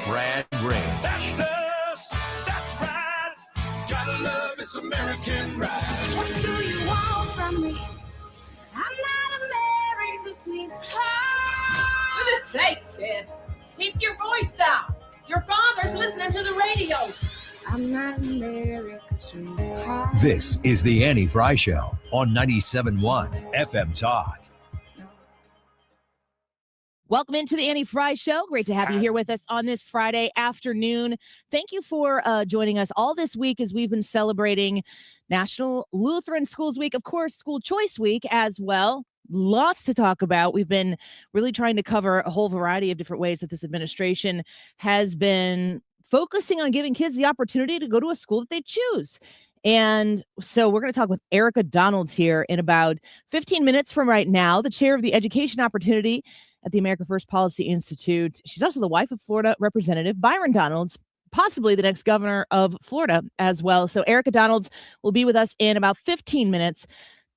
Brad Grange. That's us. That's right. Gotta love this American ride. What do you want from me? I'm not America's sweetheart. For the sake, kid, keep your voice down. Your father's listening to the radio. I'm not America's sweetheart. This is the Annie Fry Show on 97.1 FM Talk. Welcome into the Annie Fry Show. Great to have you here with us on this Friday afternoon. Thank you for joining us all this week as we've been celebrating National Lutheran Schools Week, of course, School Choice Week as well. Lots to talk about. We've been really trying to cover a whole variety of different ways that this administration has been focusing on giving kids the opportunity to go to a school that they choose. And so we're going to talk with Erika Donalds here in about 15 minutes from right now, the chair of the Education Opportunity at the America First Policy Institute. She's also the wife of Florida Representative Byron Donalds, possibly the next governor of Florida as well. So Erika Donalds will be with us in about 15 minutes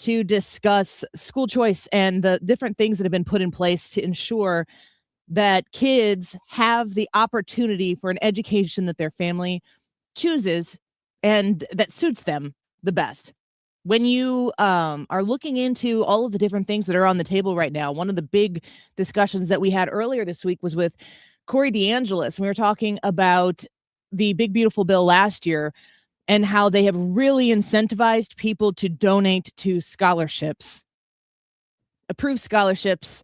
to discuss school choice and the different things that have been put in place to ensure that kids have the opportunity for an education that their family chooses and that suits them the best. When you are looking into all of the different things that are on the table right now, one of the big discussions that we had earlier this week was with Corey DeAngelis. We were talking about the Big Beautiful Bill last year and how they have really incentivized people to donate to scholarships, approved scholarships.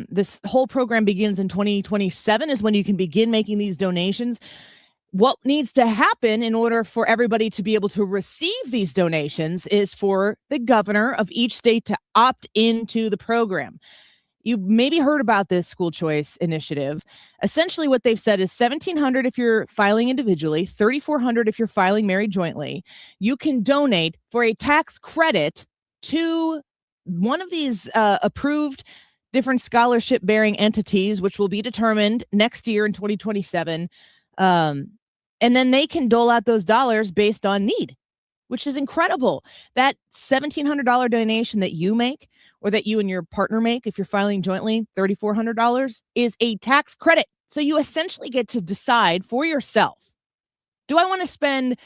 This whole program begins in 2027 is when you can begin making these donations. What needs to happen in order for everybody to be able to receive these donations is for the governor of each state to opt into the program. You maybe heard about this school choice initiative. Essentially what they've said is $1,700 if you're filing individually, $3,400 if you're filing married jointly. You can donate for a tax credit to one of these approved different scholarship bearing entities, which will be determined next year in 2027. And then they can dole out those dollars based on need, which is incredible. That $1,700 donation that you make or that you and your partner make, if you're filing jointly, $3,400 is a tax credit. So you essentially get to decide for yourself, do I want to hand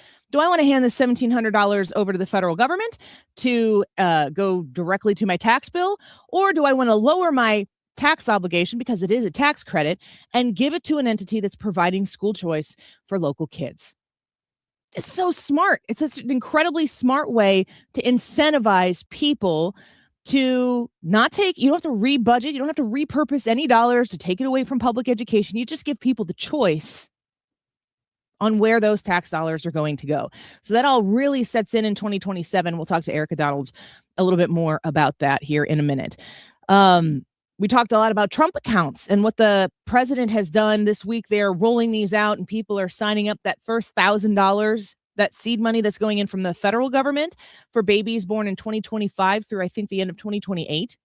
the $1,700 over to the federal government to go directly to my tax bill? Or do I want to lower my tax obligation, because it is a tax credit, and give it to an entity that's providing school choice for local kids? It's so smart. It's such an incredibly smart way to incentivize people to not take, you don't have to rebudget, you don't have to repurpose any dollars to take it away from public education. You just give people the choice on where those tax dollars are going to go. So that all really sets in 2027. We'll talk to Erika Donalds a little bit more about that here in a minute. We talked a lot about Trump accounts and what the president has done this week. They're rolling these out and people are signing up that first $1,000, that seed money that's going in from the federal government for babies born in 2025 through, I think, the end of 2028.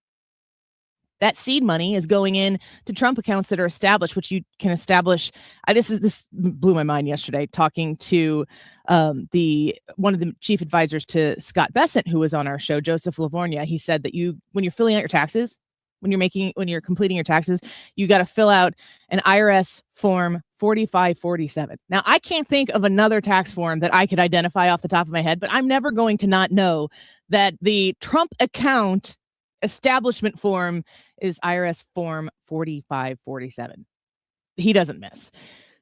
That seed money is going in to Trump accounts that are established, which you can establish. This blew my mind yesterday talking to one of the chief advisors to Scott Bessent, who was on our show, Joseph Lavorgna. He said that when you're filling out your taxes, when you're completing your taxes, you got to fill out an IRS form 4547. Now, I can't think of another tax form that I could identify off the top of my head, but I'm never going to not know that the Trump account establishment form is IRS form 4547. He doesn't miss.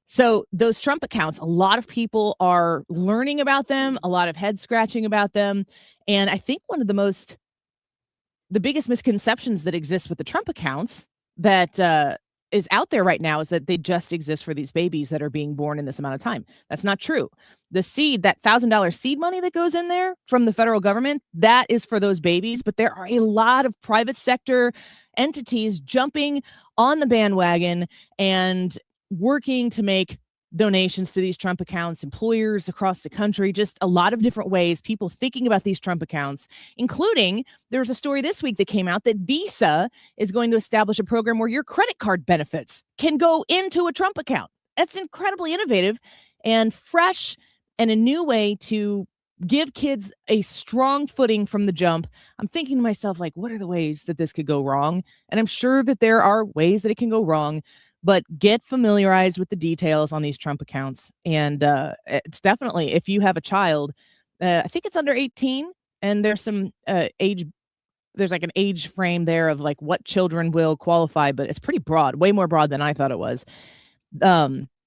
So those Trump accounts, a lot of people are learning about them, a lot of head scratching about them. And I think one of the biggest misconceptions that exists with the Trump accounts that is out there right now is that they just exist for these babies that are being born in this amount of time. That's not true. The seed, that $1,000 seed money that goes in there from the federal government, that is for those babies. But there are a lot of private sector entities jumping on the bandwagon and working to make donations to these Trump accounts, employers across the country, just a lot of different ways, people thinking about these Trump accounts, including there was a story this week that came out that Visa is going to establish a program where your credit card benefits can go into a Trump account. That's incredibly innovative and fresh and a new way to give kids a strong footing from the jump. I'm thinking to myself, like, what are the ways that this could go wrong? And I'm sure that there are ways that it can go wrong. but get familiarized with the details on these Trump accounts. And it's definitely, if you have a child, I think it's under 18, and there's some there's like an age frame there of like what children will qualify, but it's pretty broad, way more broad than I thought it was.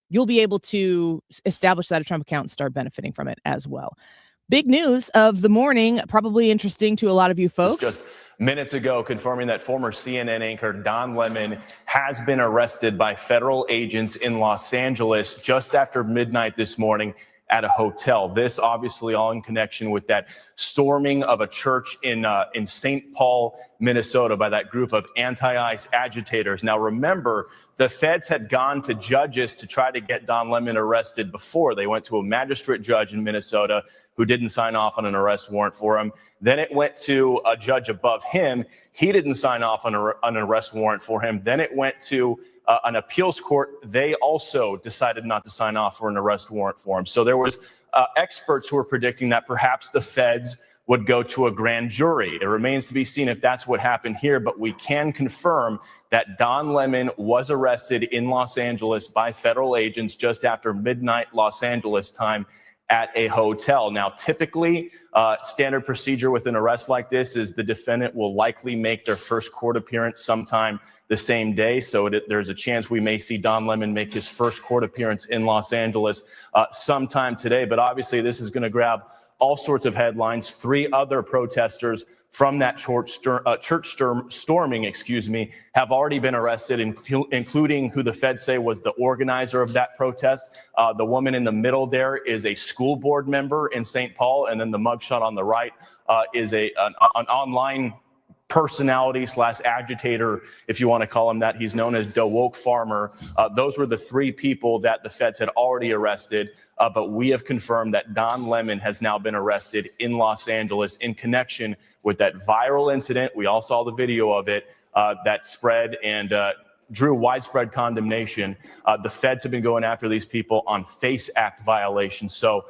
You'll be able to establish that a Trump account and start benefiting from it as well. Big news of the morning, probably interesting to a lot of you folks. Just minutes ago, confirming that former CNN anchor Don Lemon has been arrested by federal agents in Los Angeles just after midnight this morning at a hotel. This obviously all in connection with that storming of a church in St. Paul, Minnesota by that group of anti-ICE agitators. Now, remember, the feds had gone to judges to try to get Don Lemon arrested before. They went to a magistrate judge in Minnesota who didn't sign off on an arrest warrant for him. Then it went to a judge above him. He didn't sign off on an arrest warrant for him. Then it went to an appeals court. They also decided not to sign off for an arrest warrant for him. So there was experts who were predicting that perhaps the feds would go to a grand jury. It remains to be seen if that's what happened here, but we can confirm that Don Lemon was arrested in Los Angeles by federal agents just after midnight Los Angeles time at a hotel. Now, typically, standard procedure with an arrest like this is the defendant will likely make their first court appearance sometime the same day. So there's a chance we may see Don Lemon make his first court appearance in Los Angeles sometime today. But obviously, this is going to grab all sorts of headlines. 3 other protesters from that church storming, have already been arrested, including who the feds say was the organizer of that protest. The woman in the middle there is a school board member in St. Paul, and then the mugshot on the right is an online personality / agitator, if you want to call him that. He's known as the Woke Farmer. Those were the 3 people that the feds had already arrested, but we have confirmed that Don Lemon has now been arrested in Los Angeles in connection with that viral incident. We all saw the video of it that spread and drew widespread condemnation. The feds have been going after these people on FACE Act violations. So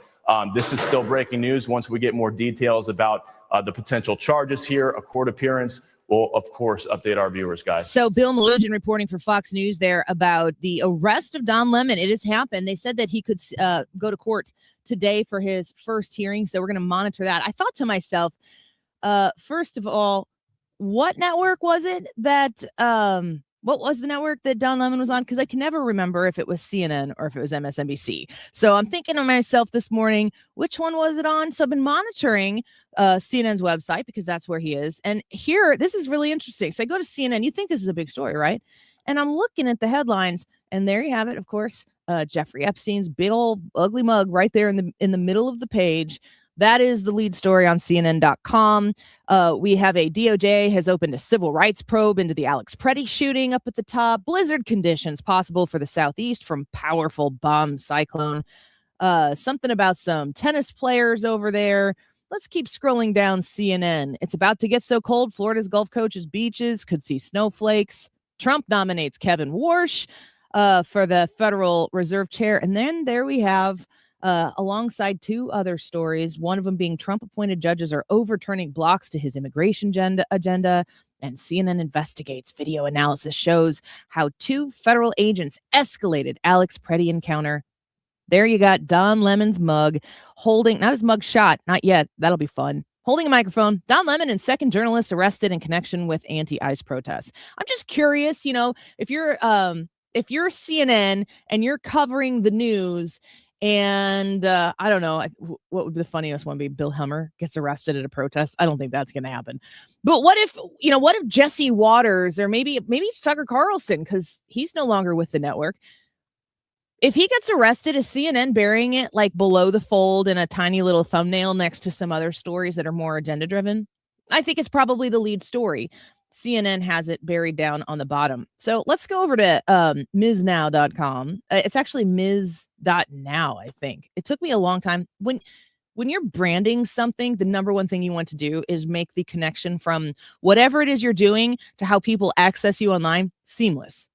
this is still breaking news. Once we get more details about the potential charges here, a court appearance, we'll, of course, update our viewers, guys. So Bill Malugin reporting for Fox News there about the arrest of Don Lemon. It has happened. They said that he could go to court today for his first hearing. So we're going to monitor that. I thought to myself, first of all, what network was it that what was the network that Don Lemon was on? Because I can never remember if it was CNN or if it was MSNBC. So I'm thinking to myself this morning, which one was it on? So I've been monitoring CNN's website because that's where he is. And here, this is really interesting. So I go to CNN. You think this is a big story, right? And I'm looking at the headlines, and there you have it. Of course, Jeffrey Epstein's big old ugly mug right there in the middle of the page. That is the lead story on CNN.com. We have a DOJ has opened a civil rights probe into the Alex Preddy shooting up at the top. Blizzard conditions possible for the Southeast from powerful bomb cyclone. Something about some tennis players over there. Let's keep scrolling down CNN. It's about to get so cold, Florida's Gulf Coast's beaches could see snowflakes. Trump nominates Kevin Warsh for the Federal Reserve Chair. And then there we have alongside 2 other stories, one of them being Trump-appointed judges are overturning blocks to his immigration agenda, and CNN investigates. Video analysis shows how 2 federal agents escalated Alex Preddy encounter. There you got Don Lemon's mug holding, not his mug shot, not yet. That'll be fun. Holding a microphone. Don Lemon and second journalist arrested in connection with anti-ICE protests. I'm just curious, if you're CNN and you're covering the news. And I don't know, what would the funniest one be? Bill Hummer gets arrested at a protest. I don't think that's going to happen. But what if Jesse Waters, or maybe it's Tucker Carlson, because he's no longer with the network. If he gets arrested, is CNN burying it like below the fold in a tiny little thumbnail next to some other stories that are more agenda driven? I think it's probably the lead story. CNN has it buried down on the bottom. So let's go over to MsNow.com. It's actually Ms.now, I think. It took me a long time. When you're branding something, the number one thing you want to do is make the connection from whatever it is you're doing to how people access you online seamless.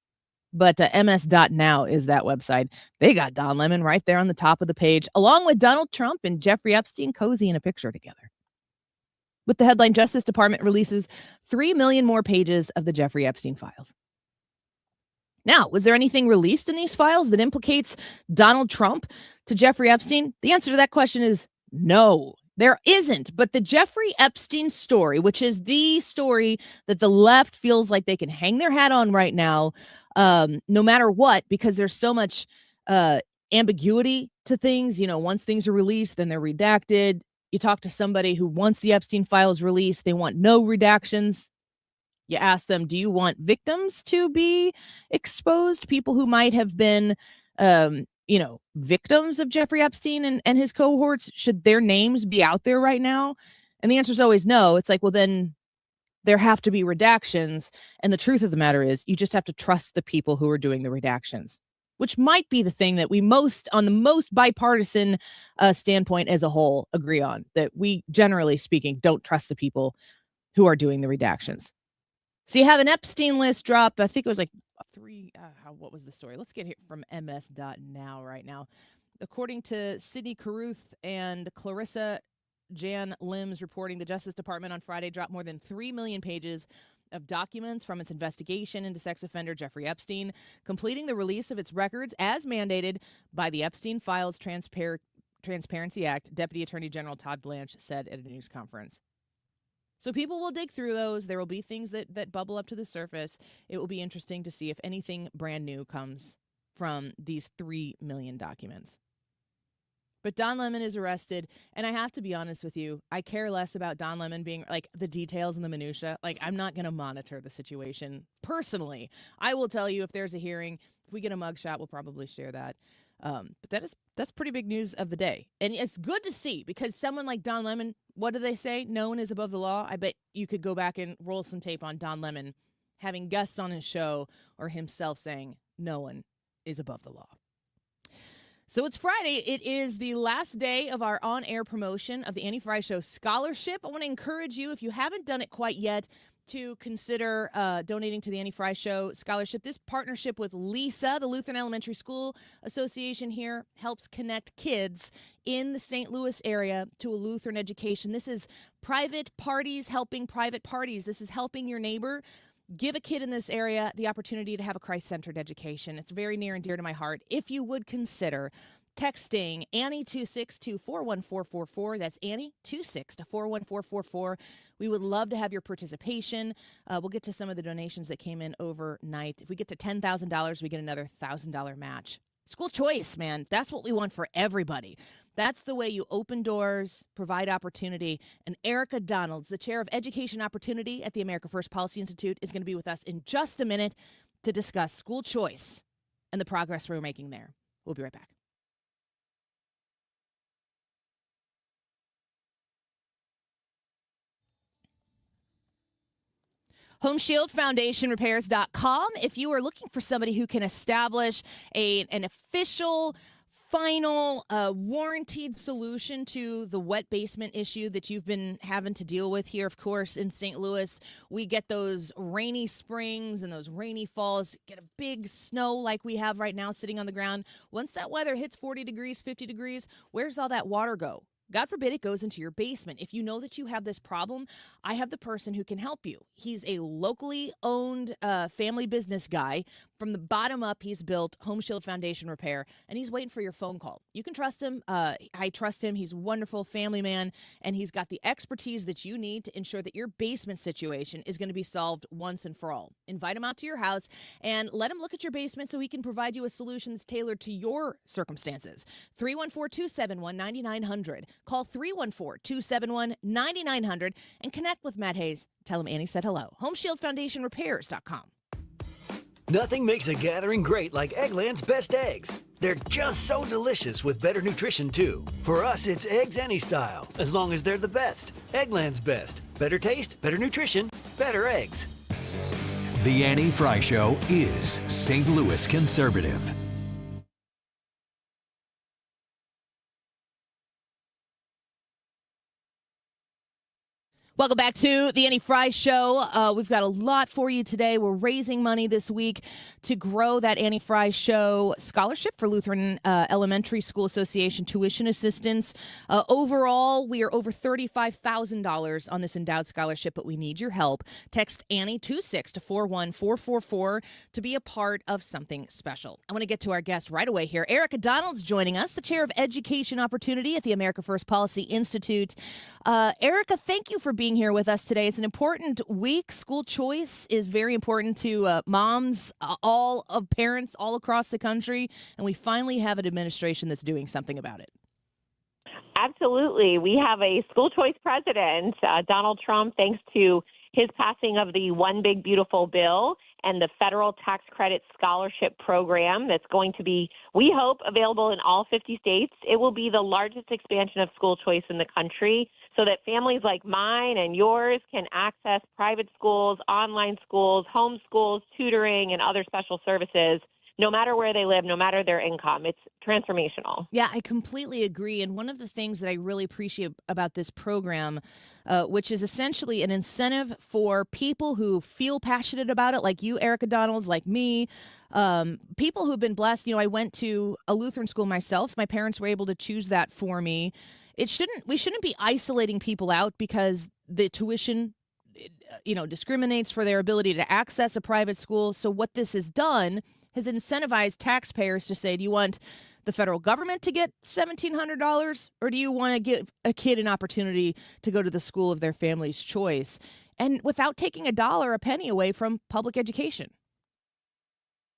But ms.now is that website. They got Don Lemon right there on the top of the page, along with Donald Trump and Jeffrey Epstein cozy in a picture together. With the headline, Justice Department releases 3 million more pages of the Jeffrey Epstein files. Now, was there anything released in these files that implicates Donald Trump to Jeffrey Epstein? The answer to that question is no, there isn't. But the Jeffrey Epstein story, which is the story that the left feels like they can hang their hat on right now, no matter what, because there's so much ambiguity to things. You know, once things are released, then they're redacted. You talk to somebody who wants the Epstein files released, they want no redactions. You ask them, do you want victims to be exposed? People who might have been, victims of Jeffrey Epstein and his cohorts? Should their names be out there right now? And the answer is always no. It's like, well, then there have to be redactions. And the truth of the matter is you just have to trust the people who are doing the redactions, which might be the thing that we on the most bipartisan standpoint as a whole, agree on, that we, generally speaking, don't trust the people who are doing the redactions. So you have an Epstein list drop. I think it was like what was the story? Let's get here from ms.now right now. According to Sydney Carruth and Clarissa Jan Lims reporting, the Justice Department on Friday dropped more than 3 million pages of documents from its investigation into sex offender Jeffrey Epstein, completing the release of its records as mandated by the Epstein Files Transparency Act, Deputy Attorney General Todd Blanche said at a news conference. So people will dig through those. There will be things that bubble up to the surface. It will be interesting to see if anything brand new comes from these 3 million documents. But Don Lemon is arrested, and I have to be honest with you, I care less about Don Lemon being, like, the details and the minutia. Like, I'm not going to monitor the situation personally. I will tell you if there's a hearing, if we get a mugshot, we'll probably share that. But that's pretty big news of the day. And it's good to see, because someone like Don Lemon, what do they say? No one is above the law. I bet you could go back and roll some tape on Don Lemon having guests on his show or himself saying no one is above the law. So it's Friday. It is the last day of our on-air promotion of the Annie Fry Show Scholarship. I want to encourage you, if you haven't done it quite yet, to consider donating to the Annie Fry Show Scholarship. This partnership with LISA, the Lutheran Elementary School Association here, helps connect kids in the St. Louis area to a Lutheran education. This is private parties helping private parties. This is helping your neighbor give a kid in this area the opportunity to have a Christ-centered education. It's very near and dear to my heart. If you would consider texting Annie26 to 41444. That's Annie26 to 41444. We would love to have your participation. We'll get to some of the donations that came in overnight. If we get to $10,000, we get another $1,000 match. School choice, man. That's what we want for everybody. That's the way you open doors, provide opportunity. And Erika Donalds, the chair of Education Opportunity at the America First Policy Institute, is going to be with us in just a minute to discuss school choice and the progress we're making there. We'll be right back. HomeshieldFoundationRepairs.com. If you are looking for somebody who can establish an official, final, warranted solution to the wet basement issue that you've been having to deal with here, of course, in St. Louis, we get those rainy springs and those rainy falls, get a big snow like we have right now sitting on the ground. Once that weather hits 40 degrees, 50 degrees, where's all that water go? God forbid it goes into your basement. If you know that you have this problem, I have the person who can help you. He's a locally owned family business guy. From the bottom up, he's built Home Shield Foundation Repair, and he's waiting for your phone call. You can trust him. I trust him. He's a wonderful family man, and he's got the expertise that you need to ensure that your basement situation is going to be solved once and for all. Invite him out to your house and let him look at your basement so he can provide you a solution that's tailored to your circumstances. 314-271-9900. Call 314-271-9900 and connect with Matt Hayes. Tell him Annie said hello. HomeshieldFoundationRepairs.com. Nothing makes a gathering great like Eggland's best eggs. They're just so delicious with better nutrition, too. For us, it's eggs any style, as long as they're the best. Eggland's best. Better taste, better nutrition, better eggs. The Annie Fry Show is St. Louis conservative. Welcome back to the Annie Fry Show. We've got a lot for you today. We're raising money this week to grow that Annie Fry Show scholarship for Lutheran Elementary School Association tuition assistance. Overall, we are over $35,000 on this endowed scholarship, but we need your help. Text Annie26 to 41444 to be a part of something special. I want to get to our guest right away here. Erika Donalds joining us, the chair of Education Opportunity at the America First Policy Institute. Erika, thank you for being here with us today. It's an important week. School choice is very important to moms, all of parents all across the country, and we finally have an administration that's doing something about it. Absolutely. We have a school choice president, Donald Trump, thanks to his passing of the One Big Beautiful Bill and the federal tax credit scholarship program that's going to be, we hope, available in all 50 states. It will be the largest expansion of school choice in the country so that families like mine and yours can access private schools, online schools, home schools, tutoring, and other special services no matter where they live, no matter their income. It's transformational. Yeah, I completely agree. And one of the things that I really appreciate about this program, which is essentially an incentive for people who feel passionate about it, like you, Erika Donalds, like me, people who've been blessed. You know, I went to a Lutheran school myself. My parents were able to choose that for me. We shouldn't be isolating people out because the tuition, discriminates for their ability to access a private school. So what this has done has incentivized taxpayers to say, do you want the federal government to get $1,700 or do you want to give a kid an opportunity to go to the school of their family's choice? And without taking a penny away from public education.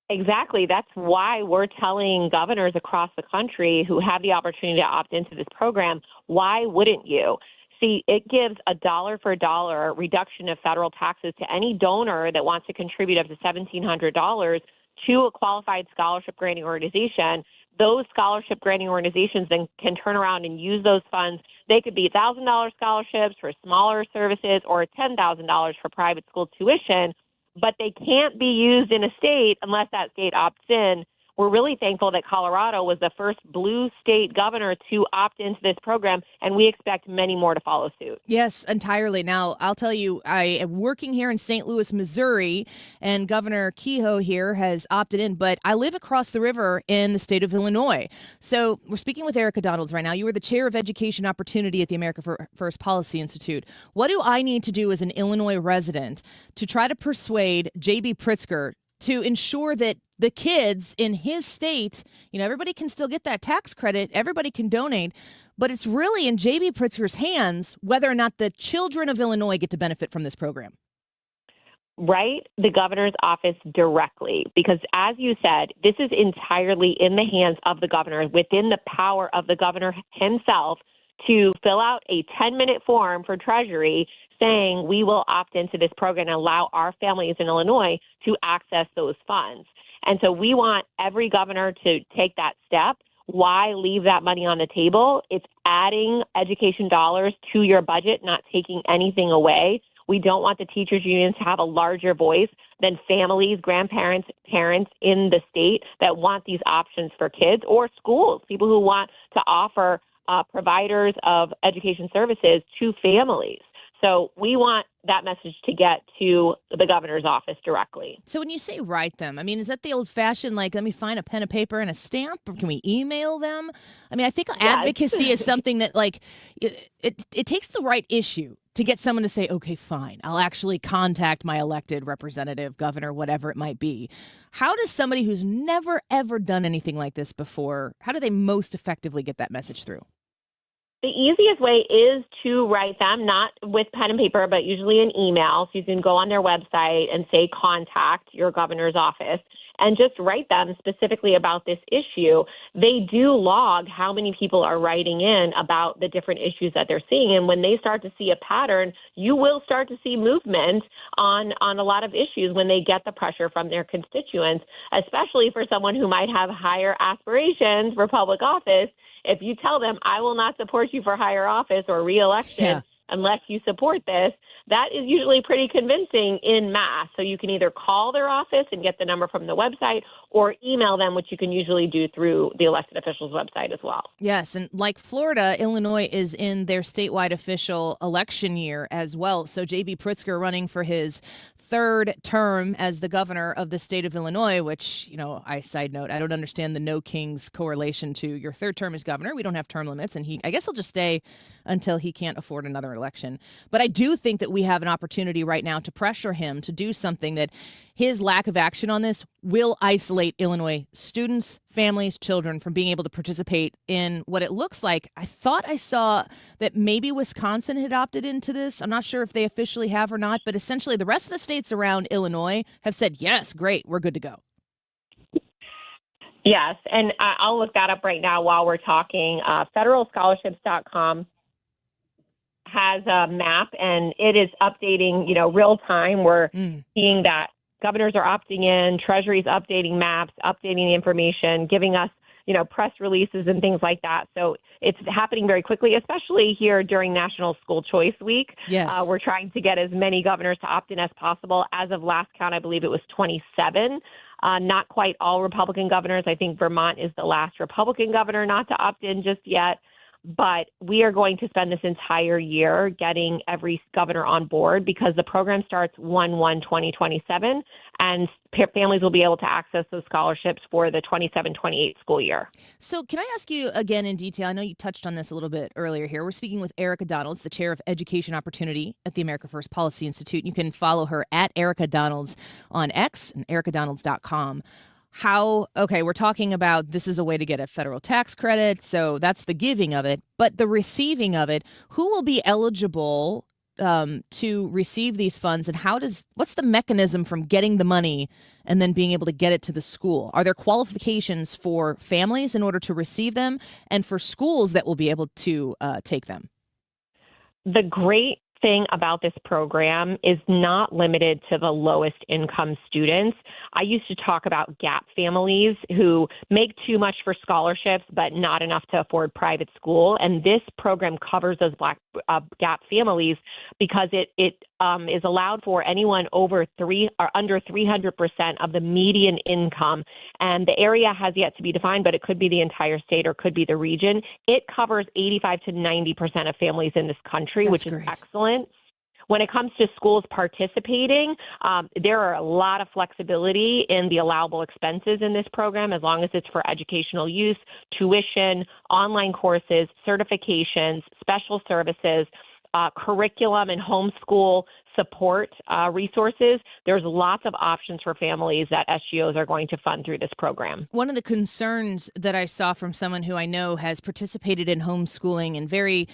Exactly. That's why we're telling governors across the country who have the opportunity to opt into this program, why wouldn't you? See, it gives a dollar for dollar reduction of federal taxes to any donor that wants to contribute up to $1,700 to a qualified scholarship granting organization. Those scholarship granting organizations then can turn around and use those funds. They could be $1,000 scholarships for smaller services or $10,000 for private school tuition, but they can't be used in a state unless that state opts in. We're really thankful that Colorado was the first blue state governor to opt into this program, and we expect many more to follow suit. Yes, entirely. Now, I'll tell you, I am working here in St. Louis, Missouri, and Governor Kehoe here has opted in, but I live across the river in the state of Illinois. So we're speaking with Erika Donalds right now. You are the chair of Education Opportunity at the America First Policy Institute. What do I need to do as an Illinois resident to try to persuade J.B. Pritzker to ensure that the kids in his state, everybody can still get that tax credit, everybody can donate, but it's really in J.B. Pritzker's hands whether or not the children of Illinois get to benefit from this program? Write the governor's office directly, because as you said, this is entirely in the hands of the governor, within the power of the governor himself to fill out a 10-minute form for Treasury saying we will opt into this program and allow our families in Illinois to access those funds. And so we want every governor to take that step. Why leave that money on the table? It's adding education dollars to your budget, not taking anything away. We don't want the teachers' unions to have a larger voice than families, grandparents, parents in the state that want these options for kids, or schools, people who want to offer providers of education services to families. So we want that message to get to the governor's office directly. So when you say write them, is that the old-fashioned, let me find a pen and paper and a stamp, or can we email them? I think advocacy is something that, it takes the right issue to get someone to say, okay, fine, I'll actually contact my elected representative, governor, whatever it might be. How does somebody who's never, ever done anything like this before, how do they most effectively get that message through? The easiest way is to write them, not with pen and paper, but usually an email. So you can go on their website and say, contact your governor's office, and just write them specifically about this issue. They do log how many people are writing in about the different issues that they're seeing. And when they start to see a pattern, you will start to see movement on a lot of issues when they get the pressure from their constituents, especially for someone who might have higher aspirations for public office. If you tell them, I will not support you for higher office or reelection unless you support this, that is usually pretty convincing in mass. So you can either call their office and get the number from the website, or email them, which you can usually do through the elected officials' website as well. Yes, and like Florida, Illinois is in their statewide official election year as well. So J.B. Pritzker running for his third term as the governor of the state of Illinois, which, side note, I don't understand the no kings correlation to your third term as governor. We don't have term limits, and I guess he'll just stay until he can't afford another election. But I do think that we have an opportunity right now to pressure him to do something that his lack of action on this will isolate Illinois students, families, children from being able to participate in what it looks like. I thought I saw that maybe Wisconsin had opted into this. I'm not sure if they officially have or not, but essentially the rest of the states around Illinois have said, yes, great, we're good to go. Yes, and I'll look that up right now while we're talking. Federalscholarships.com has a map, and it is updating, real time. We're seeing that governors are opting in, Treasury's updating maps, updating the information, giving us, press releases and things like that. So it's happening very quickly, especially here during National School Choice Week. Yes. We're trying to get as many governors to opt in as possible. As of last count, I believe it was 27. Not quite all Republican governors. I think Vermont is the last Republican governor not to opt in just yet. But we are going to spend this entire year getting every governor on board because the program starts 1/1/2027, and families will be able to access those scholarships for the 27-28 school year. So can I ask you again in detail? I know you touched on this a little bit earlier here. We're speaking with Erika Donalds, the chair of Education Opportunity at the America First Policy Institute. You can follow her at Erika Donalds on X and erikadonalds.com. We're talking about this is a way to get a federal tax credit, so that's the giving of it. But the receiving of it, who will be eligible to receive these funds, and what's the mechanism from getting the money and then being able to get it to the school? Are there qualifications for families in order to receive them and for schools that will be able to take them? The great thing about this program is not limited to the lowest income students. I used to talk about gap families who make too much for scholarships but not enough to afford private school. And this program covers those gap families because it is allowed for anyone under 300% of the median income. And the area has yet to be defined, but it could be the entire state or could be the region. It covers 85 to 90% of families in this country, which is excellent. When it comes to schools participating, there are a lot of flexibility in the allowable expenses in this program, as long as it's for educational use, tuition, online courses, certifications, special services, curriculum and homeschool support resources. There's lots of options for families that SGOs are going to fund through this program. One of the concerns that I saw from someone who I know has participated in homeschooling and very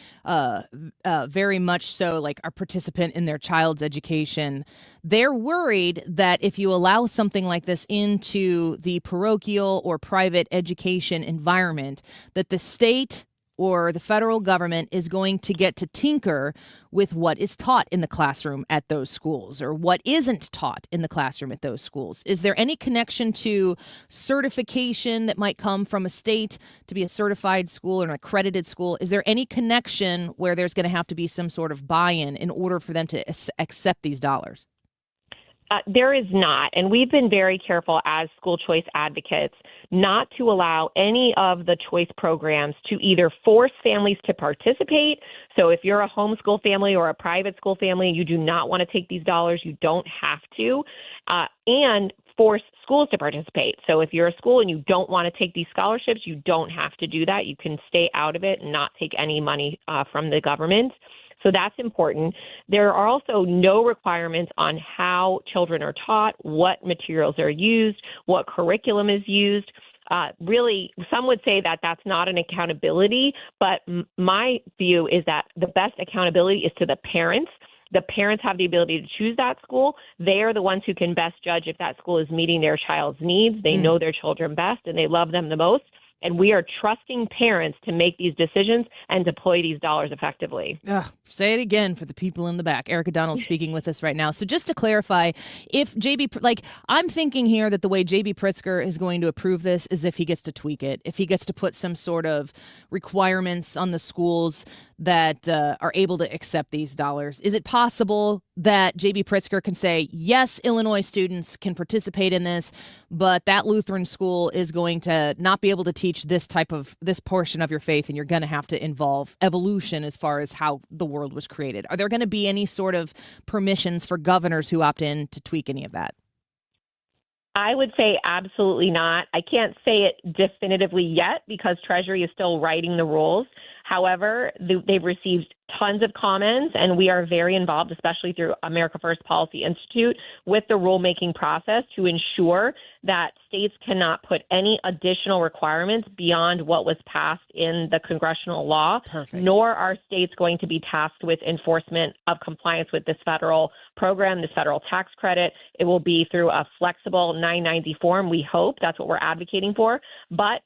much so like a participant in their child's education, they're worried that if you allow something like this into the parochial or private education environment, that the state or the federal government is going to get to tinker with what is taught in the classroom at those schools or what isn't taught in the classroom at those schools. Is there any connection to certification that might come from a state to be a certified school or an accredited school? Is there any connection where there's going to have to be some sort of buy-in in order for them to accept these dollars? There is not, and we've been very careful as school choice advocates not to allow any of the choice programs to either force families to participate. So if you're a homeschool family or a private school family, you do not want to take these dollars, you don't have to, and force schools to participate. So if you're a school and you don't want to take these scholarships, you don't have to do that. You can stay out of it and not take any money from the government. So that's important. There are also no requirements on how children are taught, what materials are used, what curriculum is used. Really, some would say that that's not an accountability, but my view is that the best accountability is to the parents. The parents have the ability to choose that school. They are the ones who can best judge if that school is meeting their child's needs. They know their children best and they love them the most. And we are trusting parents to make these decisions and deploy these dollars effectively. Say it again for the people in the back. Erika Donalds speaking with us right now. So just to clarify, if I'm thinking here that the way J.B. Pritzker is going to approve this is if he gets to tweak it, if he gets to put some sort of requirements on the schools that are able to accept these dollars? Is it possible that J.B. Pritzker can say, yes, Illinois students can participate in this, but that Lutheran school is going to not be able to teach this portion of your faith, and you're going to have to involve evolution as far as how the world was created? Are there going to be any sort of permissions for governors who opt in to tweak any of that? I would say absolutely not. I can't say it definitively yet because Treasury is still writing the rules. However, they've received tons of comments, and we are very involved, especially through America First Policy Institute, with the rulemaking process to ensure that states cannot put any additional requirements beyond what was passed in the congressional law. Perfect. Nor are states going to be tasked with enforcement of compliance with this federal program, this federal tax credit. It will be through a flexible 990 form. We hope that's what we're advocating for. But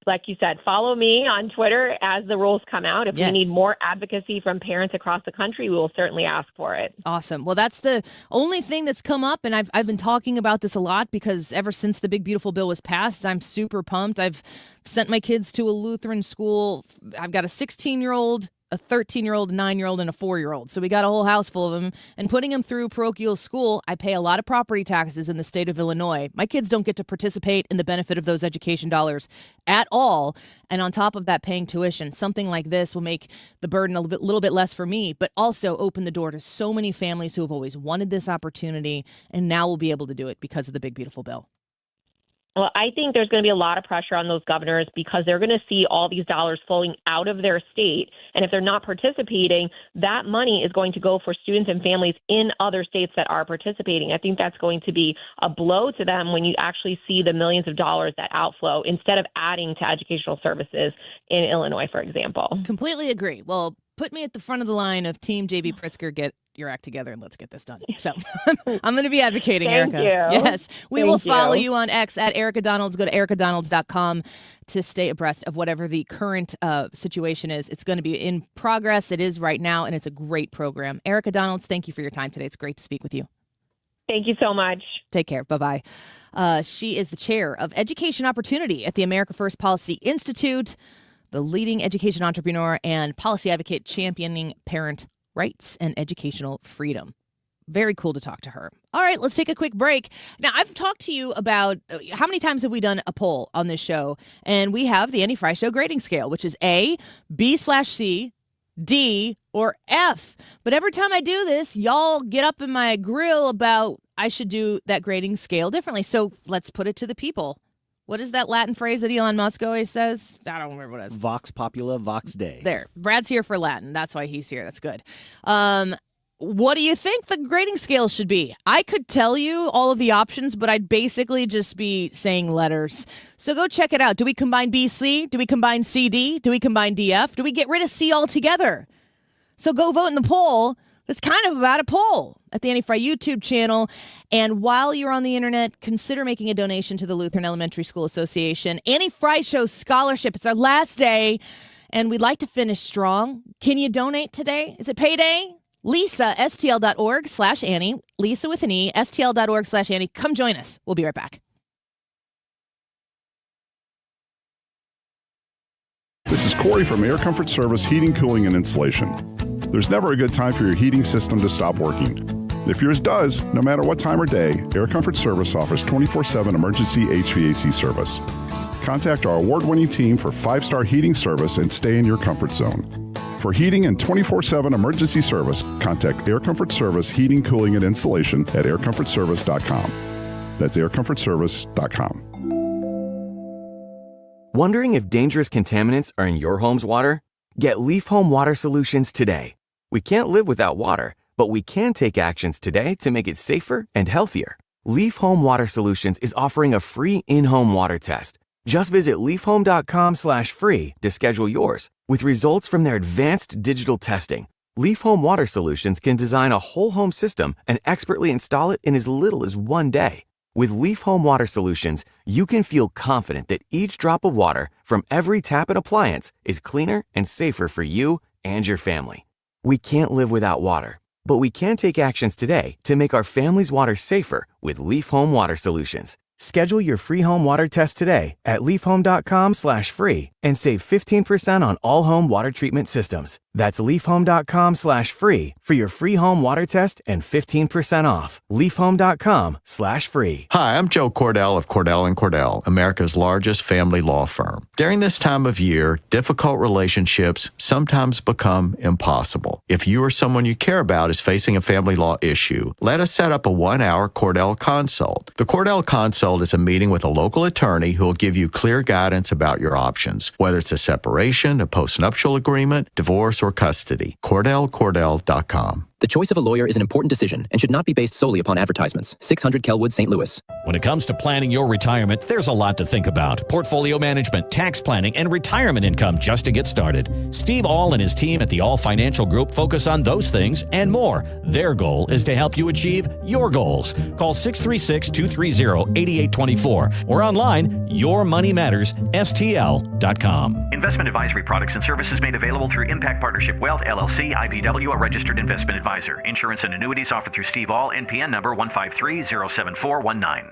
like you said, follow me on Twitter as the rules come out. If we need more advocacy from parents across the country, we will certainly ask for it. Awesome. Well, that's the only thing that's come up, and I've been talking about this a lot because ever since the big, beautiful bill was passed, I'm super pumped. I've sent my kids to a Lutheran school. I've got a 16-year-old, a 13-year-old, a 9-year-old, and a 4-year-old. So we got a whole house full of them. And putting them through parochial school, I pay a lot of property taxes in the state of Illinois. My kids don't get to participate in the benefit of those education dollars at all. And on top of that, paying tuition, something like this will make the burden a little bit less for me, but also open the door to so many families who have always wanted this opportunity and now will be able to do it because of the big, beautiful bill. Well, I think there's going to be a lot of pressure on those governors because they're going to see all these dollars flowing out of their state. And if they're not participating, that money is going to go for students and families in other states that are participating. I think that's going to be a blow to them when you actually see the millions of dollars that outflow instead of adding to educational services in Illinois, for example. Completely agree. Well, put me at the front of the line of Team J.B. Pritzker. Get your act together and let's get this done. So I'm going to be advocating, Thank Erika. you. Yes. We will follow you on X at Erika Donalds. Go to erikadonalds.com to stay abreast of whatever the current situation is. It's going to be in progress. It is right now, and it's a great program. Erika Donalds, thank you for your time today. It's great to speak with you. Thank you so much. Take care. Bye-bye. She is the chair of Education Opportunity at the America First Policy Institute, the leading education entrepreneur and policy advocate championing parent rights and educational freedom. Very cool to talk to her. All right, let's take a quick break. Now, I've talked to you about how many times have we done a poll on this show? And we have the Annie Fry Show grading scale, which is A, B/C, D, or F. But every time I do this, y'all get up in my grill about I should do that grading scale differently. So let's put it to the people. What is that Latin phrase that Elon Musk always says? I don't remember what it is. Vox popula, vox dei. There. Brad's here for Latin. That's why he's here. That's good. What do you think the grading scale should be? I could tell you all of the options, but I'd basically just be saying letters. So go check it out. Do we combine B, C? Do we combine C, D? Do we combine D, F? Do we get rid of C altogether? So go vote in the poll. That's kind of about a poll at the Annie Fry YouTube channel. And while you're on the internet, consider making a donation to the Lutheran Elementary School Association. Annie Fry Show Scholarship. It's our last day, and we'd like to finish strong. Can you donate today? Is it payday? Lisa, stl.org/Annie. Lisa with an E, stl.org/Annie. Come join us. We'll be right back. This is Corey from Air Comfort Service Heating, Cooling, and Insulation. There's never a good time for your heating system to stop working. If yours does, no matter what time or day, Air Comfort Service offers 24/7 emergency HVAC service. Contact our award-winning team for 5-star heating service and stay in your comfort zone. For heating and 24/7 emergency service, contact Air Comfort Service Heating, Cooling, and Insulation at aircomfortservice.com. That's aircomfortservice.com. Wondering if dangerous contaminants are in your home's water? Get Leaf Home Water Solutions today. We can't live without water, but we can take actions today to make it safer and healthier. Leaf Home Water Solutions is offering a free in-home water test. Just visit leafhome.com/free to schedule yours. With results from their advanced digital testing, Leaf Home Water Solutions can design a whole home system and expertly install it in as little as 1 day. With Leaf Home Water Solutions, you can feel confident that each drop of water from every tap and appliance is cleaner and safer for you and your family. We can't live without water, but we can take actions today to make our family's water safer with Leaf Home Water Solutions. Schedule your free home water test today at leafhome.com/free and save 15% on all home water treatment systems. That's leafhome.com/free for your free home water test and 15% off. leafhome.com/free. Hi, I'm Joe Cordell of Cordell & Cordell, America's largest family law firm. During this time of year, difficult relationships sometimes become impossible. If you or someone you care about is facing a family law issue, let us set up a 1-hour Cordell Consult. The Cordell Consult is a meeting with a local attorney who will give you clear guidance about your options, whether it's a separation, a postnuptial agreement, divorce, or custody. CordellCordell.com. The choice of a lawyer is an important decision and should not be based solely upon advertisements. 600 Kelwood, St. Louis. When it comes to planning your retirement, there's a lot to think about. Portfolio management, tax planning, and retirement income just to get started. Steve All and his team at the All Financial Group focus on those things and more. Their goal is to help you achieve your goals. Call 636-230-8824 or online, yourmoneymattersstl.com. Investment advisory products and services made available through Impact Partnership Wealth, LLC, IBW, a registered investment advisor. Insurance and annuities offered through Steve All, NPN number 153-07419.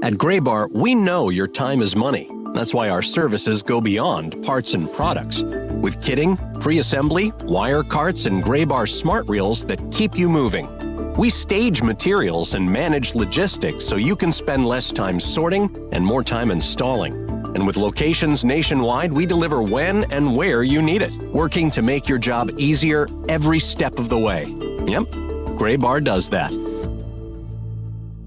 At Graybar, we know your time is money. That's why our services go beyond parts and products. With kitting, pre-assembly, wire carts, and Graybar smart reels that keep you moving. We stage materials and manage logistics so you can spend less time sorting and more time installing. And with locations nationwide, we deliver when and where you need it, working to make your job easier every step of the way. Yep, Graybar does that.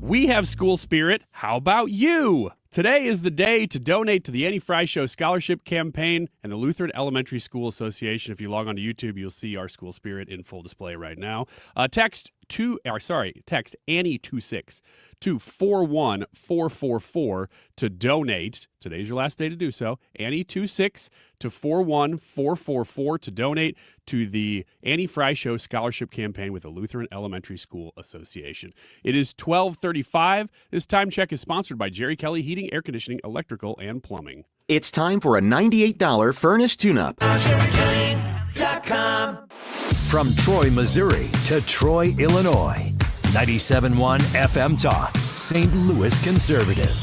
We have school spirit. How about you? Today is the day to donate to the Annie Fry Show Scholarship Campaign and the Lutheran Elementary School Association. If you log on to YouTube, you'll see our school spirit in full display right now. Text Annie26 to 41444 to donate. Today's your last day to do so. Annie26 to 41444 to donate to the Annie Fry Show Scholarship Campaign with the Lutheran Elementary School Association. It is 12:35. This time check is sponsored by Jerry Kelly Heating, Air Conditioning, Electrical, and Plumbing. It's time for a $98 furnace tune-up. From Troy, Missouri to Troy, Illinois. 97.1 FM Talk, St. Louis Conservative.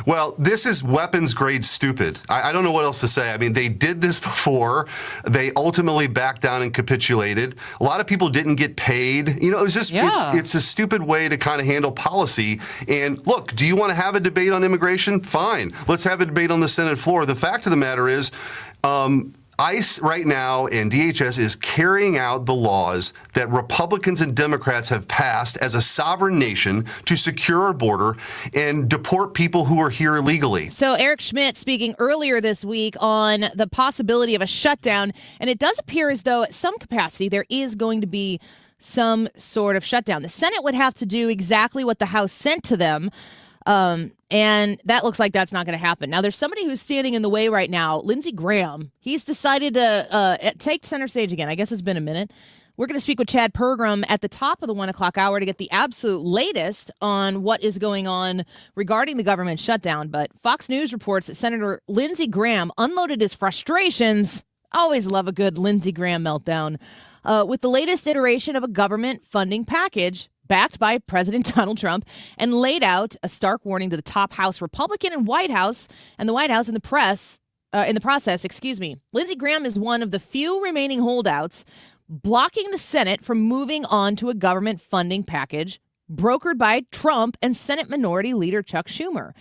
Well, this is weapons grade stupid. I don't know what else to say. I mean, they did this before. They ultimately backed down and capitulated. A lot of people didn't get paid. You know, it was just, it's a stupid way to kind of handle policy. And look, do you want to have a debate on immigration? Fine. Let's have a debate on the Senate floor. The fact of the matter is, ICE right now and DHS is carrying out the laws that Republicans and Democrats have passed as a sovereign nation to secure our border and deport people who are here illegally. So Eric Schmidt speaking earlier this week on the possibility of a shutdown, and it does appear as though at some capacity there is going to be some sort of shutdown. The Senate would have to do exactly what the House sent to them. And that looks like that's not going to happen. Now, there's somebody who's standing in the way right now, Lindsey Graham. He's decided to take center stage again. I guess it's been a minute. We're going to speak with Chad Pergram at the top of the 1 o'clock hour to get the absolute latest on what is going on regarding the government shutdown. But Fox News reports that Senator Lindsey Graham unloaded his frustrations. Always love a good Lindsey Graham meltdown with the latest iteration of a government funding package backed by President Donald Trump, and laid out a stark warning to the top House Republican and the White House in the process. Lindsey Graham is one of the few remaining holdouts blocking the Senate from moving on to a government funding package brokered by Trump and Senate Minority Leader Chuck Schumer.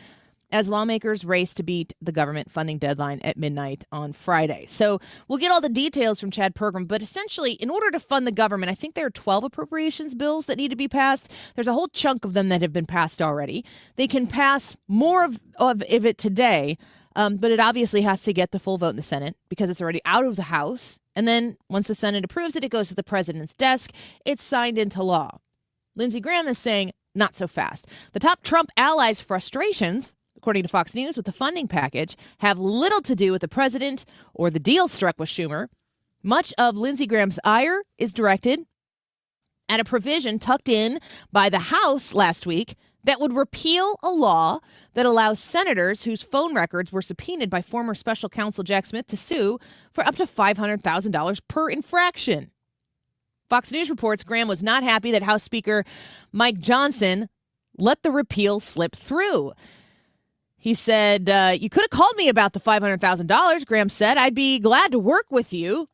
as lawmakers race to beat the government funding deadline at midnight on Friday. So we'll get all the details from Chad Pergram, but essentially, in order to fund the government, I think there are 12 appropriations bills that need to be passed. There's a whole chunk of them that have been passed already. They can pass more of it today, but it obviously has to get the full vote in the Senate because it's already out of the House. And then once the Senate approves it, it goes to the president's desk. It's signed into law. Lindsey Graham is saying, not so fast. The top Trump allies' frustrations, according to Fox News, with the funding package, have little to do with the president or the deal struck with Schumer. Much of Lindsey Graham's ire is directed at a provision tucked in by the House last week that would repeal a law that allows senators whose phone records were subpoenaed by former special counsel Jack Smith to sue for up to $500,000 per infraction. Fox News reports Graham was not happy that House Speaker Mike Johnson let the repeal slip through. He said, you could have called me about the $500,000, Graham said. I'd be glad to work with you.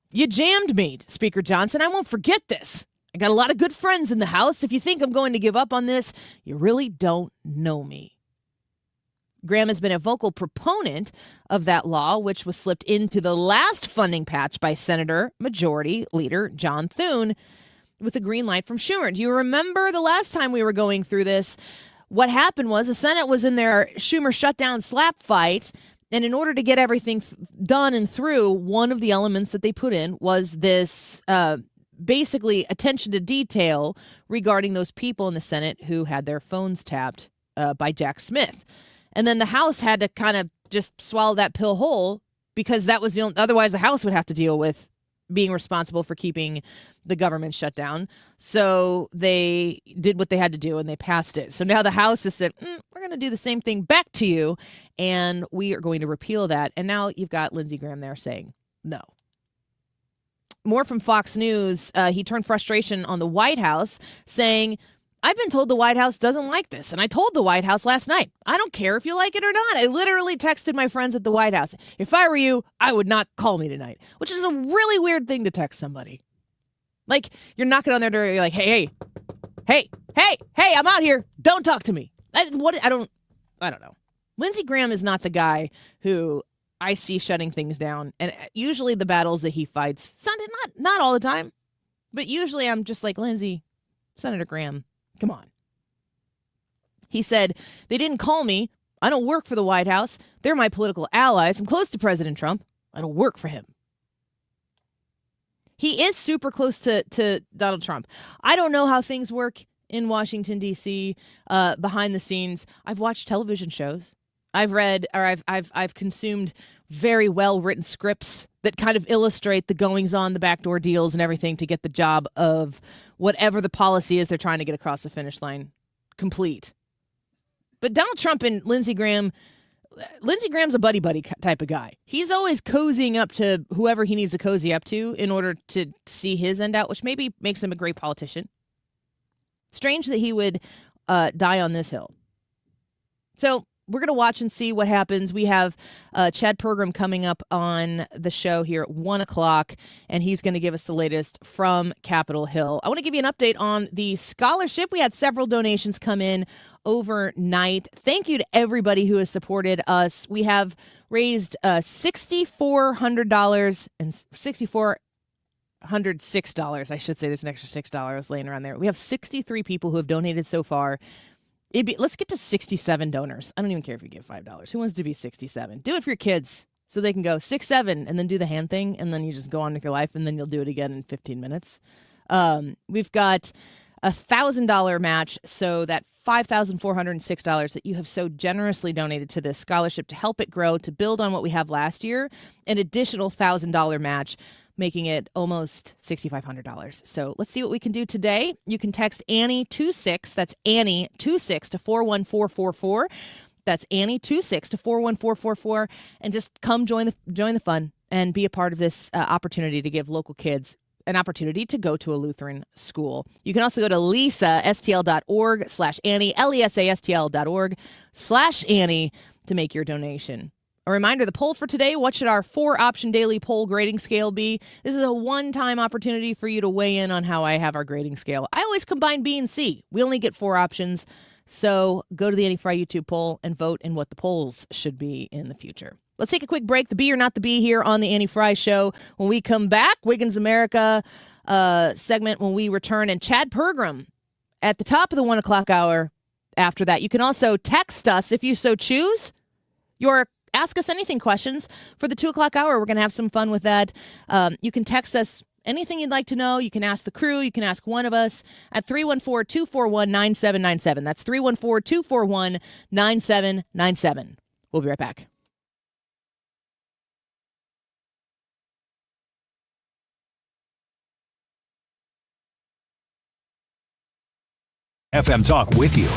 You jammed me, Speaker Johnson. I won't forget this. I got a lot of good friends in the House. If you think I'm going to give up on this, you really don't know me. Graham has been a vocal proponent of that law, which was slipped into the last funding patch by Senator Majority Leader John Thune with a green light from Schumer. Do you remember the last time we were going through this? What happened was the Senate was in their Schumer shutdown slap fight, and in order to get everything done and through, one of the elements that they put in was this basically attention to detail regarding those people in the Senate who had their phones tapped by Jack Smith. And then the House had to kind of just swallow that pill whole because that was the only, otherwise the House would have to deal with being responsible for keeping the government shut down. So they did what they had to do and they passed it. So now the House has said, we're going to do the same thing back to you and we are going to repeal that. And now you've got Lindsey Graham there saying no. More from Fox News. He turned frustration on the White House saying, I've been told the White House doesn't like this. And I told the White House last night, I don't care if you like it or not. I literally texted my friends at the White House. If I were you, I would not call me tonight, which is a really weird thing to text somebody. Like you're knocking on their door. You're like, hey, I'm out here. Don't talk to me. I don't know. Lindsey Graham is not the guy who I see shutting things down. And usually the battles that he fights, not all the time, but usually I'm just like, Lindsey, Senator Graham, come on. He said, they didn't call me. I don't work for the White House. They're my political allies. I'm close to President Trump. I don't work for him. He is super close to Donald Trump. I don't know how things work in Washington, D.C., behind the scenes. I've watched television shows. I've consumed very well-written scripts that kind of illustrate the goings-on, the backdoor deals and everything to get the job of whatever the policy is they're trying to get across the finish line complete. But Donald Trump and Lindsey Graham's a buddy-buddy type of guy. He's always cozying up to whoever he needs to cozy up to in order to see his end out, which maybe makes him a great politician. Strange that he would die on this hill. So we're going to watch and see what happens. We have Chad Pergram coming up on the show here at 1 o'clock, and he's going to give us the latest from Capitol Hill. I want to give you an update on the scholarship. We had several donations come in overnight. Thank you to everybody who has supported us. We have raised $6,400 and $6,406. I should say there's an extra $6 laying around there. We have 63 people who have donated so far. Let's get to 67 donors. I don't even care if you give $5. Who wants to be 67? Do it for your kids so they can go 6, 7, and then do the hand thing, and then you just go on with your life, and then you'll do it again in 15 minutes. We've got a $1,000 match, so that $5,406 that you have so generously donated to this scholarship to help it grow, to build on what we have last year, an additional $1,000 match, making it almost $6,500. So let's see what we can do today. You can text Annie26, that's Annie26 to 41444. That's Annie26 to 41444, and just come join the fun and be a part of this opportunity to give local kids an opportunity to go to a Lutheran school. You can also go to lisastl.org/Annie, LESASTL.org/Annie to make your donation. A reminder, the poll for today, what should our 4-option daily poll grading scale be? This is a one-time opportunity for you to weigh in on how I have our grading scale. I always combine B and C. We only get 4 options, So go to the Annie Fry YouTube poll and vote in what the polls should be in the future. Let's take a quick break. The Bee or Not the Bee here on the Annie Fry Show. When we come back, Wiggins America segment when we return, and Chad Pergram at the top of the 1 o'clock hour after that. You can also text us if you so choose. Your Ask Us Anything questions for the 2 o'clock hour. We're going to have some fun with that. You can text us anything you'd like to know. You can ask the crew. You can ask one of us at 314-241-9797. That's 314-241-9797. We'll be right back. FM Talk with you.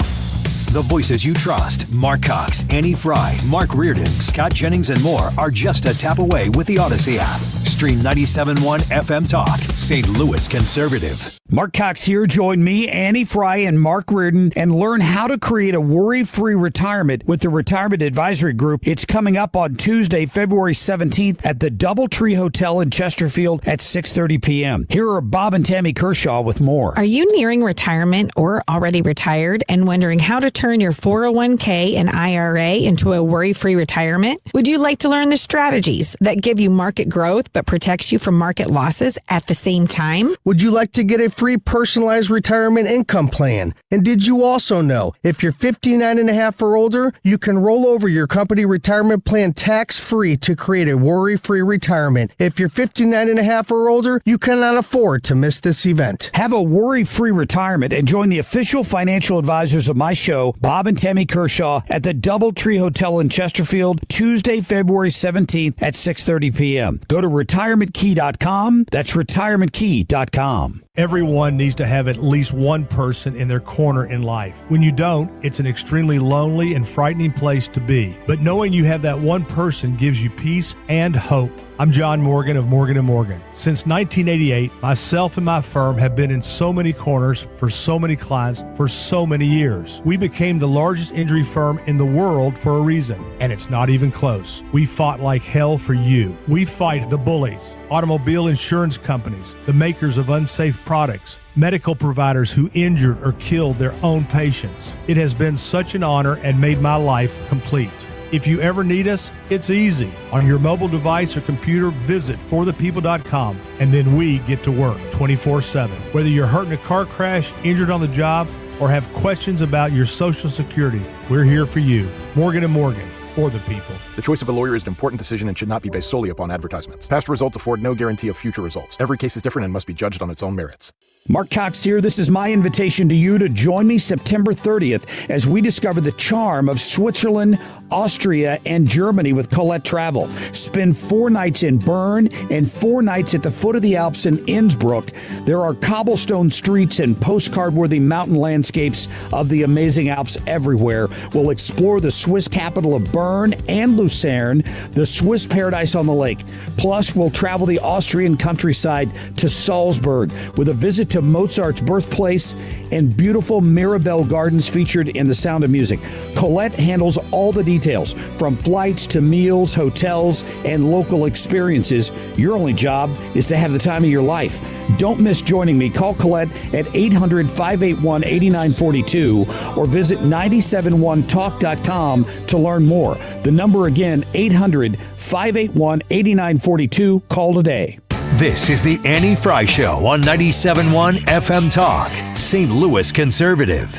The voices you trust, Mark Cox, Annie Fry, Mark Reardon, Scott Jennings, and more are just a tap away with the Odyssey app. Stream 97.1 FM Talk, St. Louis Conservative. Mark Cox here. Join me, Annie Fry, and Mark Reardon and learn how to create a worry-free retirement with the Retirement Advisory Group. It's coming up on Tuesday, February 17th at the DoubleTree Hotel in Chesterfield at 6:30 p.m. Here are Bob and Tammy Kershaw with more. Are you nearing retirement or already retired and wondering how to turn your 401k and IRA into a worry-free retirement? Would you like to learn the strategies that give you market growth but protects you from market losses at the same time? Would you like to get a free personalized retirement income plan? And did you also know if you're 59 and a half or older, you can roll over your company retirement plan tax-free to create a worry-free retirement. If you're 59 and a half or older, you cannot afford to miss this event. Have a worry-free retirement and join the official financial advisors of my show, Bob and Tammy Kershaw, at the DoubleTree Hotel in Chesterfield, Tuesday, February 17th at 6:30 p.m. Go to retirementkey.com. That's retirementkey.com. Everyone needs to have at least one person in their corner in life. When you don't, it's an extremely lonely and frightening place to be. But knowing you have that one person gives you peace and hope. I'm John Morgan of Morgan & Morgan. Since 1988, myself and my firm have been in so many corners for so many clients for so many years. We became the largest injury firm in the world for a reason, and it's not even close. We fought like hell for you. We fight the bullies, automobile insurance companies, the makers of unsafe products, medical providers who injured or killed their own patients. It has been such an honor and made my life complete. If you ever need us, it's easy. On your mobile device or computer, visit forthepeople.com, and then we get to work 24/7. Whether you're hurt in a car crash, injured on the job, or have questions about your Social Security, we're here for you. Morgan & Morgan, for the people. The choice of a lawyer is an important decision and should not be based solely upon advertisements. Past results afford no guarantee of future results. Every case is different and must be judged on its own merits. Mark Cox here. This is my invitation to you to join me September 30th as we discover the charm of Switzerland, Austria, and Germany with Colette Travel. Spend 4 nights in Bern and 4 nights at the foot of the Alps in Innsbruck. There are cobblestone streets and postcard-worthy mountain landscapes of the amazing Alps everywhere. We'll explore the Swiss capital of Bern and Lucerne, the Swiss paradise on the lake. Plus, we'll travel the Austrian countryside to Salzburg with a visit to Mozart's birthplace and beautiful Mirabelle Gardens featured in The Sound of Music. Colette handles all the details, from flights to meals, hotels, and local experiences. Your only job is to have the time of your life. Don't miss joining me. Call Colette at 800-581-8942 or visit 971talk.com to learn more. The number again, 800-581-8942. Call today. This is the Annie Fry Show on 97.1 FM Talk, St. Louis Conservative.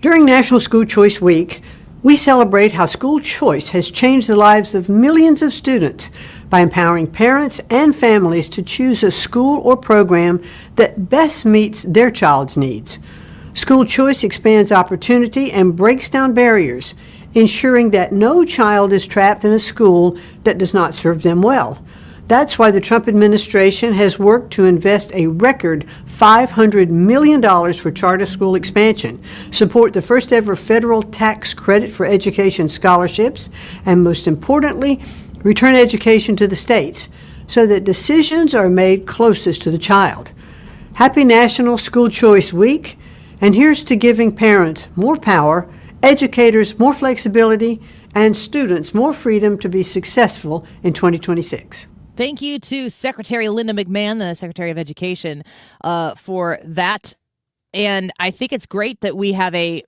During National School Choice Week, we celebrate how school choice has changed the lives of millions of students by empowering parents and families to choose a school or program that best meets their child's needs. School choice expands opportunity and breaks down barriers, ensuring that no child is trapped in a school that does not serve them well. That's why the Trump administration has worked to invest a record $500 million for charter school expansion, support the first ever federal tax credit for education scholarships, and most importantly, return education to the states so that decisions are made closest to the child. Happy National School Choice Week, and here's to giving parents more power, educators more flexibility, and students more freedom to be successful in 2026. Thank you to Secretary Linda McMahon, the Secretary of Education, for that. And I think it's great that we have a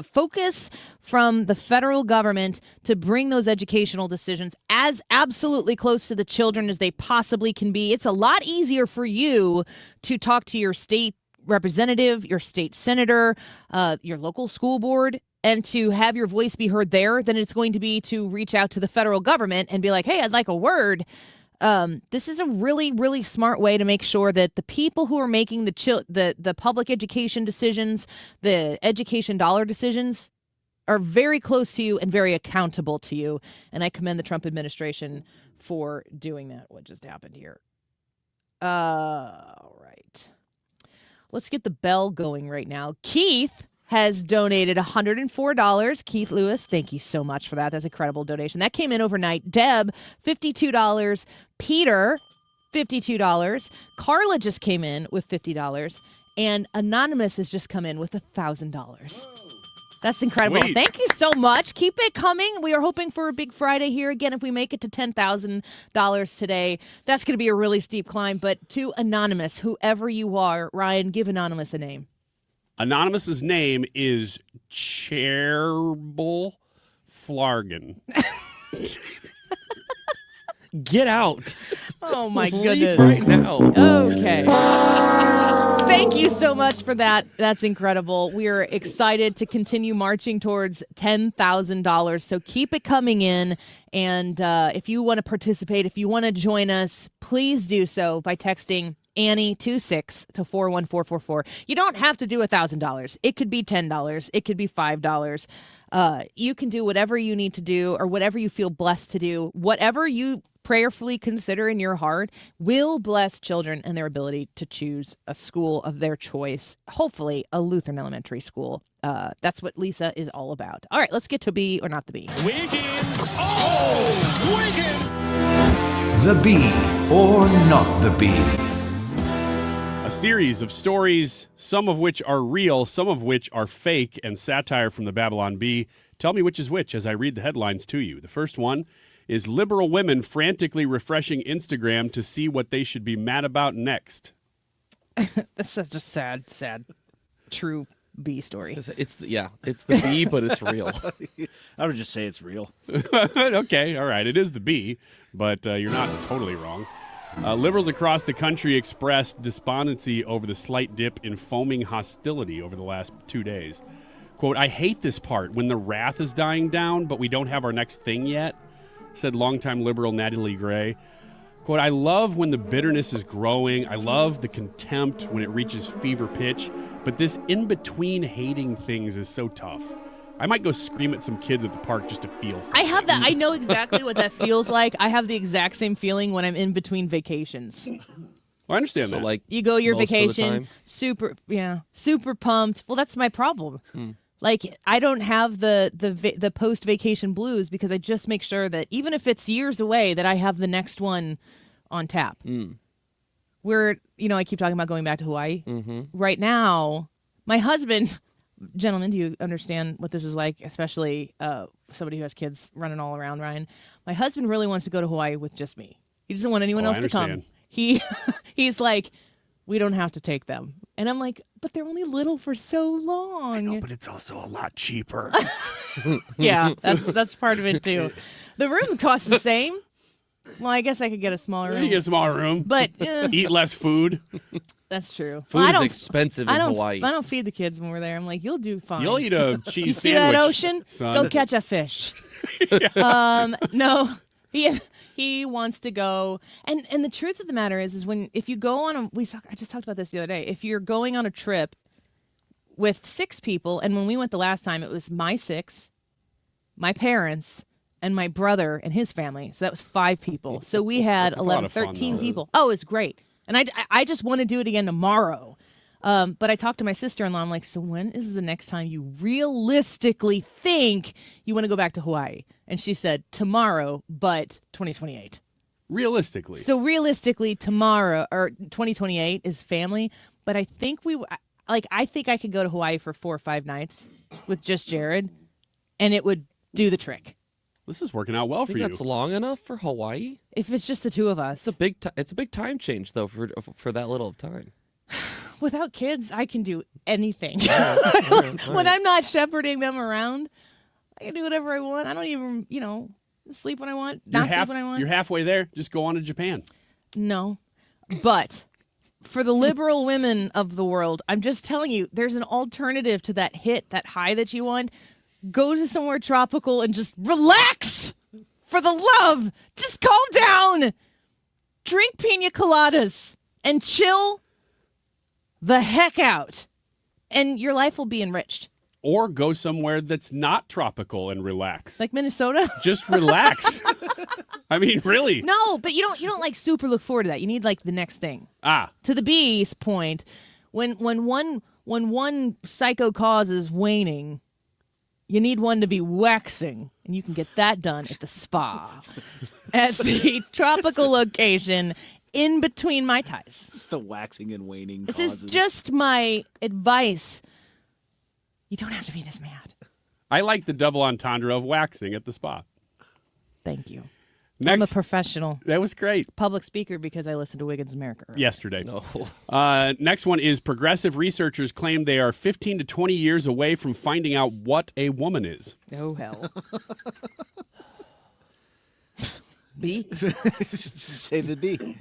focus from the federal government to bring those educational decisions as absolutely close to the children as they possibly can be. It's a lot easier for you to talk to your state representative, your state senator, your local school board, and to have your voice be heard there than it's going to be to reach out to the federal government and be like, hey, I'd like a word. This is a really, really smart way to make sure that the people who are making the public education decisions, the education dollar decisions, are very close to you and very accountable to you. And I commend the Trump administration for doing that. What just happened here? All right. Let's get the bell going right now. Keith has donated $104. Keith Lewis, thank you so much for that. That's an incredible donation. That came in overnight. Deb, $52. Peter, $52. Carla just came in with $50. And Anonymous has just come in with $1,000. That's incredible. Sweet. Thank you so much. Keep it coming. We are hoping for a big Friday here. Again, if we make it to $10,000 today, that's going to be a really steep climb. But to Anonymous, whoever you are, Ryan, give Anonymous a name. Anonymous's name is Cherble Flargan. Get out. Oh, my Leave goodness. right now. Okay. Thank you so much for that. That's incredible. We are excited to continue marching towards $10,000. So keep it coming in. And if you want to participate, if you want to join us, please do so by texting Annie26 to 41444. You don't have to do $1,000. It could be $10. It could be $5. You can do whatever you need to do or whatever you feel blessed to do. Whatever you prayerfully consider in your heart will bless children and their ability to choose a school of their choice, hopefully a Lutheran elementary school. That's what Lisa is all about. All right, let's get to B or not the B. Wiggins. Oh, Wiggins. The B or not the B. A series of stories, some of which are real, some of which are fake and satire from the Babylon Bee. Tell me which is which as I read the headlines to you. The first one is liberal women frantically refreshing Instagram to see what they should be mad about next. That's such a sad, true B story. It's the B, but it's real. I would just say it's real. Okay, all right. It is the B, but you're not totally wrong. Liberals across the country expressed despondency over the slight dip in foaming hostility over the last 2 days. Quote, I hate this part when the wrath is dying down, but we don't have our next thing yet, said longtime liberal Natalie Gray. Quote, I love when the bitterness is growing. I love the contempt when it reaches fever pitch, but this in-between hating things is so tough. I might go scream at some kids at the park just to feel something. I have that. I know exactly what that feels like. I have the exact same feeling when I'm in between vacations. Well, I understand that. Like you go your most of the vacation, time? super pumped. Well, that's my problem. Like I don't have the post-vacation blues because I just make sure that even if it's years away, that I have the next one on tap. We're, I keep talking about going back to Hawaii. Right now, my husband. Gentlemen, do you understand what this is like, especially somebody who has kids running all around, Ryan? My husband really wants to go to Hawaii with just me. He doesn't want anyone else to come. He's like, we don't have to take them. And I'm like, but they're only little for so long. I know, but it's also a lot cheaper. Yeah, that's part of it, too. The room costs the same. Well, I guess I could get a smaller room. You get a smaller room. But eat less food. That's true. Food is expensive in Hawaii. I don't feed the kids when we're there. I'm like, you'll do fine. You'll eat a cheese you see sandwich, that ocean? son. Go catch a fish. No, he wants to go. And the truth of the matter is if you go on I just talked about this the other day. If you're going on a trip with 6 people, and when we went the last time, it was my 6, my parents, and my brother and his family. So that was 5 people. So we had 11, 13 people. Oh, it's great. And I just want to do it again tomorrow. But I talked to my sister-in-law. I'm like, so when is the next time you realistically think you want to go back to Hawaii? And she said, tomorrow, but 2028. Realistically. So realistically, tomorrow, or 2028 is family. But I think I think I could go to Hawaii for 4 or 5 nights with just Jared, and it would do the trick. This is working out well I for think you. that's long enough for Hawaii. If it's just the two of us. It's a big time change though for that little of time. Without kids, I can do anything. Right. When I'm not shepherding them around, I can do whatever I want. I don't even, sleep when I want, sleep when I want. You're halfway there. Just go on to Japan. No. But for the liberal women of the world, I'm just telling you, there's an alternative to that high that you want. Go to somewhere tropical and just relax. For the love, just calm down. Drink pina coladas and chill the heck out. And your life will be enriched. Or go somewhere that's not tropical and relax. Like Minnesota? Just relax. I mean, really. No, but you don't like super look forward to that. You need like the next thing. To the bee's point, when one psycho cause is waning, you need one to be waxing, and you can get that done at the spa at the tropical location in between Mai Tais. It's the waxing and waning This causes. is just my advice. You don't have to be this mad. I like the double entendre of waxing at the spa. Thank you. Next, I'm a professional. That was great. Public speaker because I listened to Wiggins America earlier. Yesterday. No. Next one is progressive researchers claim they are 15 to 20 years away from finding out what a woman is. Oh, hell. B? Say the B.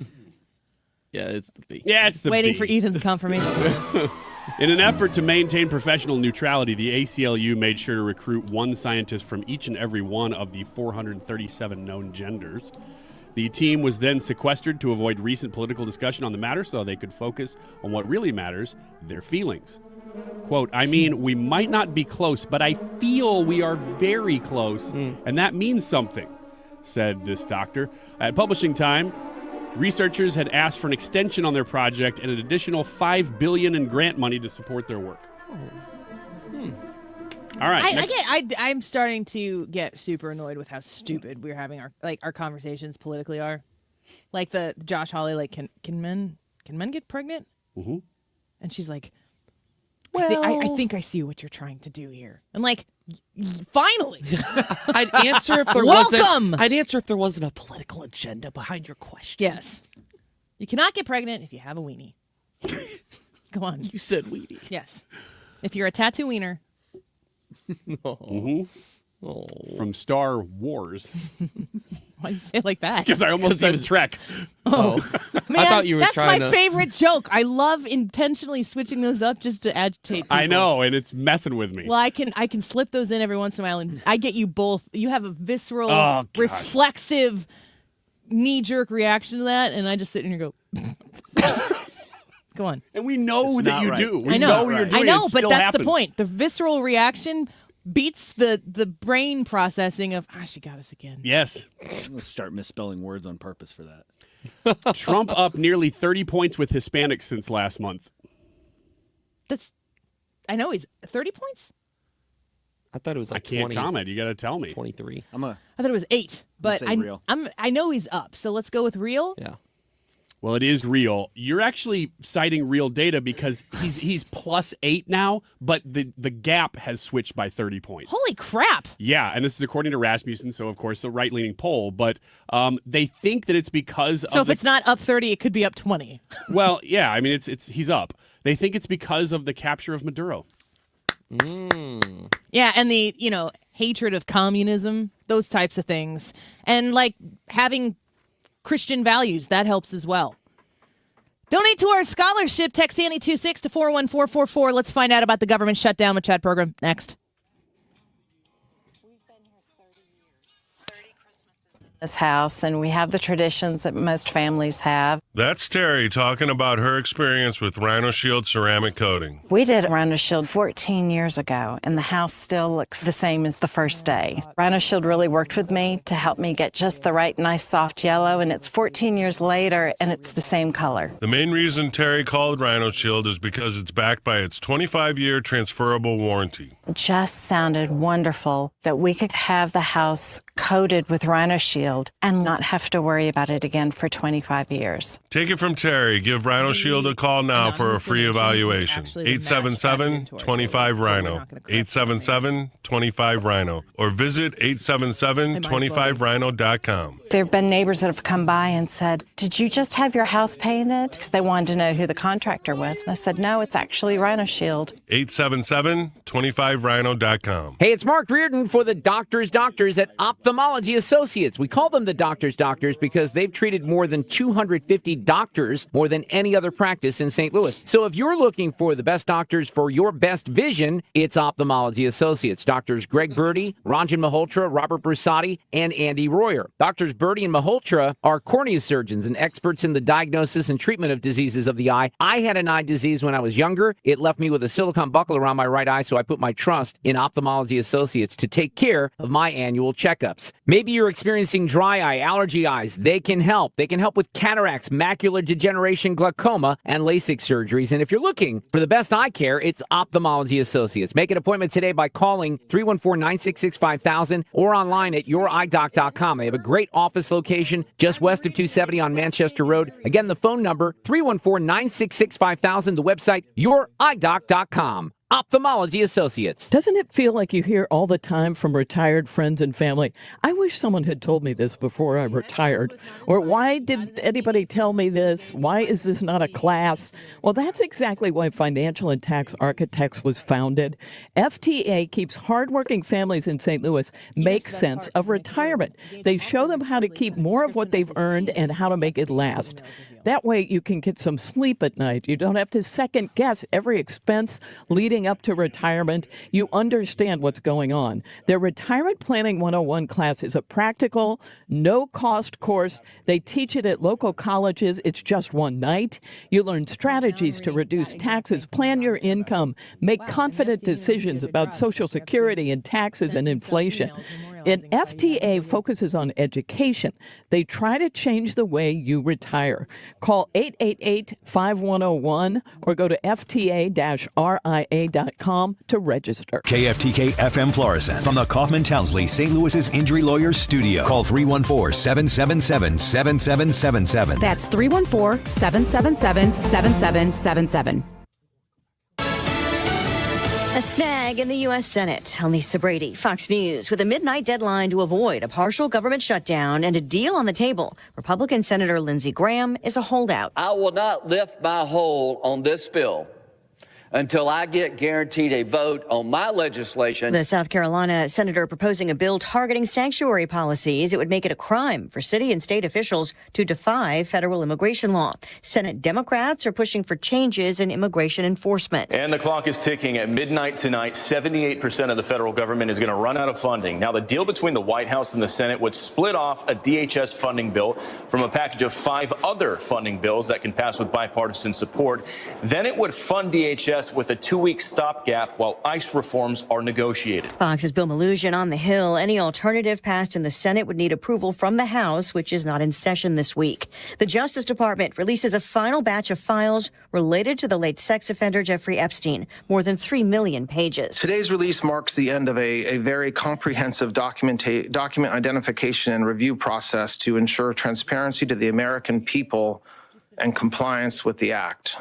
Yeah, it's the B. Yeah, it's the Waiting B. for Ethan's confirmation. In an effort to maintain professional neutrality, the ACLU made sure to recruit one scientist from each and every one of the 437 known genders. The team was then sequestered to avoid recent political discussion on the matter so they could focus on what really matters, their feelings. Quote, I mean, we might not be close, but I feel we are very close, and that means something, said this doctor. At publishing time, researchers had asked for an extension on their project and an additional $5 billion in grant money to support their work. All right. I'm starting to get super annoyed with how stupid we're having our conversations politically are. Like the Josh Hawley, like can men get pregnant? Mm-hmm. And she's like, Well, I think I see what you're trying to do here. I'm like, finally. I'd answer if there Welcome. I'd answer if there wasn't a political agenda behind your question. Yes. You cannot get pregnant if you have a weenie. Go on. You said weenie. Yes. If you're a tattoo wiener. No. Mm-hmm. Oh. From Star Wars. Why do you say it like that? Because I almost said Trek. Oh. Man, I thought you were that's trying my favorite joke. I love intentionally switching those up just to agitate people. I know, and it's messing with me. Well, I can slip those in every once in a while, and I get you both. You have a visceral, Oh, gosh. reflexive, knee-jerk reaction to that, and I just sit here and go, go on. And we know It's that not you right. do. We I know. know you're doing I know, it. It but still that's happens. the point. The visceral reaction beats the brain processing of, she got us again. Yes. I'm going to start misspelling words on purpose for that. Trump up nearly 30 points with Hispanics since last month. I know he's 30 points? I thought it was like I can't 20, comment. You got to tell me. 23. I thought it was 8, but say real. I know he's up. So let's go with real. Yeah. Well, it is real. You're actually citing real data because he's +8 now, but the gap has switched by 30 points. Holy crap! Yeah, and this is according to Rasmussen, so of course a right-leaning poll. But they think that it's because So of if it's not up 30, it could be up 20. well, yeah, I mean it's he's up. They think it's because of the capture of Maduro. Yeah, and the hatred of communism, those types of things, and like having Christian values, that helps as well. Donate to our scholarship. Text Annie26 to 41444. Let's find out about the government shutdown with Chad Pergram next. This house, and we have the traditions that most families have. That's Terry talking about her experience with Rhino Shield ceramic coating. We did Rhino Shield 14 years ago, and the house still looks the same as the first day. Rhino Shield really worked with me to help me get just the right nice soft yellow, and it's 14 years later, and it's the same color. The main reason Terry called Rhino Shield is because it's backed by its 25-year transferable warranty. It just sounded wonderful that we could have the house coated with Rhino Shield Shield and not have to worry about it again for 25 years. Take it from Terry. Give Rhino Shield a call now for a free evaluation. 877-25-RHINO. 877-25-RHINO. Or visit 877-25rhino.com. There have been neighbors that have come by and said, "Did you just have your house painted?" Because they wanted to know who the contractor was. And I said, "No, it's actually Rhino Shield." 877-25rhino.com. Hey, it's Mark Reardon for the Doctors at Ophthalmology Associates. We call them the Doctors because they've treated more than 250 doctors, more than any other practice in St. Louis. So if you're looking for the best doctors for your best vision, it's Ophthalmology Associates. Doctors Greg Birdie, Ranjan Malhotra, Robert Brusati, and Andy Royer. Doctors Birdie and Malhotra are cornea surgeons and experts in the diagnosis and treatment of diseases of the eye. I had an eye disease when I was younger. It left me with a silicone buckle around my right eye, so I put my trust in Ophthalmology Associates to take care of my annual checkups. Maybe you're experiencing dry eye, allergy eyes. They can help. They can help with cataracts, macular degeneration, glaucoma, and LASIK surgeries. And if you're looking for the best eye care, it's Ophthalmology Associates. Make an appointment today by calling 314-966-5000 or online at yourEyeDoc.com. They have a great office location just west of 270 on Manchester Road. Again, the phone number, 314-966-5000. The website, yourEyeDoc.com. Ophthalmology Associates. Doesn't it feel like you hear all the time from retired friends and family, "I wish someone had told me this before I retired," or "Why didn't anybody tell me this? Why is this not a class?" Well, that's exactly why Financial and Tax Architects was founded. FTA keeps hardworking families in St. Louis make sense of retirement. They show them how to keep more of what they've earned and how to make it last. That way you can get some sleep at night. You don't have to second guess every expense leading up to retirement. You understand what's going on. Their Retirement Planning 101 class is a practical, no-cost course. They teach it at local colleges. It's just one night. You learn strategies to reduce taxes, plan your income, make confident decisions about Social Security and taxes and inflation. And FTA focuses on education. They try to change the way you retire. Call 888-5101 or go to fta-ria.com to register. KFTK FM Florissant from the Kaufman Townsley St. Louis's Injury Lawyers Studio. Call 314-777-7777. That's 314-777-7777. A snag in the U.S. Senate. Lisa Brady, Fox News. With a midnight deadline to avoid a partial government shutdown and a deal on the table, Republican Senator Lindsey Graham is a holdout. I will not lift my hold on this bill until I get guaranteed a vote on my legislation. The South Carolina senator proposing a bill targeting sanctuary policies. It would make it a crime for city and state officials to defy federal immigration law. Senate Democrats are pushing for changes in immigration enforcement. And the clock is ticking. At midnight tonight, 78% of the federal government is going to run out of funding. Now, the deal between the White House and the Senate would split off a DHS funding bill from a package of 5 other funding bills that can pass with bipartisan support. Then it would fund DHS with a 2-week stopgap while ICE reforms are negotiated. Fox's Bill Maloogian on the Hill. Any alternative passed in the Senate would need approval from the House, which is not in session this week. The Justice Department releases a final batch of files related to the late sex offender Jeffrey Epstein, more than 3 million pages. Today's release marks the end of a very comprehensive document identification and review process to ensure transparency to the American people and compliance with the Act.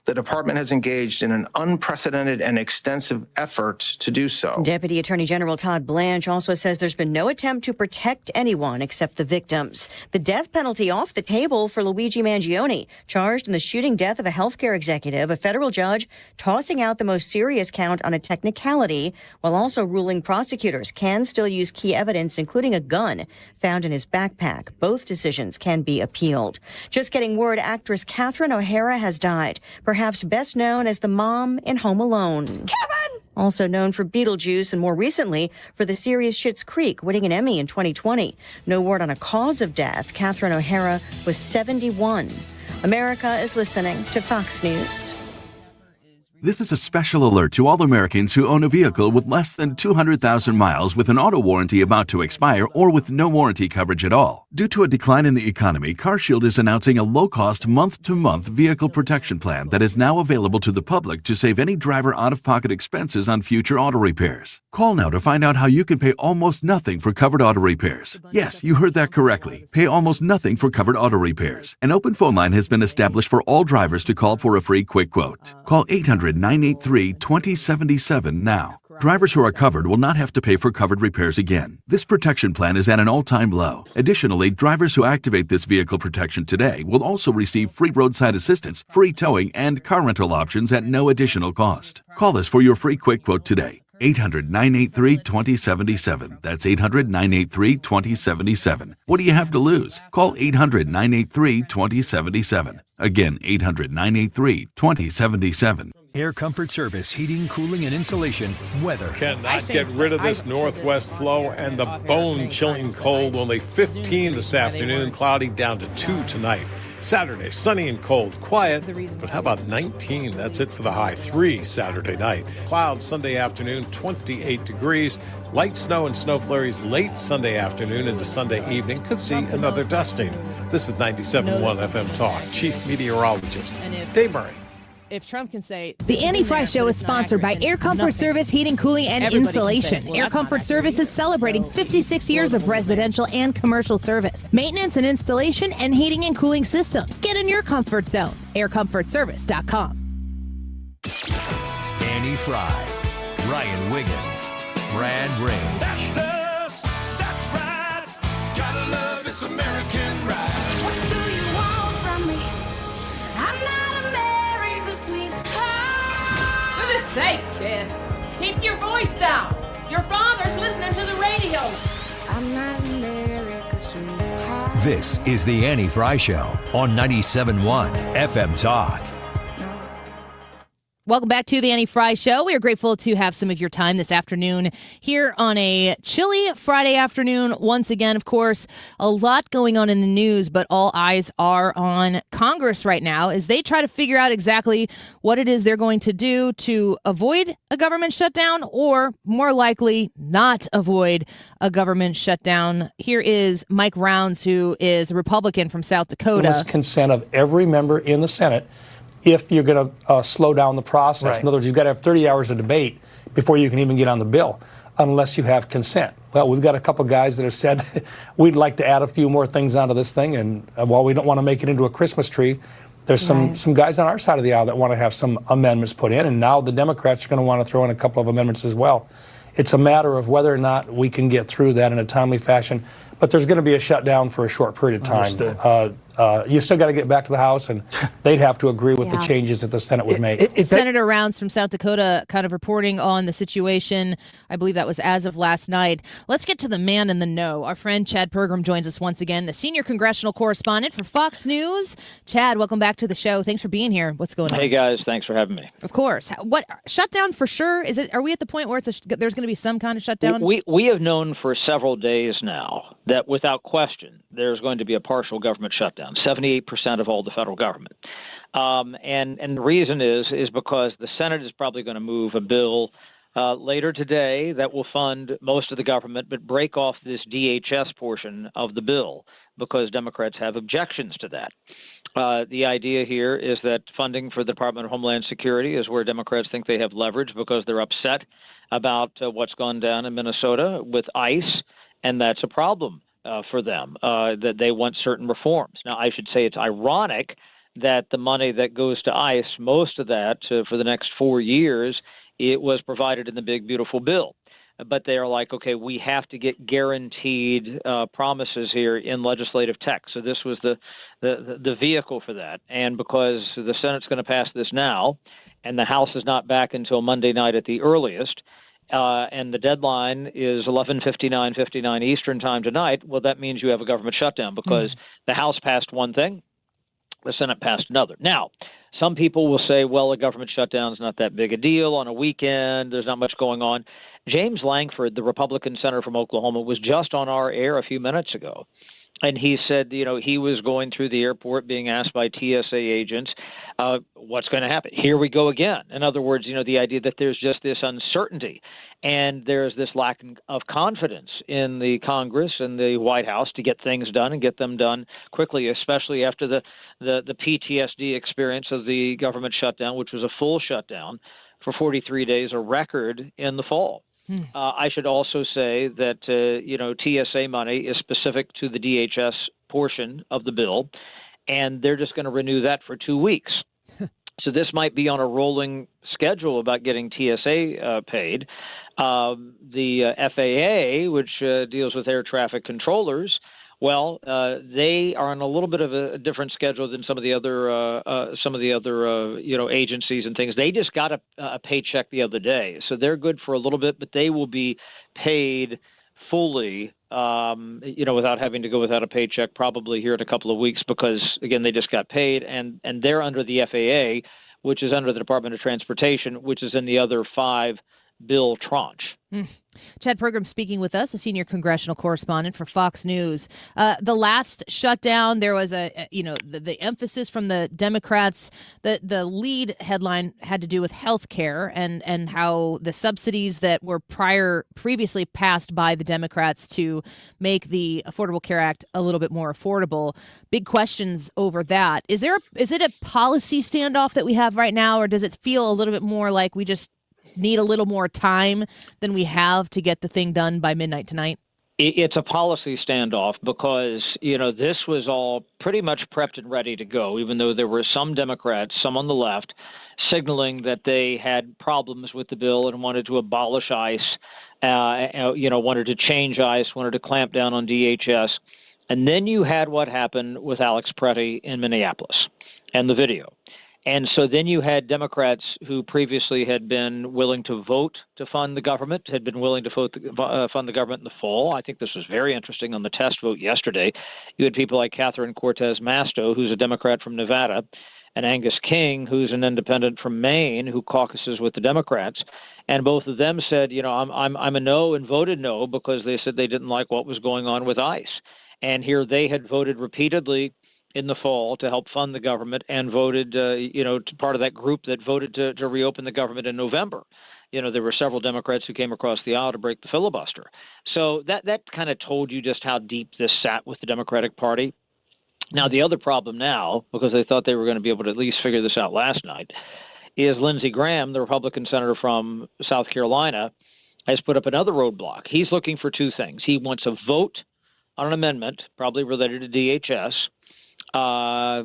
The department has engaged in an unprecedented and extensive effort to do so. Deputy Attorney General Todd Blanche also says there's been no attempt to protect anyone except the victims. The death penalty off the table for Luigi Mangione, charged in the shooting death of a healthcare executive, a federal judge tossing out the most serious count on a technicality, while also ruling prosecutors can still use key evidence, including a gun found in his backpack. Both decisions can be appealed. Just getting word, actress Catherine O'Hara has died, perhaps best known as the mom in Home Alone. Kevin! Also known for Beetlejuice and more recently for the series Schitt's Creek, winning an Emmy in 2020. No word on a cause of death. Catherine O'Hara was 71. America is listening to Fox News. This is a special alert to all Americans who own a vehicle with less than 200,000 miles with an auto warranty about to expire or with no warranty coverage at all. Due to a decline in the economy, CarShield is announcing a low-cost month-to-month vehicle protection plan that is now available to the public to save any driver out-of-pocket expenses on future auto repairs. Call now to find out how you can pay almost nothing for covered auto repairs. Yes, you heard that correctly. Pay almost nothing for covered auto repairs. An open phone line has been established for all drivers to call for a free quick quote. Call 800-983-2077 now. Drivers who are covered will not have to pay for covered repairs again. This protection plan is at an all-time low. Additionally, drivers who activate this vehicle protection today will also receive free roadside assistance, free towing, and car rental options at no additional cost. Call us for your free quick quote today. 800-983-2077. That's 800-983-2077. What do you have to lose? Call 800-983-2077. Again, 800-983-2077. Air Comfort Service, heating, cooling, and insulation, weather. Cannot get rid of this northwest flow and the bone-chilling cold. Only 15 this afternoon, cloudy down to 2 tonight. Saturday, sunny and cold, quiet, but how about 19? That's it for the high. 3 Saturday night. Clouds Sunday afternoon, 28 degrees. Light snow and snow flurries late Sunday afternoon into Sunday evening. Could see another dusting. This is 97.1 FM Talk. Chief Meteorologist Dave Murray. If Trump can say... The Annie Fry Show is sponsored by Air Comfort Service Heating, Cooling, and Insulation. Air Comfort Service is celebrating 56 years of residential and commercial service, maintenance and installation, and heating and cooling systems. Get in your comfort zone. AirComfortService.com. Annie Fry, Ryan Wiggins, Brad Range. That's us. That's right. Gotta love this American ride. What do you want from me? I'm not America's sweetheart. For goodness sake, kid. Keep your voice down. Your father's listening to the radio. I'm not America's sweetheart. This is the Annie Fry Show on 97.1 FM Talk. Welcome back to the Annie Fry Show. We are grateful to have some of your time this afternoon here on a chilly Friday afternoon. Once again, of course, a lot going on in the news, but all eyes are on Congress right now as they try to figure out exactly what it is they're going to do to avoid a government shutdown or more likely not avoid a government shutdown. Here is Mike Rounds, who is a Republican from South Dakota. With consent of every member in the Senate if you're going to slow down the process. Right. In other words, you've got to have 30 hours of debate before you can even get on the bill, unless you have consent. Well, we've got a couple guys that have said we'd like to add a few more things onto this thing, and while we don't want to make it into a Christmas tree, there's some guys on our side of the aisle that want to have some amendments put in, and now the Democrats are going to want to throw in a couple of amendments as well. It's a matter of whether or not we can get through that in a timely fashion, but there's going to be a shutdown for a short period of time. You still got to get back to the House, and they'd have to agree with the changes that the Senate would make. Senator Rounds from South Dakota kind of reporting on the situation. I believe that was as of last night. Let's get to the man in the know. Our friend Chad Pergram joins us once again, the senior congressional correspondent for Fox News. Chad, welcome back to the show. Thanks for being here. What's going on? Hey, guys. Thanks for having me. Of course. What shutdown for sure? Is it? Are we at the point where there's going to be some kind of shutdown? We have known for several days now that without question there's going to be a partial government shutdown. 78% of all the federal government. And the reason is because the Senate is probably going to move a bill later today that will fund most of the government, but break off this DHS portion of the bill because Democrats have objections to that. The idea here is that funding for the Department of Homeland Security is where Democrats think they have leverage because they're upset about what's gone down in Minnesota with ICE, and that's a problem for them, that they want certain reforms. Now, I should say it's ironic that the money that goes to ICE, most of that for the next 4 years, it was provided in the big, beautiful bill. But they are like, okay, we have to get guaranteed promises here in legislative text. So this was the vehicle for that. And because the Senate's going to pass this now, and the House is not back until Monday night at the earliest, and the deadline is 11:59 Eastern time tonight, well, that means you have a government shutdown because the House passed one thing, the Senate passed another. Now, some people will say, well, a government shutdown is not that big a deal on a weekend. There's not much going on. James Langford, the Republican senator from Oklahoma, was just on our air a few minutes ago. And he said, he was going through the airport being asked by TSA agents, what's going to happen? Here we go again. In other words, the idea that there's just this uncertainty and there's this lack of confidence in the Congress and the White House to get things done and get them done quickly, especially after the PTSD experience of the government shutdown, which was a full shutdown for 43 days, a record in the fall. I should also say that, TSA money is specific to the DHS portion of the bill, and they're just going to renew that for 2 weeks. So this might be on a rolling schedule about getting TSA paid. The FAA, which deals with air traffic controllers, well, they are on a little bit of a different schedule than some of the other agencies and things. They just got a paycheck the other day, so they're good for a little bit, but they will be paid fully, without having to go without a paycheck probably here in a couple of weeks because, again, they just got paid, and they're under the FAA, which is under the Department of Transportation, which is in the other 5 bill tranche. Chad Pergram speaking with us, a senior congressional correspondent for Fox News. The last shutdown, there was the emphasis from the Democrats. The lead headline had to do with health care and how the subsidies that were previously passed by the Democrats to make the Affordable Care Act a little bit more affordable. Big questions over that. Is it a policy standoff that we have right now, or does it feel a little bit more like we just need a little more time than we have to get the thing done by midnight tonight? It's a policy standoff because, this was all pretty much prepped and ready to go, even though there were some Democrats, some on the left, signaling that they had problems with the bill and wanted to abolish ICE, wanted to change ICE, wanted to clamp down on DHS. And then you had what happened with Alex Pretty in Minneapolis and the video. And so then you had Democrats who previously had been willing to vote to fund the government, had been willing to fund the government in the fall. I think this was very interesting on the test vote yesterday. You had people like Catherine Cortez Masto, who's a Democrat from Nevada, and Angus King, who's an independent from Maine, who caucuses with the Democrats. And both of them said, I'm a no, and voted no because they said they didn't like what was going on with ICE. And here they had voted repeatedly in the fall to help fund the government and voted, to part of that group that voted to reopen the government in November. There were several Democrats who came across the aisle to break the filibuster. So that kind of told you just how deep this sat with the Democratic Party. Now, the other problem now, because they thought they were going to be able to at least figure this out last night, is Lindsey Graham, the Republican senator from South Carolina, has put up another roadblock. He's looking for 2 things. He wants a vote on an amendment, probably related to DHS,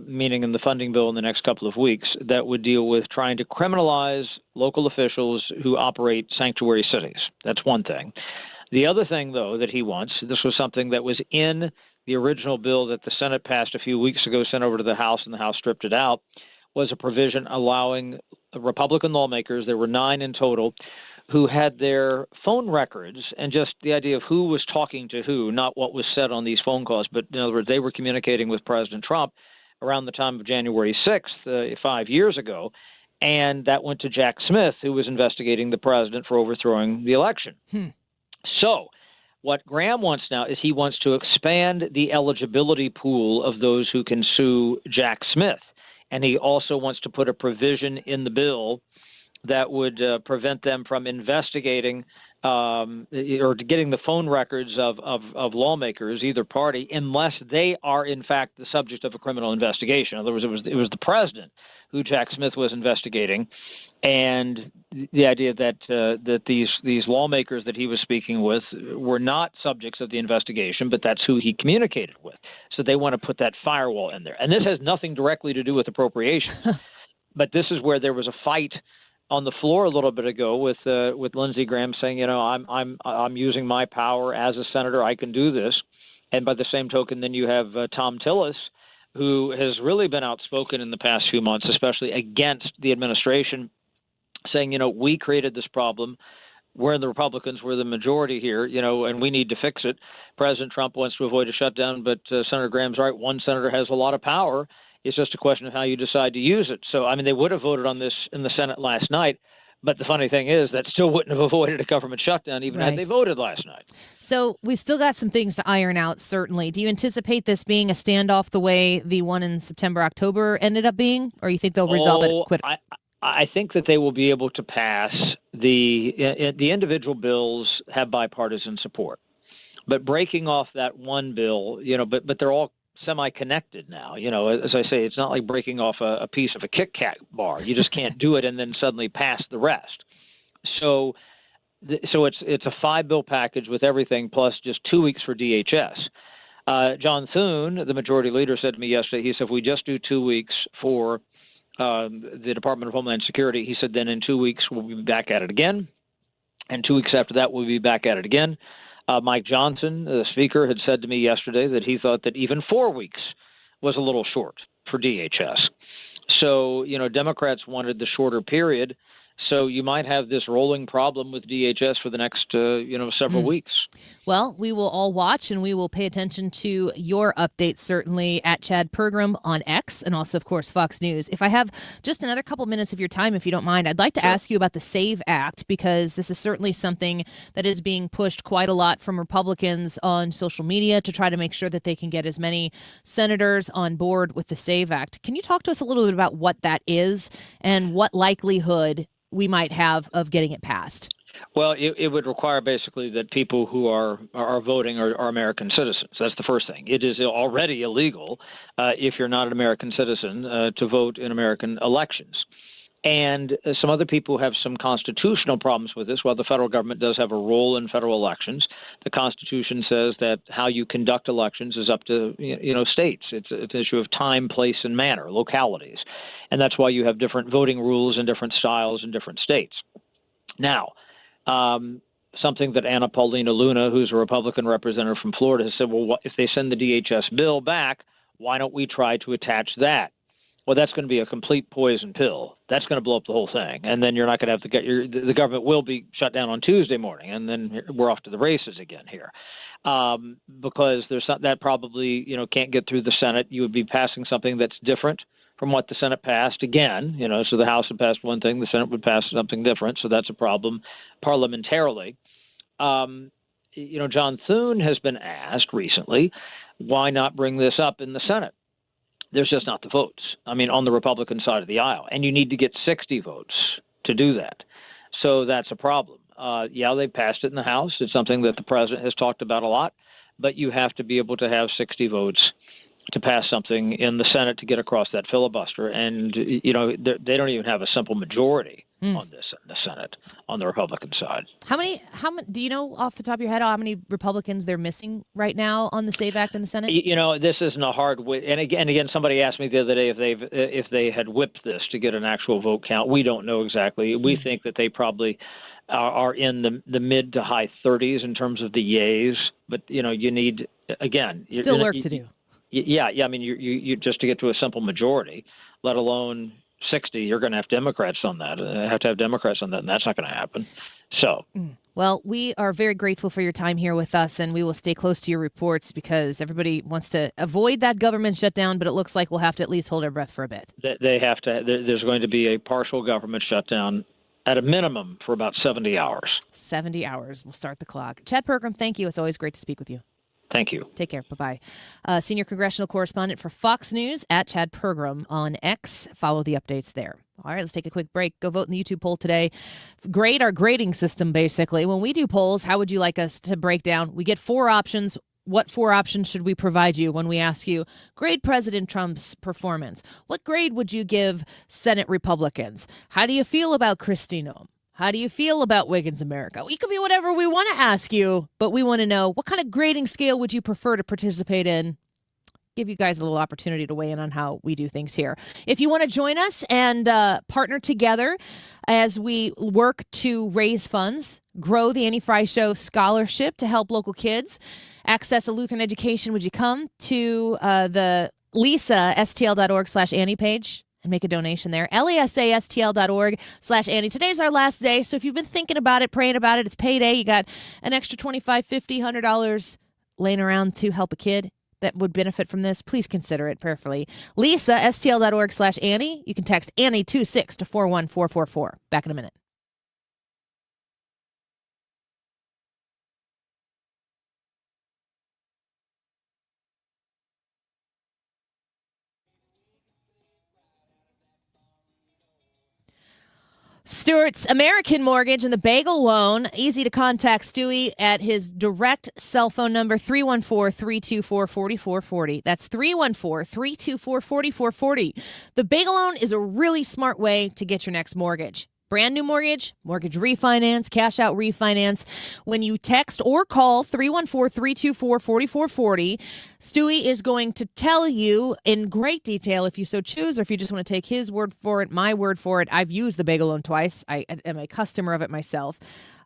meaning in the funding bill in the next couple of weeks, that would deal with trying to criminalize local officials who operate sanctuary cities. That's one thing. The other thing, though, that he wants, this was something that was in the original bill that the Senate passed a few weeks ago, sent over to the House, and the House stripped it out, was a provision allowing Republican lawmakers, there were 9 in total, who had their phone records and just the idea of who was talking to who, not what was said on these phone calls, but in other words, they were communicating with President Trump around the time of January 6th, 5 years ago, and that went to Jack Smith, who was investigating the president for overthrowing the election. So what Graham wants now is he wants to expand the eligibility pool of those who can sue Jack Smith, and he also wants to put a provision in the bill that would prevent them from investigating or getting the phone records of lawmakers, either party, unless they are in fact the subject of a criminal investigation. In other words, it was the president who Jack Smith was investigating, and the idea that these lawmakers that he was speaking with were not subjects of the investigation, but that's who he communicated with. So they want to put that firewall in there, and this has nothing directly to do with appropriations, but this is where there was a fight on the floor a little bit ago with Lindsey Graham saying, I'm using my power as a senator, I can do this, and by the same token, then you have Tom Tillis, who has really been outspoken in the past few months, especially against the administration, saying, we created this problem. We're the Republicans, we're the majority here, and we need to fix it. President Trump wants to avoid a shutdown, but Senator Graham's right. One senator has a lot of power. It's just a question of how you decide to use it. So, they would have voted on this in the Senate last night, But the funny thing is that still wouldn't have avoided a government shutdown even had they voted last night. So we've still got some things to iron out, certainly. Do you anticipate this being a standoff the way the one in September, October ended up being? Or you think they'll resolve it quickly? I think that they will be able to pass the individual bills have bipartisan support. But breaking off that one bill, but they're all semi-connected now. As I say, it's not like breaking off a piece of a Kit Kat bar. You just can't do it and then suddenly pass the rest. So it's a 5-bill package with everything plus just 2 weeks for DHS. John Thune, the majority leader, said to me yesterday, he said, if we just do 2 weeks for the Department of Homeland Security, he said, then in 2 weeks we'll be back at it again. And 2 weeks after that, we'll be back at it again. Mike Johnson, the speaker, had said to me yesterday that he thought that even 4 weeks was a little short for DHS. So, Democrats wanted the shorter period. So you might have this rolling problem with DHS for the next, several weeks. Well, we will all watch and we will pay attention to your updates, certainly at Chad Pergram on X and also, of course, Fox News. If I have just another couple minutes of your time, if you don't mind, I'd like to ask you about the SAVE Act, because this is certainly something that is being pushed quite a lot from Republicans on social media to try to make sure that they can get as many senators on board with the SAVE Act. Can you talk to us a little bit about what that is and what likelihood we might have of getting it passed? Well, it would require basically that people who are voting are American citizens. That's the first thing. It is already illegal if you're not an American citizen to vote in American elections. And some other people have some constitutional problems with this. While the federal government does have a role in federal elections, the Constitution says that how you conduct elections is up to states. It's an issue of time, place, and manner, localities. And that's why you have different voting rules and different styles in different states. Now, something that Anna Paulina Luna, who's a Republican representative from Florida, has said, well, if they send the DHS bill back, why don't we try to attach that? Well, that's going to be a complete poison pill. That's going to blow up the whole thing. And then you're not going to have to the government will be shut down on Tuesday morning, and then we're off to the races again here. Because there's that probably, can't get through the Senate. You would be passing something that's different from what the Senate passed again, so the House had passed one thing, the Senate would pass something different. So that's a problem parliamentarily. John Thune has been asked recently, why not bring this up in the Senate? There's just not the votes. On the Republican side of the aisle. And you need to get 60 votes to do that. So that's a problem. They passed it in the House. It's something that the president has talked about a lot. But you have to be able to have 60 votes to pass something in the Senate to get across that filibuster. And, they don't even have a simple majority on this in the Senate on the Republican side. How many, do you know off the top of your head how many Republicans they're missing right now on the SAVE Act in the Senate? This isn't a hard and again, somebody asked me the other day if they had whipped this to get an actual vote count. We don't know exactly. We think that they probably are in the mid to high 30s in terms of the yays, but you need, again, still work to do. Yeah. You just to get to a simple majority, let alone 60, you're going to have Democrats on that. Have to have Democrats on that, and that's not going to happen. So, well, we are very grateful for your time here with us, and we will stay close to your reports because everybody wants to avoid that government shutdown, but it looks like we'll have to at least hold our breath for a bit. They have to. There's going to be a partial government shutdown at a minimum for about 70 hours. 70 hours. We'll start the clock. Chad Pergram, thank you. It's always great to speak with you. Thank you. Take care. Bye-bye. Senior congressional correspondent for Fox News at Chad Pergram on X. Follow the updates there. All right, let's take a quick break. Go vote in the YouTube poll today. Grade our grading system, basically. When we do polls, how would you like us to break down? We get 4 options. What 4 options should we provide you when we ask you, grade President Trump's performance? What grade would you give Senate Republicans? How do you feel about Kristi Noem? How do you feel about Wiggins America? It could be whatever we want to ask you, but we want to know what kind of grading scale would you prefer to participate in? Give you guys a little opportunity to weigh in on how we do things here. If you want to join us and partner together as we work to raise funds, grow the Annie Fry Show scholarship to help local kids access a Lutheran education, would you come to the lisastl.org/Annie page? And make a donation there. LASASTL.org/Annie. Today's our last day, so if you've been thinking about it, praying about it, it's payday. You got an extra $25, $50, $100 laying around to help a kid that would benefit from this. Please consider it prayerfully. LisaSTL.org/Annie. You can text Annie26 to 41444. Back in a minute. Stewart's American Mortgage and the Bagel Loan. Easy to contact Stewie at his direct cell phone number, 314-324-4440. That's 314-324-4440. The Bagel Loan is a really smart way to get your next mortgage. Brand new mortgage, mortgage refinance, cash out refinance. When you text or call 314-324-4440, Stewie is going to tell you in great detail if you so choose, or if you just want to take his word for it, my word for it. I've used the Bagel Loan twice. I am a customer of it myself.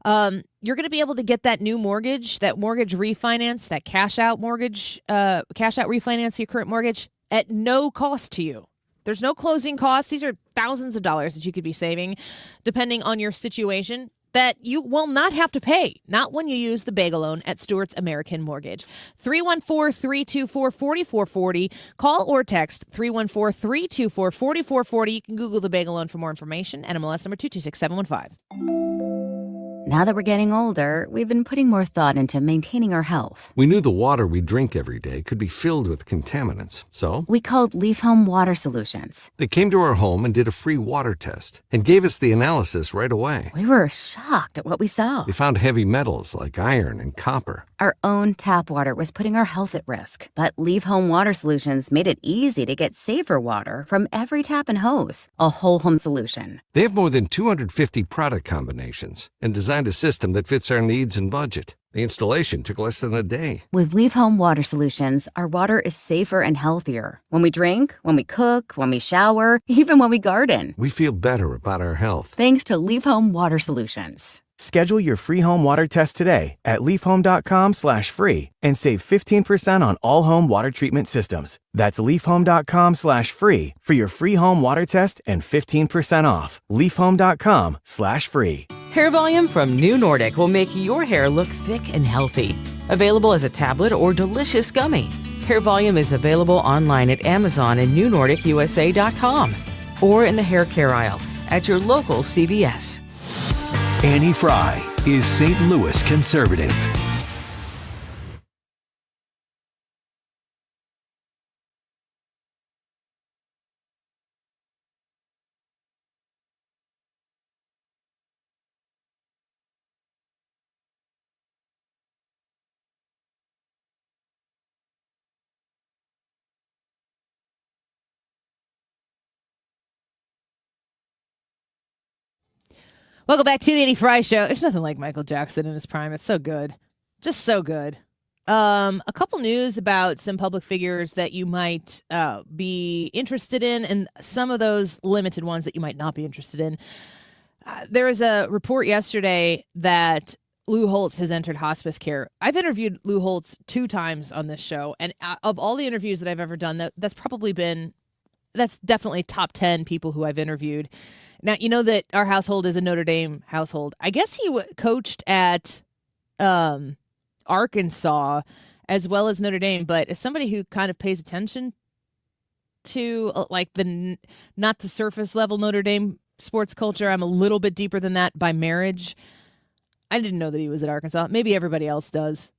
You're going to be able to get that new mortgage, that mortgage refinance, that cash out mortgage, cash out refinance your current mortgage at no cost to you. There's no closing costs. These are thousands of dollars that you could be saving, depending on your situation, that you will not have to pay. Not when you use the Bagel Loan at Stewart's American Mortgage. 314-324-4440. Call or text 314-324-4440. You can Google the Bagel Loan for more information. NMLS number 226715. Now that we're getting older, we've been putting more thought into maintaining our health. We knew the water we drink every day could be filled with contaminants, so we called Leaf Home Water Solutions. they came to our home and did a free water test and gave us the analysis right away. We were shocked at what we saw. They found heavy metals like iron and copper. Our own tap water was putting our health at risk, but Leaf Home Water Solutions made it easy to get safer water from every tap and hose. A whole home solution. They have more than 250 product combinations and designed a system that fits our needs and budget. The installation took less than a day. With Leaf Home Water Solutions, our water is safer and healthier. When we drink, when we cook, when we shower, even when we garden. We feel better about our health. Thanks to Leaf Home Water Solutions. Schedule your free home water test today at leafhome.com/free and save 15% on all home water treatment systems. That's leafhome.com/free for your free home water test and 15% off. leafhome.com/free. Hair Volume from New Nordic will make your hair look thick and healthy. Available as a tablet or delicious gummy. Hair Volume is available online at Amazon and newnordicusa.com or in the hair care aisle at your local CVS. Annie Fry is St. Louis conservative. Welcome back to the Annie Fry Show. There's nothing like Michael Jackson in his prime. It's so good. Just so good. A couple news about some public figures that you might be interested in, and some of those limited ones that you might not be interested in. There was a report yesterday that Lou Holtz has entered hospice care. I've interviewed Lou Holtz 2 times on this show, and of all the interviews that I've ever done, that's definitely top 10 people who I've interviewed. Now, you know that our household is a Notre Dame household. I guess he coached at Arkansas as well as Notre Dame, but as somebody who kind of pays attention to like the not the surface level Notre Dame sports culture, I'm a little bit deeper than that by marriage. I didn't know that he was at Arkansas. Maybe everybody else does.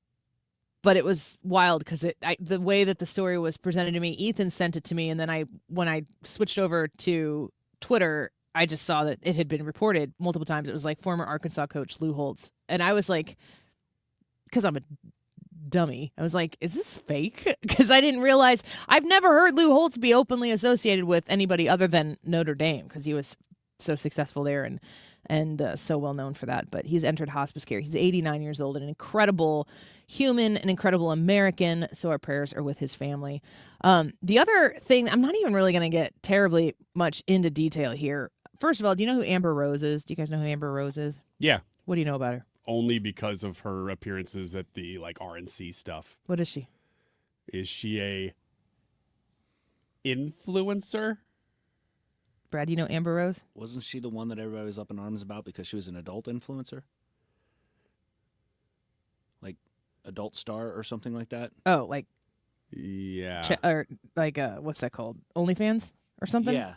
But it was wild because the way that the story was presented to me, Ethan sent it to me, and then when I switched over to Twitter, I just saw that it had been reported multiple times. It was like former Arkansas coach Lou Holtz. And I was like, because I'm a dummy, I was like, is this fake? Because I didn't realize, I've never heard Lou Holtz be openly associated with anybody other than Notre Dame because he was so successful there and so well known for that. But he's entered hospice care. He's 89 years old, an incredible human, an incredible American. So our prayers are with his family. The other thing, I'm not even really going to get terribly much into detail here. First of all, do you know who Amber Rose is? Do you guys know who Amber Rose is? Yeah. What do you know about her? Only because of her appearances at the RNC stuff. What is she? Is she a influencer? Brad, do you know Amber Rose? Wasn't she the one that everybody was up in arms about because she was an adult influencer? Like adult star or something like that? Oh, like yeah. What's that called? OnlyFans or something? Yeah.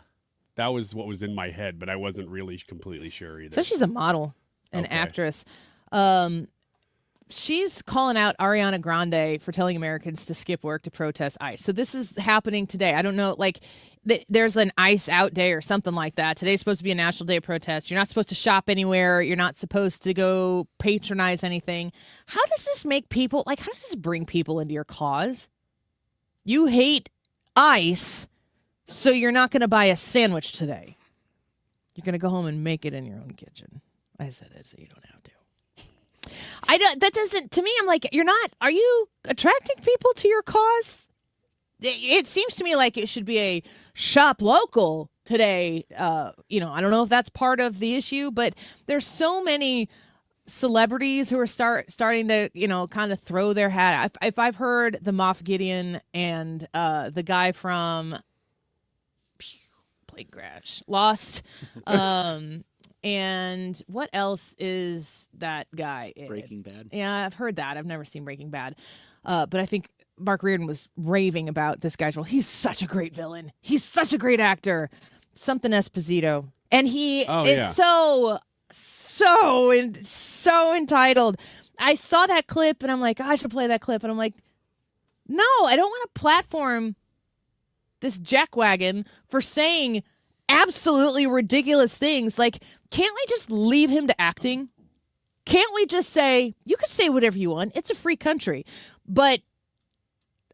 That was what was in my head, but I wasn't really completely sure either. So she's a model, an actress. she's calling out Ariana Grande for telling Americans to skip work to protest ICE. So this is happening today. I don't know, like there's an ICE out day or something like that. Today's supposed to be a national day of protest. You're not supposed to shop anywhere. You're not supposed to go patronize anything. How does this make people, like, how does this bring people into your cause? You hate ICE, so you're not going to buy a sandwich today. You're going to go home and make it in your own kitchen. I said it so you don't have to. That doesn't, to me, I'm like, are you attracting people to your cause? It seems to me like it should be a shop local today. I don't know if that's part of the issue, but there's so many celebrities who are starting to, kind of throw their hat. If I've heard the Moff Gideon and the guy from Plane Crash, Lost, and what else is that guy? Breaking Bad. Yeah, I've heard that. I've never seen Breaking Bad. But I think Mark Reardon was raving about this guy's role. He's such a great villain. He's such a great actor. Something Esposito. And he is so entitled. I saw that clip and I'm like, I should play that clip. And I'm like, no, I don't want to platform this jackwagon for saying absolutely ridiculous things. Like, can't we just leave him to acting? Can't we just say, you can say whatever you want. It's a free country. But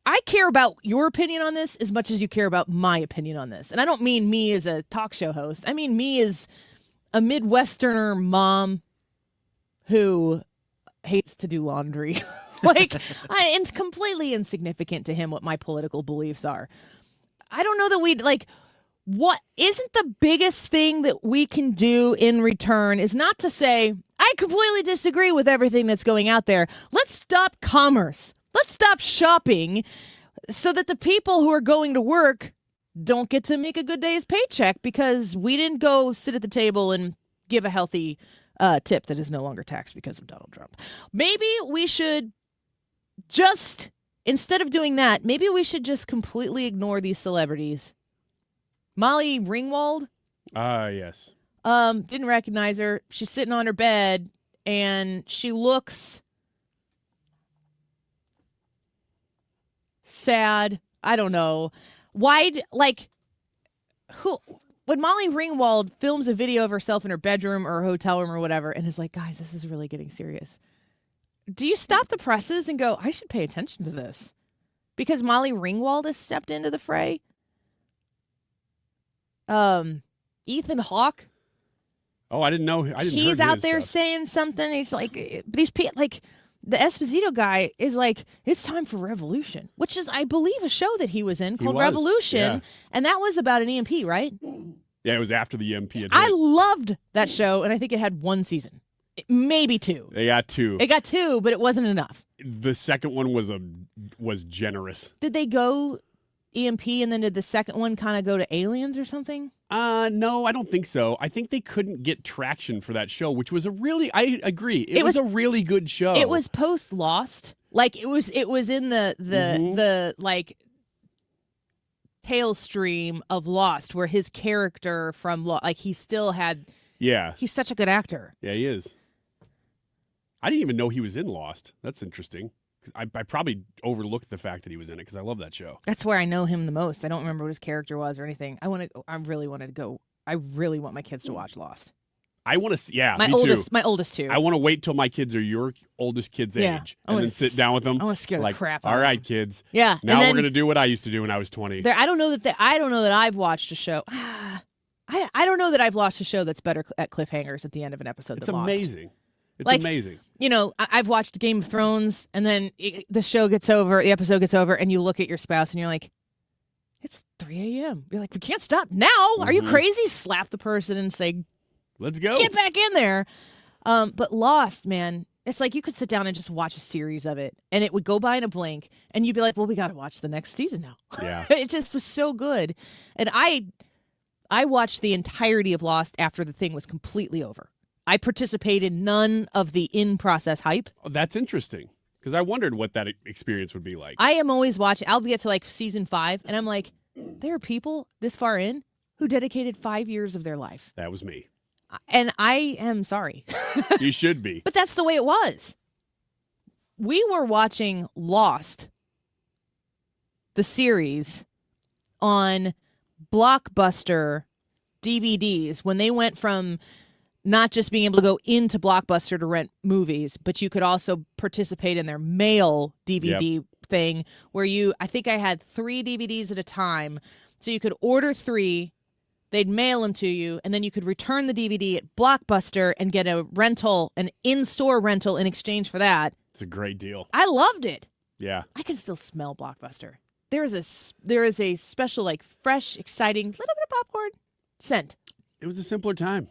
I care about your opinion on this as much as you care about my opinion on this. And I don't mean me as a talk show host. I mean me as a Midwesterner mom who hates to do laundry. It's completely insignificant to him what my political beliefs are. I don't know that what isn't the biggest thing that we can do in return is not to say, I completely disagree with everything that's going out there. Let's stop commerce. Let's stop shopping so that the people who are going to work don't get to make a good day's paycheck because we didn't go sit at the table and give a healthy tip that is no longer taxed because of Donald Trump. Maybe we should just, instead of doing that, maybe we should just completely ignore these celebrities. Molly Ringwald? Yes. Didn't recognize her. She's sitting on her bed, and she looks sad. I don't know. When Molly Ringwald films a video of herself in her bedroom or her hotel room or whatever, and is like, guys, this is really getting serious. Do you stop the presses and go, I should pay attention to this? Because Molly Ringwald has stepped into the fray? Ethan Hawke. Oh, I didn't know. He's out there saying something. He's like, these people, like the Esposito guy is like, it's time for Revolution, which is, I believe, a show that he was in called Revolution. Yeah. And that was about an EMP, right? Yeah, it was after the EMP. I loved that show, and I think it had one season. Maybe two. They got two. It got two, but it wasn't enough. The second one was generous. Did they go EMP, and then did the second one kind of go to aliens or something? No, I don't think so. I think they couldn't get traction for that show, which was I agree. It was a really good show. It was post Lost. Like it was in the like tailstream of Lost, where his character from Lost, like he still had. Yeah. He's such a good actor. Yeah, he is. I didn't even know he was in Lost. That's interesting. I probably overlooked the fact that he was in it because I love that show. That's where I know him the most. I don't remember what his character was or anything. I really want my kids to watch Lost. I want to see. Yeah, my oldest too. I want to wait till my kids are your oldest kids' age, and then sit down with them. I want to scare the crap out of them. All right, kids. Yeah. Now we're gonna do what I used to do when I was 20. I don't know that I've watched a show. I don't know that I've watched a show that's better at cliffhangers at the end of an episode. It's than amazing. Lost. It's amazing. I've watched Game of Thrones, and then the episode gets over, and you look at your spouse, and you're like, it's 3 a.m. You're like, we can't stop now. Are you crazy? Slap the person and say, let's go. Get back in there. But Lost, man, it's like you could sit down and just watch a series of it, and it would go by in a blink, and you'd be like, well, we got to watch the next season now. Yeah. It just was so good. And I watched the entirety of Lost after the thing was completely over. I participated in none of the in-process hype. Oh, that's interesting, because I wondered what that experience would be like. I am always watching. I'll get to like season 5, and I'm like, there are people this far in who dedicated 5 years of their life. That was me. And I am sorry. You should be. But that's the way it was. we were watching Lost, the series, on Blockbuster DVDs when they went from not just being able to go into Blockbuster to rent movies, but you could also participate in their mail DVD thing where I think I had 3 DVDs at a time. So you could order 3, they'd mail them to you, and then you could return the DVD at Blockbuster and get a rental, an in-store rental in exchange for that. It's a great deal. I loved it. Yeah. I can still smell Blockbuster. There is a special, like, fresh, exciting, little bit of popcorn scent. It was a simpler time.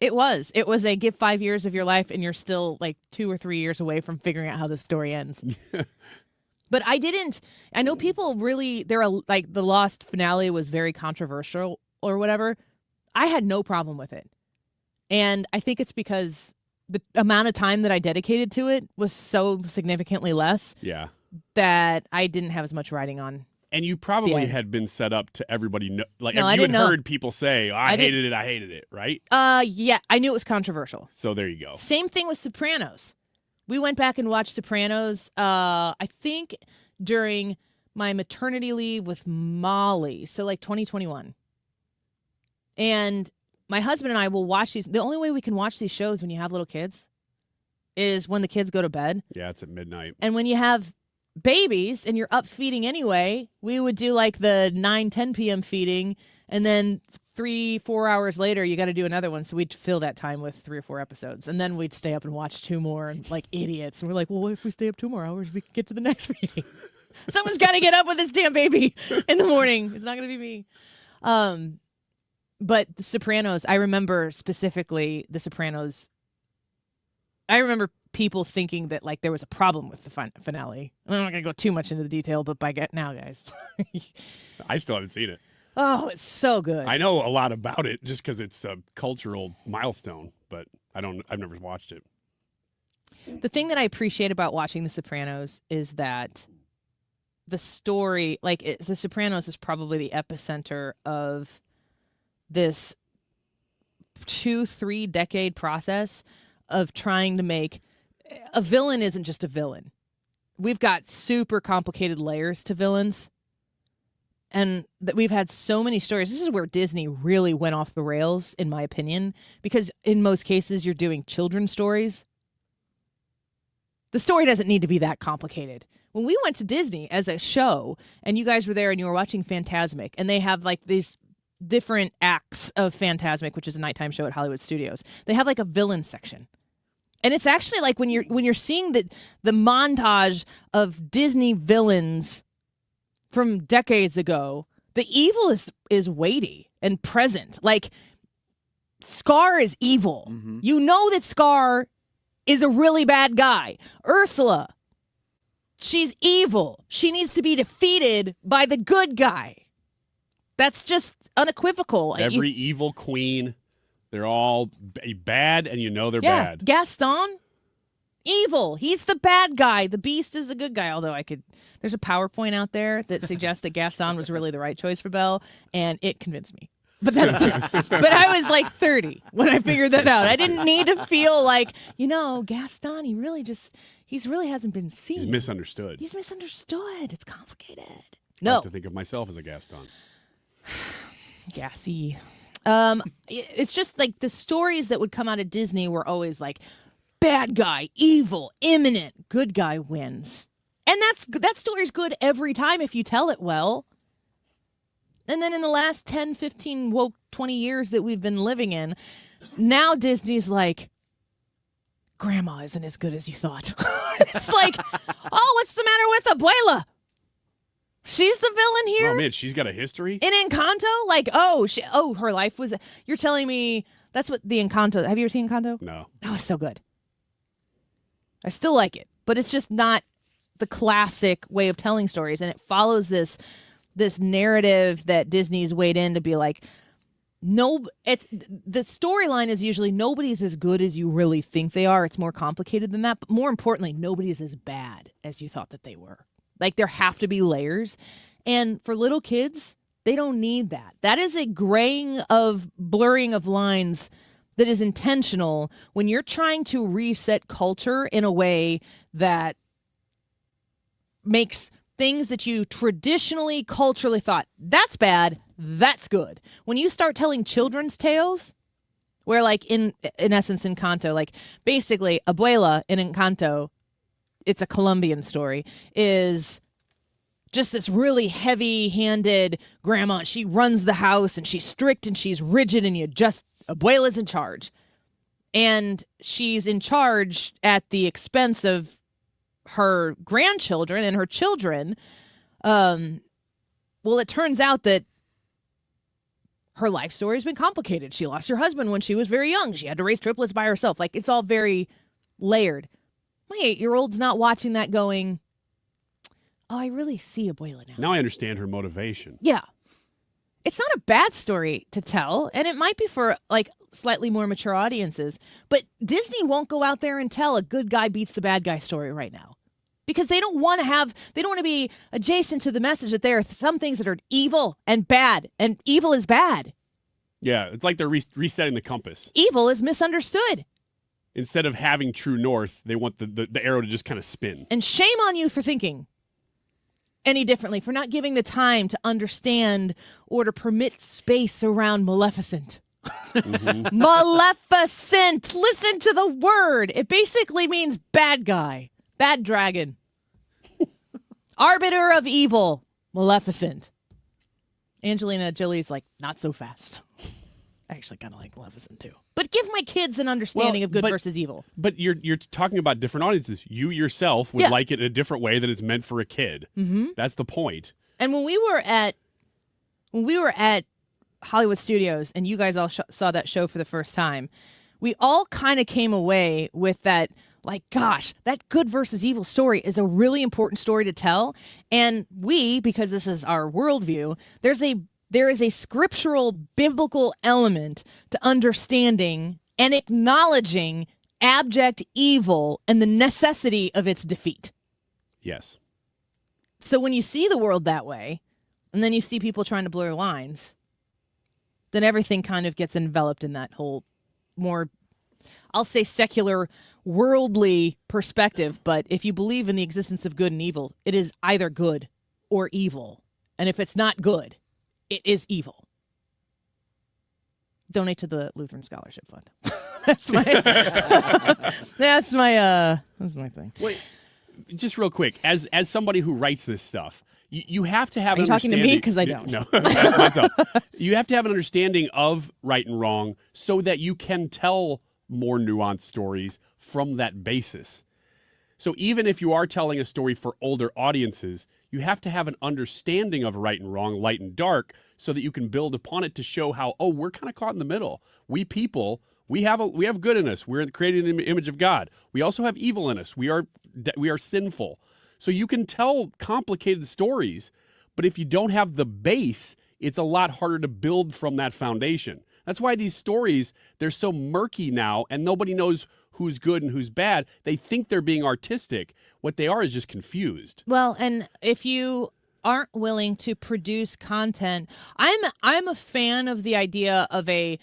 It was. It was a give 5 years of your life, and you're still like 2 or 3 years away from figuring out how the story ends. But I know people really, like the Lost finale was very controversial or whatever. I had no problem with it. And I think it's because the amount of time that I dedicated to it was so significantly less. Yeah. That I didn't have as much writing on. And you probably had been set up to everybody know, like No, you I had didn't know. heard people say, I hated it, right? Yeah, I knew it was controversial. So there you go. Same thing with Sopranos. We went back and watched Sopranos, I think during my maternity leave with Molly, so like 2021. And my husband and I will watch these. The only way we can watch these shows when you have little kids is when the kids go to bed. Yeah, it's at midnight. And when you have babies and you're up feeding anyway, we would do like the 9-10 p.m. feeding, and then 3-4 hours later you got to do another one, so we'd fill that time with 3 or 4 episodes, and then we'd stay up and watch 2 more and like idiots, and we're like, well, what if we stay up 2 more hours, we can get to the next feeding. Someone's got to get up with this damn baby in the morning. It's not going to be me. But The Sopranos, I remember specifically The Sopranos. I remember people thinking that like there was a problem with the finale. I'm not going to go too much into the detail, but now, guys. I still haven't seen it. Oh, it's so good. I know a lot about it just because it's a cultural milestone, but I've never watched it. The thing that I appreciate about watching The Sopranos is that the story, The Sopranos is probably the epicenter of this 2-3 decade process of trying to make a villain isn't just a villain. We've got super complicated layers to villains. And that we've had so many stories. This is where Disney really went off the rails, in my opinion, because in most cases you're doing children's stories. The story doesn't need to be that complicated. When we went to Disney as a show, and you guys were there and you were watching Fantasmic, and they have like these different acts of Fantasmic, which is a nighttime show at Hollywood Studios. They have like a villain section. And it's actually like when you're seeing the montage of Disney villains from decades ago, the evil is weighty and present. Like, Scar is evil. Mm-hmm. You know that Scar is a really bad guy. Ursula, she's evil. She needs to be defeated by the good guy. That's just unequivocal. Every evil queen, they're all bad, and you know they're bad. Gaston, evil. He's the bad guy. The Beast is a good guy, although there's a PowerPoint out there that suggests that Gaston was really the right choice for Belle, and it convinced me. But that's but I was like 30 when I figured that out. I didn't need to feel like, Gaston, he really hasn't been seen. He's misunderstood. He's misunderstood. It's complicated. I like to think of myself as a Gaston. Gassy. It's just like the stories that would come out of Disney were always like bad guy, evil, imminent, good guy wins. And that story's good every time if you tell it well. And then in the last 10, 15, 20 years that we've been living in, now Disney's like, Grandma isn't as good as you thought. It's like, what's the matter with Abuela? She's the villain here? Oh, man, she's got a history? In Encanto? Like, her life was... You're telling me that's what the Encanto... Have you ever seen Encanto? No. That was so good. I still like it, but it's just not the classic way of telling stories, and it follows this narrative that Disney's weighed in to be like, the storyline is usually nobody's as good as you really think they are. It's more complicated than that, but more importantly, nobody is as bad as you thought that they were. Like, there have to be layers. And for little kids, they don't need that. That is a blurring of lines that is intentional when you're trying to reset culture in a way that makes things that you traditionally, culturally thought, that's bad, that's good. When you start telling children's tales, where like in essence, Encanto, like basically Abuela in Encanto, it's a Colombian story, is just this really heavy-handed grandma. She runs the house, and she's strict, and she's rigid, and Abuela's in charge. And she's in charge at the expense of her grandchildren and her children. Well, it turns out that her life story has been complicated. She lost her husband when she was very young. She had to raise triplets by herself. Like, it's all very layered. My 8-year-old's not watching that going, oh, I really see Abuela now. Now I understand her motivation. Yeah. It's not a bad story to tell, and it might be for like slightly more mature audiences, but Disney won't go out there and tell a good guy beats the bad guy story right now. Because they don't want to be adjacent to the message that there are some things that are evil and bad, and evil is bad. Yeah, it's like they're resetting the compass. Evil is misunderstood. Instead of having true north, they want the arrow to just kind of spin. And shame on you for thinking any differently, for not giving the time to understand or to permit space around Maleficent. Mm-hmm. Maleficent! Listen to the word. It basically means bad guy, bad dragon. Arbiter of evil, Maleficent. Angelina Jolie's like, not so fast. I actually kind of like Maleficent too. But give my kids an understanding of good versus evil. But you're talking about different audiences. You yourself would like it in a different way than it's meant for a kid. Mm-hmm. That's the point. And when we were at Hollywood Studios and you guys all saw that show for the first time, we all kind of came away with that, like, gosh, that good versus evil story is a really important story to tell. And we, because this is our worldview, there is a scriptural biblical element to understanding and acknowledging abject evil and the necessity of its defeat. Yes. So when you see the world that way, and then you see people trying to blur lines, then everything kind of gets enveloped in that whole more, I'll say, secular, worldly perspective. But if you believe in the existence of good and evil, it is either good or evil. And if it's not good, it is Donate to the Lutheran Scholarship Fund. That's my thing. Wait, just real quick, as somebody who writes this stuff, you have to have. Are you talking to me? Because I don't. No, myself. You have to have an understanding of right and wrong so that you can tell more nuanced stories from that basis. So even if you are telling a story for older audiences, you have to have an understanding of right and wrong, light and dark, so that you can build upon it to show how, oh, we're kind of caught in the middle. We people, we have good in us. We're created in the image of God. We also have evil in us. We are sinful. So you can tell complicated stories, but if you don't have the base, it's a lot harder to build from that foundation. That's why these stories, they're so murky now, and nobody knows who's good and who's bad. They think they're being artistic. What they are is just confused. Well, and if you aren't willing to produce content, I'm a fan of the idea of a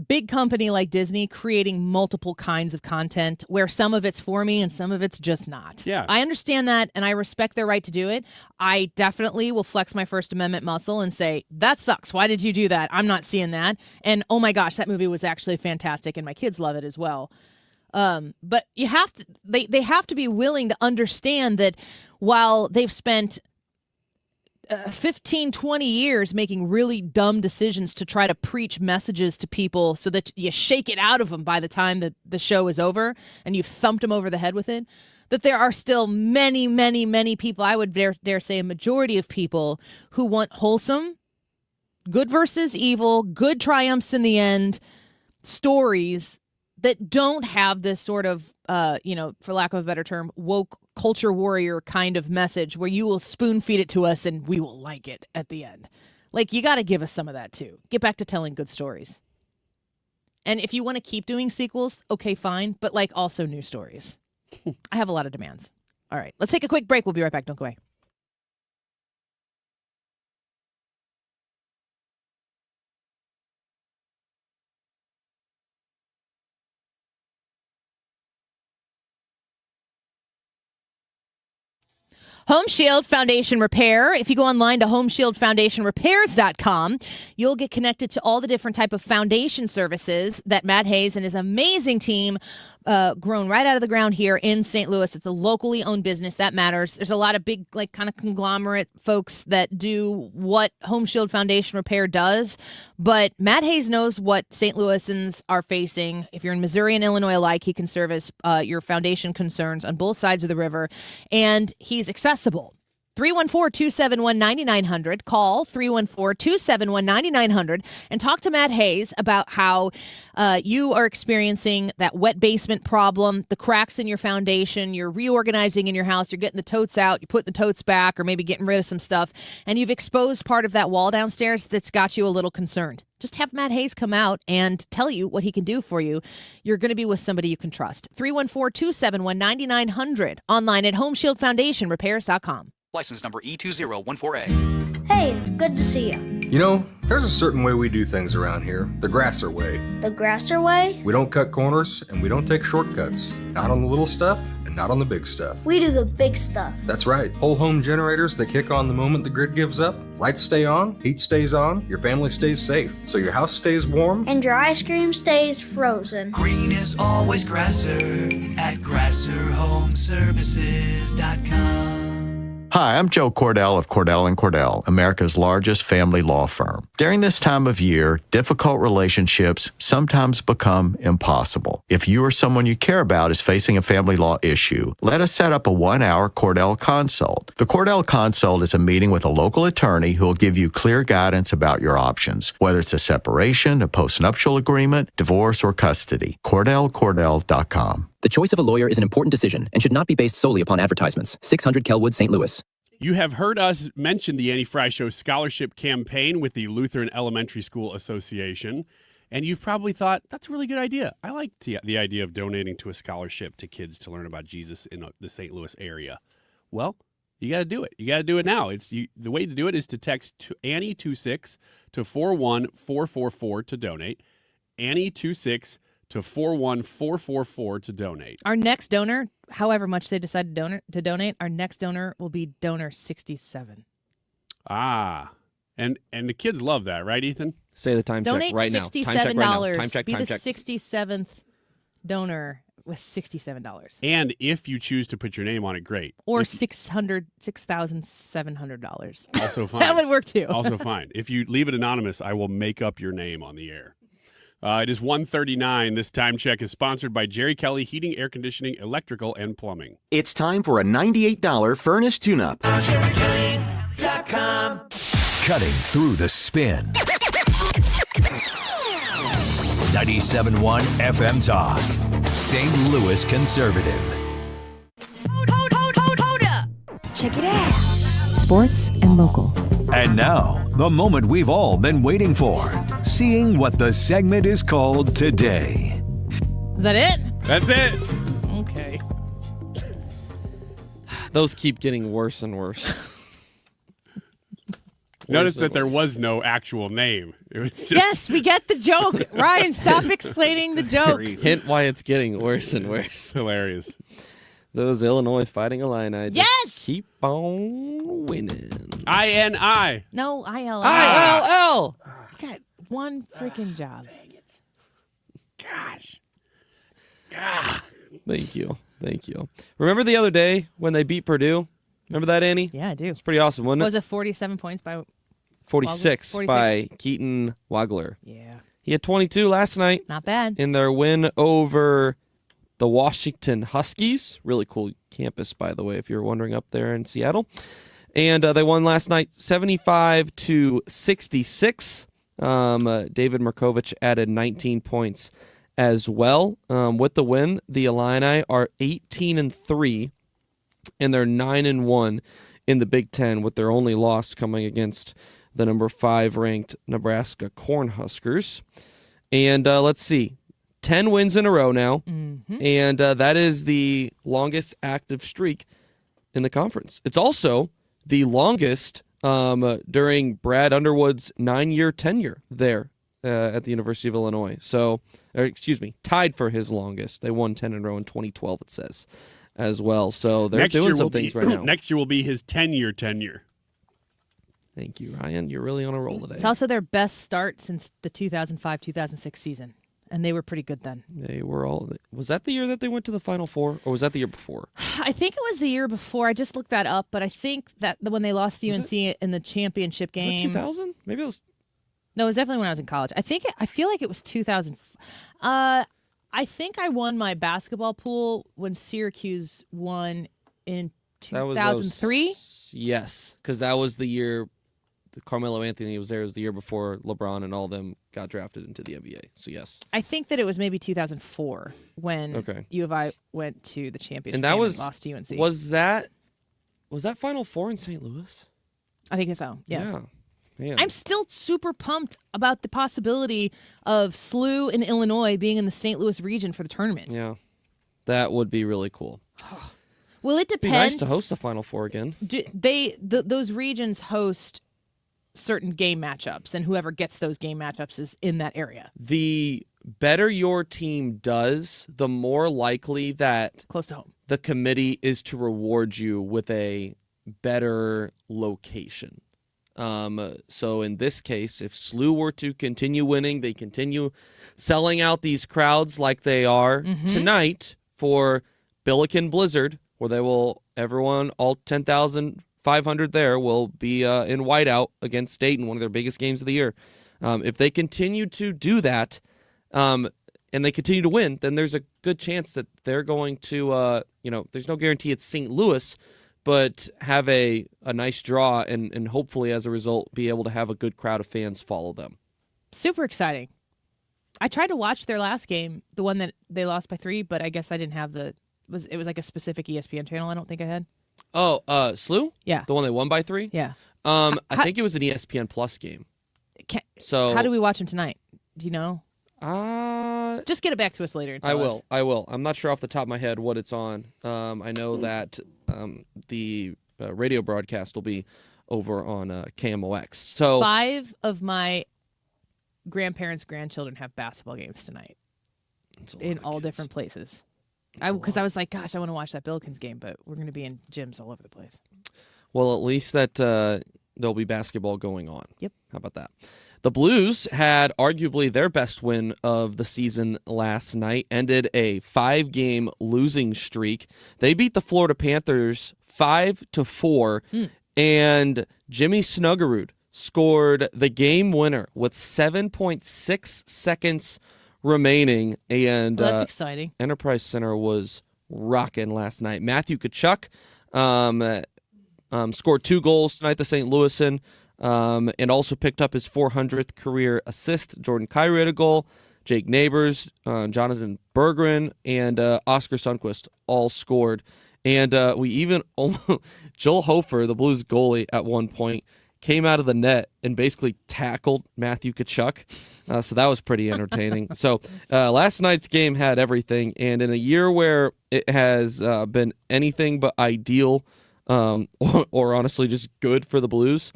big company like Disney creating multiple kinds of content where some of it's for me and some of it's just not. Yeah. I understand that, and I respect their right to do it. I definitely will flex my First Amendment muscle and say, that sucks. Why did you do that? I'm not seeing that. And oh my gosh, that movie was actually fantastic, and my kids love it as well. But you have to, they have to be willing to understand that while they've spent 15, 20 years making really dumb decisions to try to preach messages to people so that you shake it out of them by the time that the show is over and you've thumped them over the head with it, that there are still many, many, many people, I would dare say a majority of people, who want wholesome, good versus evil, good triumphs in the end, stories that don't have this sort of, for lack of a better term, woke culture warrior kind of message where you will spoon feed it to us and we will like it at the end. Like, you got to give us some of that too. Get back to telling good stories. And if you want to keep doing sequels, okay, fine. But like also new stories. I have a lot of demands. All right, let's take a quick break. We'll be right back. Don't go away. Home Shield Foundation Repair. If you go online to homeshieldfoundationrepairs.com, you'll get connected to all the different type of foundation services that Matt Hayes and his amazing team grown right out of the ground here in St. Louis. It's a locally owned business. That matters. There's a lot of big, like, kind of conglomerate folks that do what Home Shield Foundation Repair does, but Matt Hayes knows what St. Louisans are facing. If you're in Missouri and Illinois alike, he can service your foundation concerns on both sides of the river, and he's accessible. 314-271-9900. Call 314-271-9900 and talk to Matt Hayes about how you are experiencing that wet basement problem, the cracks in your foundation, you're reorganizing in your house, you're getting the totes out, you're putting the totes back, or maybe getting rid of some stuff, and you've exposed part of that wall downstairs that's got you a little concerned. Just have Matt Hayes come out and tell you what he can do for you. You're going to be with somebody you can trust. 314-271-9900. Online at homeshieldfoundationrepairs.com. License number E2014A. Hey, it's good to see you. You know, there's a certain way we do things around here, the Grasser way. The Grasser way? We don't cut corners and we don't take shortcuts. Not on the little stuff and not on the big stuff. We do the big stuff. That's right. Whole home generators that kick on the moment the grid gives up. Lights stay on, heat stays on, your family stays safe, so your house stays warm. And your ice cream stays frozen. Green is always Grasser at GrasserHomeservices.com. Hi, I'm Joe Cordell of Cordell & Cordell, America's largest family law firm. During this time of year, difficult relationships sometimes become impossible. If you or someone you care about is facing a family law issue, let us set up a 1-hour Cordell Consult. The Cordell Consult is a meeting with a local attorney who will give you clear guidance about your options, whether it's a separation, a postnuptial agreement, divorce, or custody. CordellCordell.com. The choice of a lawyer is an important decision and should not be based solely upon advertisements. 600 Kelwood, St. Louis. You have heard us mention the Annie Fry Show scholarship campaign with the Lutheran Elementary School Association, and you've probably thought, that's a really good idea. I like the idea of donating to a scholarship to kids to learn about Jesus in the St. Louis area. Well, you got to do it. You got to do it now. The way to do it is to text Annie26 to 41444 to donate. Annie26 to 41444 to donate. Our next donor, however much they decide to donate, our next donor will be donor 67. Ah, and the kids love that, right, Ethan? Say the time Donate check right now. $67. Time check. Be the 67th donor with $67. And if you choose to put your name on it, great. Or $6,700. Also fine. That would work too. Also fine. If you leave it anonymous, I will make up your name on the air. It is 1:39. This time check is sponsored by Jerry Kelly Heating, Air Conditioning, Electrical, and Plumbing. It's time for a $98 furnace tune-up. JerryKelly.com. Cutting through the spin. 97.1 FM Talk. St. Louis Conservative. Check it out. Sports and local. And now, the moment we've all been waiting for. Seeing what the segment is called today. Is that it? That's it. Okay. Those keep getting worse and worse. Notice that there was no actual name. It was just... Yes, we get the joke. Ryan, stop explaining the joke. Hint why it's getting worse and worse. Hilarious. Those Illinois Fighting Illini just keep on winning. INI. No, ILL. ILL. You got one freaking job. Dang it. Gosh. Thank you. Remember the other day when they beat Purdue? Remember that, Annie? Yeah, I do. It's pretty awesome, wasn't it? Was it 47 points by 46 Wagler? by Keaton Wagler. Yeah. He had 22 last night. Not bad. In their win over the Washington Huskies. Really cool campus, by the way, if you're wondering, up there in Seattle. And they won last night 75-66. David Markovich added 19 points as well. With the win, the Illini are 18-3, and they're 9-1 in the Big Ten, with their only loss coming against the number 5 ranked Nebraska Cornhuskers. And let's see, 10 wins in a row now, and that is the longest active streak in the conference. It's also the longest during Brad Underwood's 9-year tenure there at the University of Illinois. So, tied for his longest. They won 10 in a row in 2012, it says. as well. So they're doing some things right now. Next year will be his 10-year tenure. Thank you, Ryan. You're really on a roll today. It's also their best start since the 2005-2006 season, and they were pretty good then. They were all. Was that the year that they went to the Final Four, or was that the year before? I think it was the year before. I just looked that up, but I think that when they lost to UNC in the championship game. 2000? Maybe it was. No, it was definitely when I was in college. I feel like it was 2000. I think I won my basketball pool when Syracuse won in 2003. Yes, because that was the year Carmelo Anthony was there. It was the year before LeBron and all of them got drafted into the NBA. So, yes. I think that it was maybe 2004 when U of I went to the championship game and lost to UNC. Was that Final Four in St. Louis? I think so, yes. Yeah. Man. I'm still super pumped about the possibility of SLU in Illinois being in the St. Louis region for the tournament. Yeah, that would be really cool. Will it depend? It'd be nice to host a Final Four again. Those regions host certain game matchups, and whoever gets those game matchups is in that area. The better your team does, the more likely that close to home the committee is to reward you with a better location. So in this case, if SLU were to continue winning, they continue selling out these crowds like they are tonight for Billiken Blizzard, where they will, all 10,500 there will be in whiteout against Dayton, one of their biggest games of the year. If they continue to do that, and they continue to win, then there's a good chance that they're going to, there's no guarantee it's St. Louis, but have a nice draw and hopefully as a result be able to have a good crowd of fans follow them. Super exciting. I tried to watch their last game, the one that they lost by 3, but I guess I didn't have it was like a specific ESPN channel I don't think I had. Oh, SLU? Yeah. The one they won by 3? Yeah. I think it was an ESPN Plus game. So how do we watch them tonight? Do you know? Just get it back to us later. I will. I'm not sure off the top of my head what it's on. I know that the radio broadcast will be over on KMOX. So 5 of my grandparents' grandchildren have basketball games tonight in all different places. Because I was like, gosh, I want to watch that Billikens game, but we're going to be in gyms all over the place. Well, at least that there'll be basketball going on. Yep. How about that? The Blues had arguably their best win of the season last night, ended a 5-game losing streak. They beat the Florida Panthers 5-4, and Jimmy Snuggerud scored the game winner with 7.6 seconds remaining, and that's exciting. Enterprise Center was rocking last night. Matthew Tkachuk scored 2 goals tonight, the St. Louisan, and also picked up his 400th career assist. Jordan Kyrou had a goal. Jake Neighbors, Jonathan Berggren, and Oscar Sundqvist all scored. And we even Joel Hofer, the Blues goalie, at one point came out of the net and basically tackled Matthew Tkachuk. So that was pretty entertaining. So last night's game had everything. And in a year where it has been anything but ideal or honestly just good for the Blues,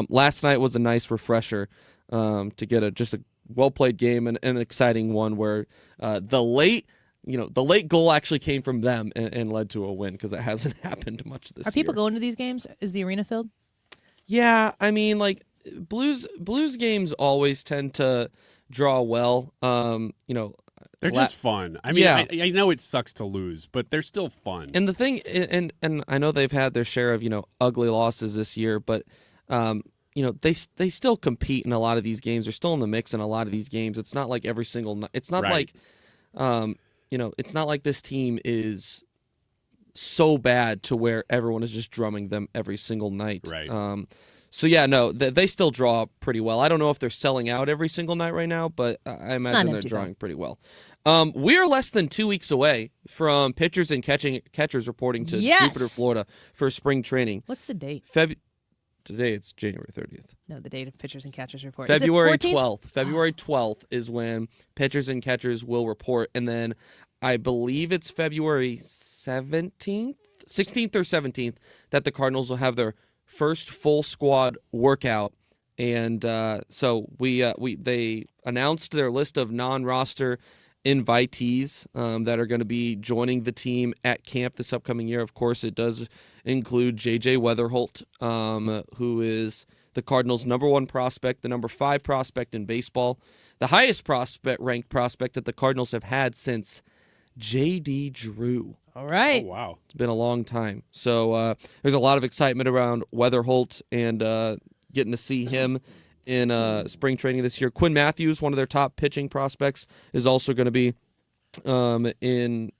last night was a nice refresher to get just a well-played game and an exciting one where the late goal actually came from them and led to a win, because it hasn't happened much this year. Are people going to these games? Is the arena filled? Yeah, I mean, like Blues games always tend to draw well. They're just fun. I mean, yeah. I know it sucks to lose, but they're still fun. And the thing, and I know they've had their share of ugly losses this year, but they still compete in a lot of these games. They're still in the mix in a lot of these games. It's not like every single night. It's not like, it's not like this team is so bad to where everyone is just drumming them every single night. Right. So yeah, no, they still draw pretty well. I don't know if they're selling out every single night right now, but I imagine they're drawing pretty well. We are less than 2 weeks away from pitchers and catchers reporting to Jupiter, Florida for spring training. What's the date? Today it's January 30th. No, the date of pitchers and catchers report. February 12th. February 12th is when pitchers and catchers will report, and then I believe it's February 16th or 17th that the Cardinals will have their first full squad workout. And so they announced their list of non-roster invitees that are going to be joining the team at camp this upcoming year. Of course, it does include J.J. Weatherholt, who is the Cardinals' #1 prospect, the #5 prospect in baseball, the highest ranked prospect that the Cardinals have had since J.D. Drew. All right. Oh, wow. It's been a long time. So there's a lot of excitement around Weatherholt and getting to see him in spring training this year. Quinn Matthews, one of their top pitching prospects, is also going to be in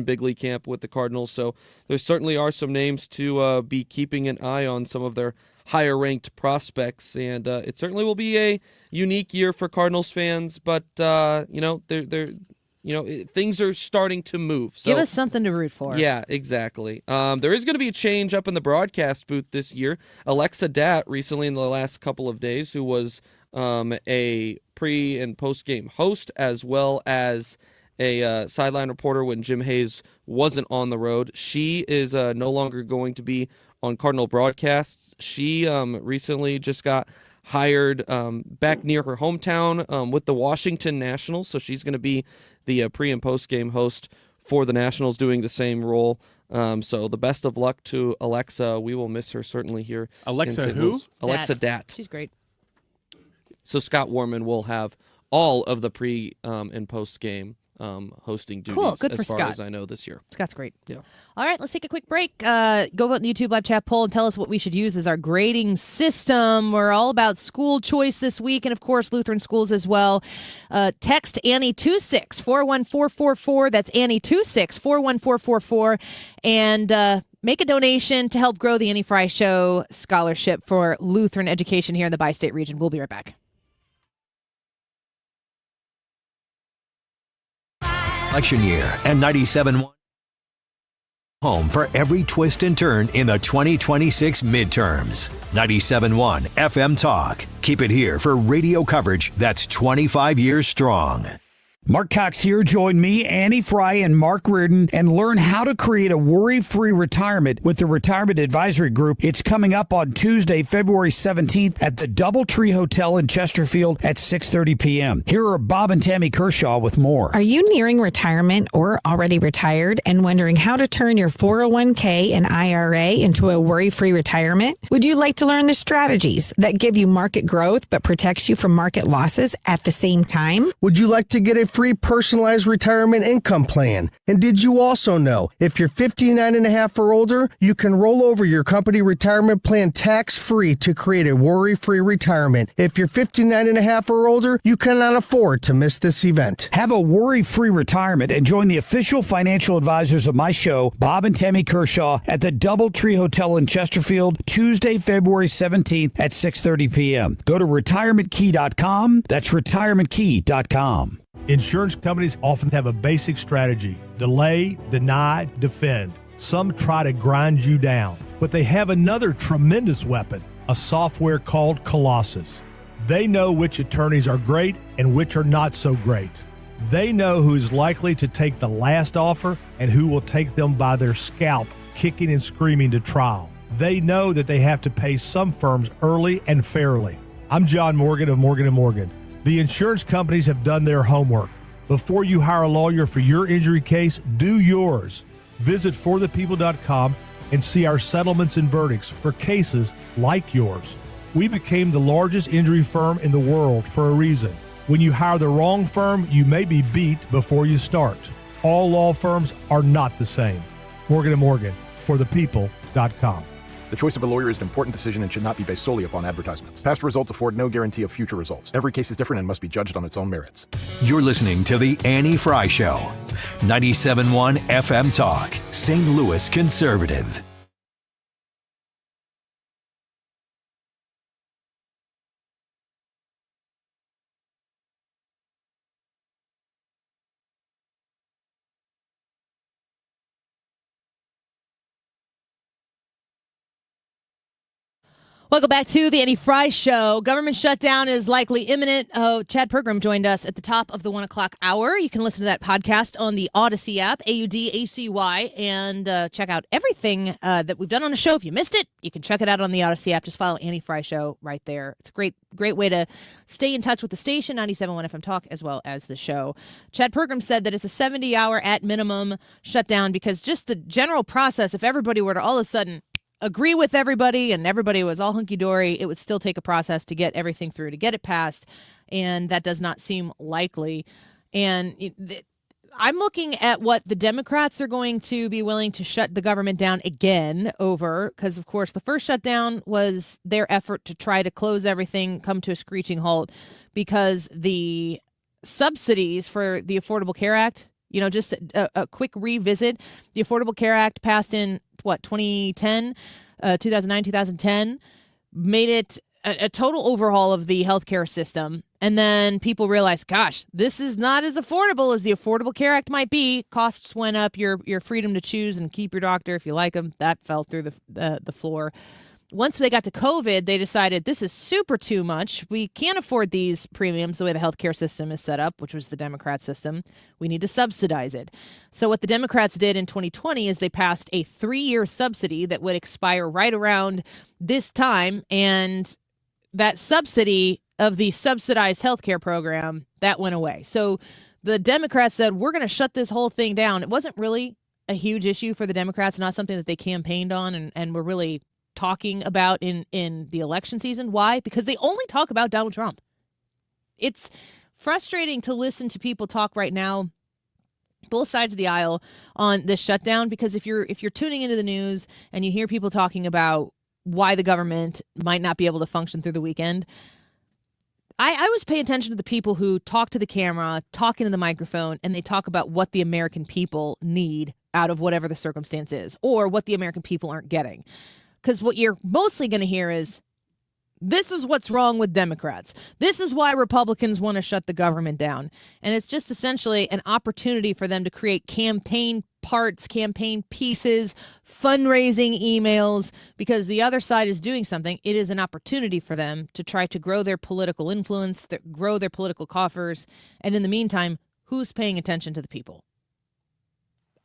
big league camp with the Cardinals. So there certainly are some names to be keeping an eye on, some of their higher ranked prospects, and it certainly will be a unique year for Cardinals fans. But things are starting to move. So, give us something to root for. Yeah, exactly. There is going to be a change up in the broadcast booth this year. Alexa Datt, recently in the last couple of days, who was a pre- and post-game host, as well as a sideline reporter when Jim Hayes wasn't on the road. She is no longer going to be on Cardinal broadcasts. She recently just got hired back near her hometown with the Washington Nationals, so she's going to be the pre- and post-game host for the Nationals, doing the same role. So the best of luck to Alexa. We will miss her certainly here. Alexa who? Alexa Datt. She's great. So Scott Warman will have all of the pre- and post-game hosting duties, Cool. Good as for far Scott. as I know this year. Scott's great. Yeah. All right, let's take a quick break. Go vote in the YouTube live chat poll and tell us what we should use as our grading system. We're all about school choice this week, and of course, Lutheran schools as well. Text Annie26 41444. That's Annie26 41444, and make a donation to help grow the Annie Fry Show scholarship for Lutheran education here in the bi-state region. We'll be right back. Election year and 97.1 home for every twist and turn in the 2026 midterms. 97.1 FM Talk. Keep it here for radio coverage that's 25 years strong. Mark Cox here. Join me, Annie Fry, and Mark Reardon and learn how to create a worry-free retirement with the Retirement Advisory Group. It's coming up on Tuesday, February 17th at the DoubleTree Hotel in Chesterfield at 6:30 p.m. Here are Bob and Tammy Kershaw with more. Are you nearing retirement or already retired and wondering how to turn your 401k and IRA into a worry-free retirement? Would you like to learn the strategies that give you market growth but protects you from market losses at the same time? Would you like to get a free personalized retirement income plan? And did you also know if you're 59 and a half or older, you can roll over your company retirement plan tax-free to create a worry-free retirement. If you're 59 and a half or older, you cannot afford to miss this event. Have a worry-free retirement and join the official financial advisors of my show, Bob and Tammy Kershaw, at the DoubleTree Hotel in Chesterfield, Tuesday, February 17th at 6:30 p.m. Go to retirementkey.com. That's retirementkey.com. Insurance companies often have a basic strategy: delay, deny, defend. Some try to grind you down, but they have another tremendous weapon, a software called Colossus. They know which attorneys are great and which are not so great. They know who is likely to take the last offer and who will take them by their scalp, kicking and screaming to trial. They know that they have to pay some firms early and fairly. I'm John Morgan of Morgan & Morgan. The insurance companies have done their homework. Before you hire a lawyer for your injury case, do yours. Visit forthepeople.com and see our settlements and verdicts for cases like yours. We became the largest injury firm in the world for a reason. When you hire the wrong firm, you may be beat before you start. All law firms are not the same. Morgan & Morgan, forthepeople.com. The choice of a lawyer is an important decision and should not be based solely upon advertisements. Past results afford no guarantee of future results. Every case is different and must be judged on its own merits. You're listening to The Annie Fry Show. 97.1 FM Talk. St. Louis Conservative. Welcome back to the Annie Fry Show. Government shutdown is likely imminent. Chad Pergram joined us at the top of the 1 o'clock hour. You can listen to that podcast on the Odyssey app, AUDACY, and check out everything that we've done on the show. If you missed it, you can check it out on the Odyssey app. Just follow Annie Fry Show right there. It's a great way to stay in touch with the station, 97.1 FM Talk, as well as the show. Chad Pergram said that it's a 70-hour at minimum shutdown because just the general process, if everybody were to all of a sudden agree with everybody and everybody was all hunky-dory, it would still take a process to get everything through, to get it passed, and that does not seem likely. And I'm looking at what the Democrats are going to be willing to shut the government down again over, because, of course, the first shutdown was their effort to try to close everything, come to a screeching halt, because the subsidies for the Affordable Care Act, just a quick revisit, the Affordable Care Act passed in, 2010, 2009, 2010, made it a total overhaul of the healthcare system. And then people realized, gosh, this is not as affordable as the Affordable Care Act might be. Costs went up, your freedom to choose and keep your doctor if you like them, that fell through the floor. Once they got to COVID, they decided this is super too much. We can't afford these premiums the way the healthcare system is set up, which was the Democrat system. We need to subsidize it. So what the Democrats did in 2020 is they passed a 3-year subsidy that would expire right around this time. And that subsidy of the subsidized healthcare program, that went away. So the Democrats said, we're going to shut this whole thing down. It wasn't really a huge issue for the Democrats, not something that they campaigned on and were really talking about in the election season. Why? Because they only talk about Donald Trump. It's frustrating to listen to people talk right now, both sides of the aisle, on this shutdown, because if you're tuning into the news and you hear people talking about why the government might not be able to function through the weekend, I always pay attention to the people who talk to the camera, talk into the microphone, and they talk about what the American people need out of whatever the circumstance is, or what the American people aren't getting. Because what you're mostly going to hear is, this is what's wrong with Democrats. This is why Republicans want to shut the government down. And it's just essentially an opportunity for them to create campaign parts, campaign pieces, fundraising emails, because the other side is doing something. It is an opportunity for them to try to grow their political influence, grow their political coffers. And in the meantime, who's paying attention to the people?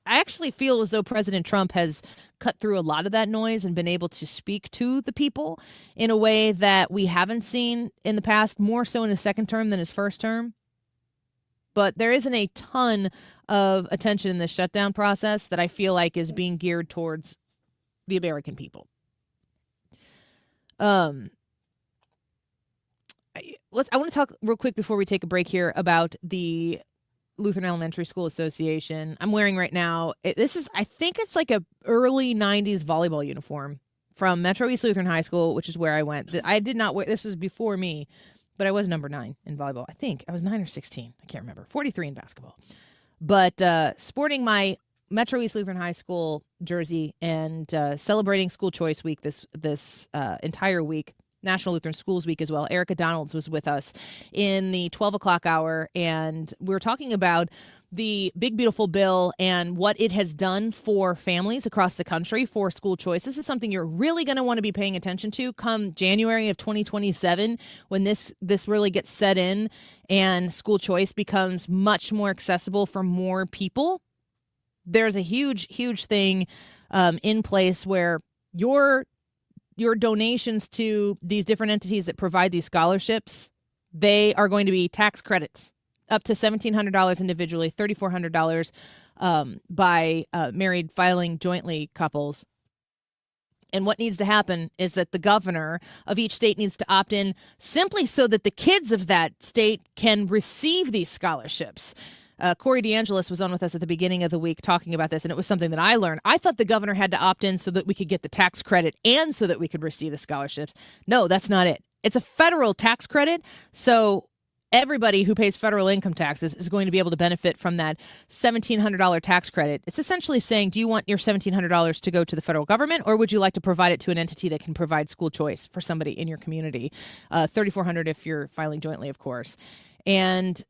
I actually feel as though President Trump has cut through a lot of that noise and been able to speak to the people in a way that we haven't seen in the past, more so in his second term than his first term. But there isn't a ton of attention in this shutdown process that I feel like is being geared towards the American people. I want to talk real quick before we take a break here about the Lutheran Elementary School Association. I'm wearing right now, I think it's like a early 90s volleyball uniform from Metro East Lutheran High School, which is where I went. I did not wear, this was before me, but I was number 9 in volleyball. I think I was 9 or 16. I can't remember. 43 in basketball. But sporting my Metro East Lutheran High School jersey and celebrating School Choice Week this entire week, National Lutheran Schools Week as well. Erika Donalds was with us in the 12 o'clock hour, and we were talking about the big, beautiful bill and what it has done for families across the country for school choice. This is something you're really going to want to be paying attention to come January of 2027, when this really gets set in and school choice becomes much more accessible for more people. There's a huge, huge thing in place where your donations to these different entities that provide these scholarships, they are going to be tax credits up to $1,700 individually, $3,400 by married filing jointly couples. And what needs to happen is that the governor of each state needs to opt in simply so that the kids of that state can receive these scholarships. Corey DeAngelis was on with us at the beginning of the week talking about this, and it was something that I learned. I thought the governor had to opt in so that we could get the tax credit and so that we could receive the scholarships. No, that's not it. It's a federal tax credit, so everybody who pays federal income taxes is going to be able to benefit from that $1,700 tax credit. It's essentially saying, do you want your $1,700 to go to the federal government, or would you like to provide it to an entity that can provide school choice for somebody in your community? $3,400 if you're filing jointly, of course. And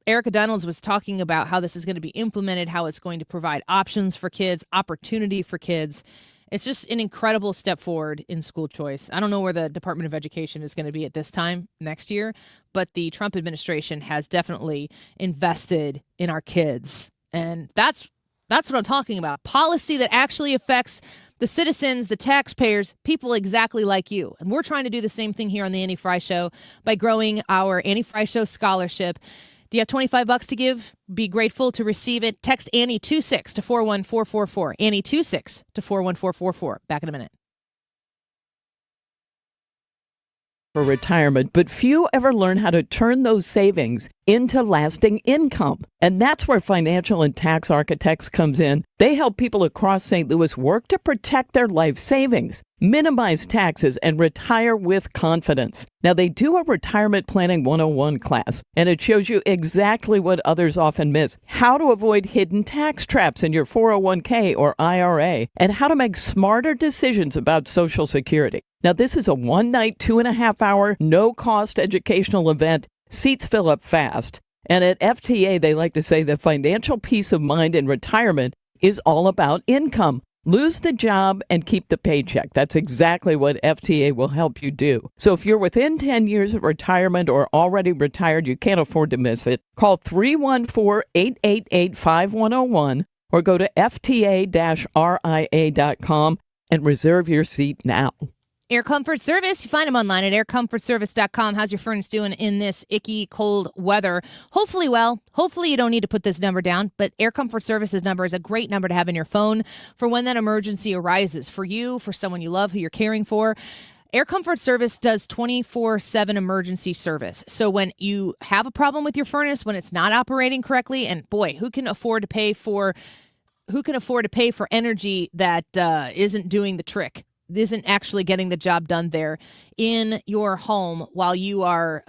Erika Donalds was talking about how this is going to be implemented, how it's going to provide options for kids, opportunity for kids. It's just an incredible step forward in school choice. I don't know where the Department of Education is going to be at this time next year, but the Trump administration has definitely invested in our kids. And that's what I'm talking about. Policy that actually affects the citizens, the taxpayers, people exactly like you. And we're trying to do the same thing here on the Annie Fry Show by growing our Annie Fry Show scholarship. Do you have $25 to give? Be grateful to receive it. Text Annie26 to 41444. Annie26 to 41444. Back in a minute. For retirement, but few ever learn how to turn those savings into lasting income. And that's where Financial and Tax Architects comes in. They help people across St. Louis work to protect their life savings, minimize taxes, and retire with confidence. Now, they do a Retirement Planning 101 class, and it shows you exactly what others often miss: how to avoid hidden tax traps in your 401k or IRA, and how to make smarter decisions about Social Security. Now, this is a one-night, 2.5-hour, no-cost educational event. Seats fill up fast. And at FTA, they like to say that financial peace of mind in retirement is all about income. Lose the job and keep the paycheck. That's exactly what FTA will help you do. So if you're within 10 years of retirement or already retired, you can't afford to miss it. Call 314-888-5101 or go to fta-ria.com and reserve your seat now. Air Comfort Service. You find them online at aircomfortservice.com. How's your furnace doing in this icky, cold weather? Hopefully well. Hopefully you don't need to put this number down, but Air Comfort Service's number is a great number to have in your phone for when that emergency arises for you, for someone you love who you're caring for. Air Comfort Service does 24/7 emergency service. So when you have a problem with your furnace, when it's not operating correctly, and boy, who can afford to pay for energy that isn't doing the trick? Isn't actually getting the job done there in your home while you are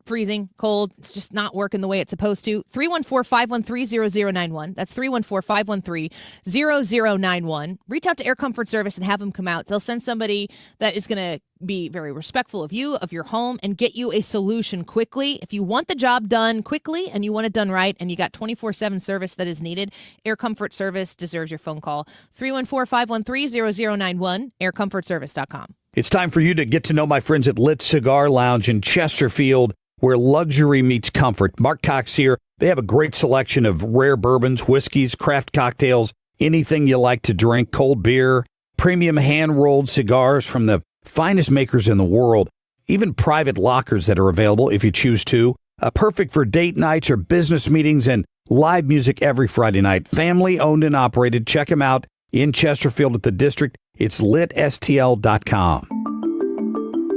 freezing cold. It's just not working the way it's supposed to. 314-513-0091. That's 314-513-0091. Reach out to Air Comfort Service and have them come out. They'll send somebody that is going to be very respectful of you, of your home, and get you a solution quickly. If you want the job done quickly and you want it done right and you got 24/7 service that is needed, Air Comfort Service deserves your phone call. 314-513-0091, aircomfortservice.com. It's time for you to get to know my friends at Lit Cigar Lounge in Chesterfield, where luxury meets comfort. Mark Cox here. They have a great selection of rare bourbons, whiskeys, craft cocktails, anything you like to drink, cold beer, premium hand-rolled cigars from the finest makers in the world, even private lockers that are available if you choose to. Perfect for date nights or business meetings, and live music every Friday night. Family owned and operated. Check them out in Chesterfield at the District. It's litstl.com.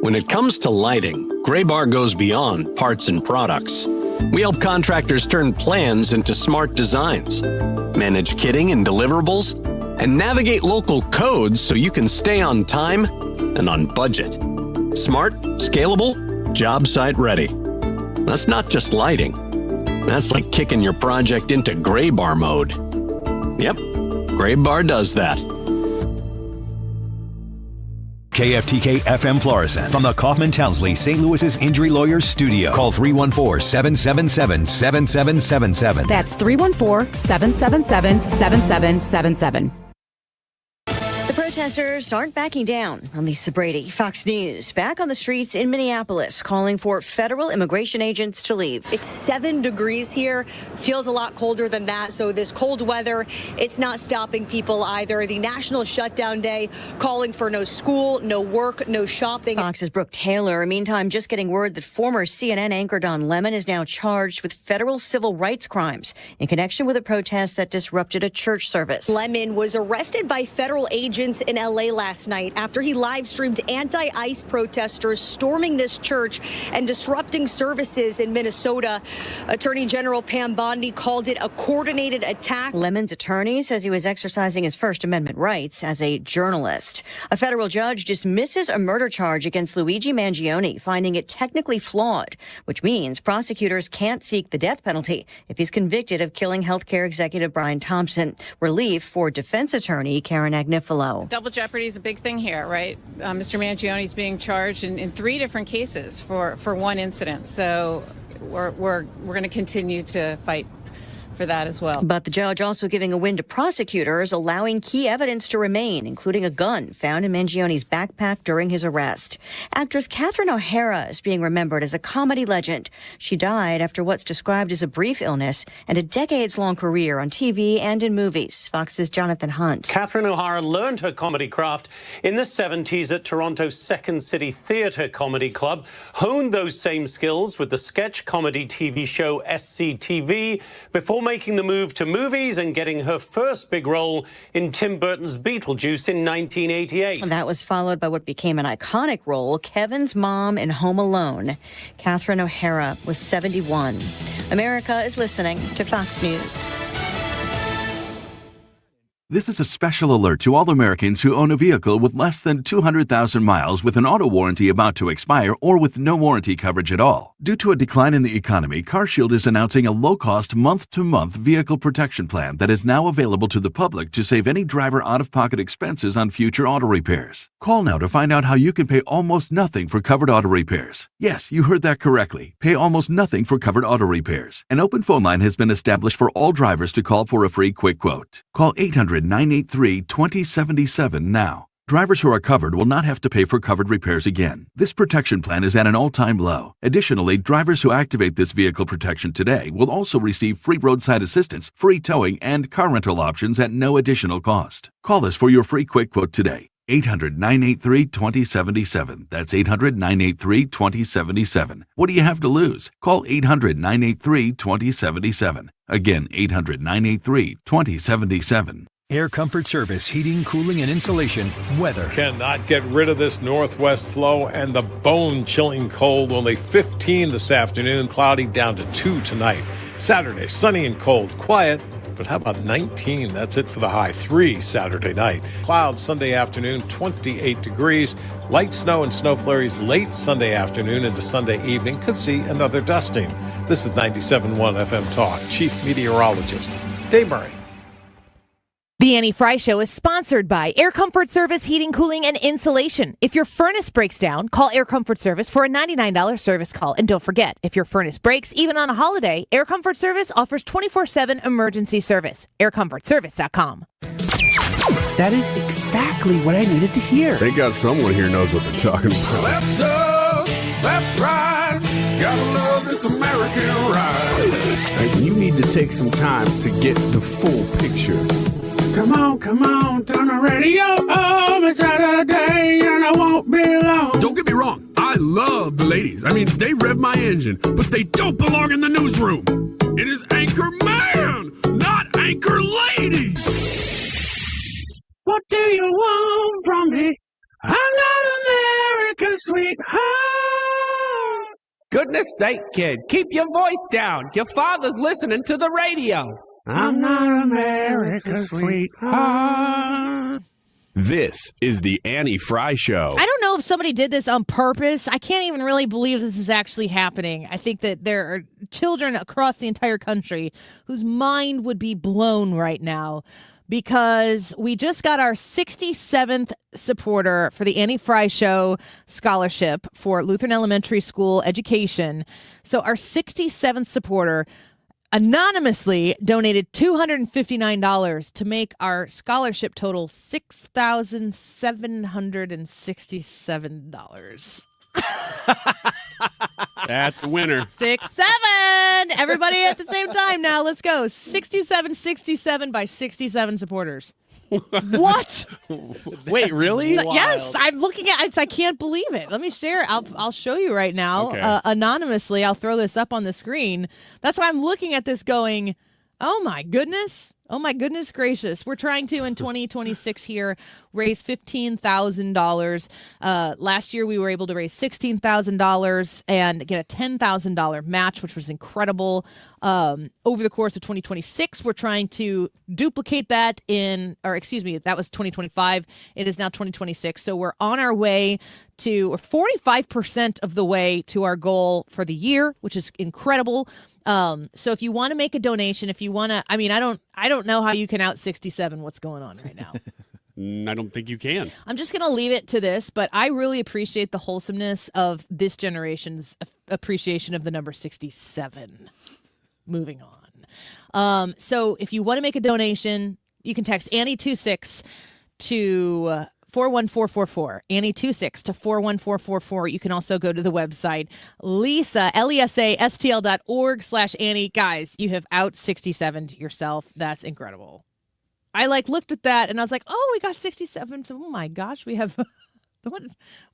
When it comes to lighting, Gray Bar goes beyond parts and products. We help contractors turn plans into smart designs, manage kitting and deliverables, and navigate local codes so you can stay on time and on budget. Smart, scalable, job site ready. That's not just lighting. That's like kicking your project into Gray Bar mode. Yep, Gray Bar does that. KFTK FM Florissant from the Kaufman Townsley St. Louis's Injury Lawyers Studio. Call 314-777-7777. That's 314-777-7777. The protesters aren't backing down. Lisa Brady, Fox News, back on the streets in Minneapolis, calling for federal immigration agents to leave. It's 7 degrees here. Feels a lot colder than that. So this cold weather, it's not stopping people either. The National Shutdown Day calling for no school, no work, no shopping. Fox's Brooke Taylor, meantime, just getting word that former CNN anchor Don Lemon is now charged with federal civil rights crimes in connection with a protest that disrupted a church service. Lemon was arrested by federal agents in L.A. last night after he live-streamed anti-ICE protesters storming this church and disrupting services in Minnesota. Attorney General Pam Bondi called it a coordinated attack. Lemon's attorney says he was exercising his First Amendment rights as a journalist. A federal judge dismisses a murder charge against Luigi Mangione, finding it technically flawed, which means prosecutors can't seek the death penalty if he's convicted of killing healthcare executive Brian Thompson. Relief for defense attorney Karen Agnifilo. Double jeopardy is a big thing here, right? Mr. Mangione is being charged in 3 different cases for one incident. So we're going to continue to fight for that as well. But the judge also giving a win to prosecutors, allowing key evidence to remain, including a gun found in Mangione's backpack during his arrest. Actress Catherine O'Hara is being remembered as a comedy legend. She died after what's described as a brief illness and a decades-long career on TV and in movies. Fox's Jonathan Hunt. Catherine O'Hara learned her comedy craft in the 70s at Toronto's Second City Theatre Comedy Club, honed those same skills with the sketch comedy TV show SCTV before making the move to movies and getting her first big role in Tim Burton's Beetlejuice in 1988. That was followed by what became an iconic role, Kevin's mom in Home Alone. Catherine O'Hara was 71. America is listening to Fox News. This is a special alert to all Americans who own a vehicle with less than 200,000 miles with an auto warranty about to expire or with no warranty coverage at all. Due to a decline in the economy, CarShield is announcing a low-cost month-to-month vehicle protection plan that is now available to the public to save any driver out-of-pocket expenses on future auto repairs. Call now to find out how you can pay almost nothing for covered auto repairs. Yes, you heard that correctly. Pay almost nothing for covered auto repairs. An open phone line has been established for all drivers to call for a free quick quote. Call 800-983-2077 now. Drivers who are covered will not have to pay for covered repairs again. This protection plan is at an all-time low. Additionally, drivers who activate this vehicle protection today will also receive free roadside assistance, free towing, and car rental options at no additional cost. Call us for your free quick quote today. 800-983-2077. That's 800-983-2077. What do you have to lose? Call 800-983-2077. Again, 800-983-2077. Air Comfort Service, heating, cooling, and insulation. Weather. Cannot get rid of this northwest flow and the bone-chilling cold. Only 15 this afternoon, cloudy down to 2 tonight. Saturday, sunny and cold, quiet. But how about 19? That's it for the high. 3 Saturday night. Clouds Sunday afternoon, 28 degrees. Light snow and snow flurries late Sunday afternoon into Sunday evening. Could see another dusting. This is 97.1 FM Talk. Chief Meteorologist Dave Murray. The Annie Fry Show is sponsored by Air Comfort Service Heating, Cooling, and Insulation. If your furnace breaks down, call Air Comfort Service for a $99 service call. And don't forget, if your furnace breaks, even on a holiday, Air Comfort Service offers 24/7 emergency service. AirComfortService.com. That is exactly what I needed to hear. They got someone here knows what they're talking about. Left up, left right, gotta love this American ride. Like, you need to take some time to get the full picture. Come on, turn the radio on. It's Saturday and I won't be long. Don't get me wrong, I love the ladies. I mean, they rev my engine, but they don't belong in the newsroom. It is Anchor Man, not Anchor Lady. What do you want from me? I'm not America's sweetheart. Goodness sake, kid, keep your voice down. Your father's listening to the radio. I'm not America's sweetheart. This is the Annie Fry Show. I don't know if somebody did this on purpose. I can't even really believe this is actually happening. I think that there are children across the entire country whose mind would be blown right now because we just got our 67th supporter for the Annie Fry Show scholarship for Lutheran Elementary School education. So our 67th supporter anonymously donated $259 to make our scholarship total $6,767. That's a winner. 6-7. Everybody at the same time now. Let's go. 67 by 67 supporters. What? Wait, really? So, yes, I'm looking at it. I can't believe it. Let me share. I'll show you right now. Okay. Anonymously, I'll throw this up on the screen. That's why I'm looking at this going, oh my goodness. Oh my goodness gracious. We're trying to, in 2026 here, raise $15,000. Last year, we were able to raise $16,000 and get a $10,000 match, which was incredible. Over the course of 2026, we're trying to duplicate that that was 2025. It is now 2026. So we're on our way to 45% of the way to our goal for the year, which is incredible. So if you want to make a donation, if you want to, I don't know how you can out 67 what's going on right now. I don't think you can. I'm just going to leave it to this, but I really appreciate the wholesomeness of this generation's appreciation of the number 67. Moving on. So if you want to make a donation, you can text Annie26 to 41444. Annie26 to 41444. You can also go to the website LESASTL.org/Annie. Guys, you have out 67'd yourself. That's incredible. I looked at that and I was like, oh, we got 67. So, oh my gosh, we have what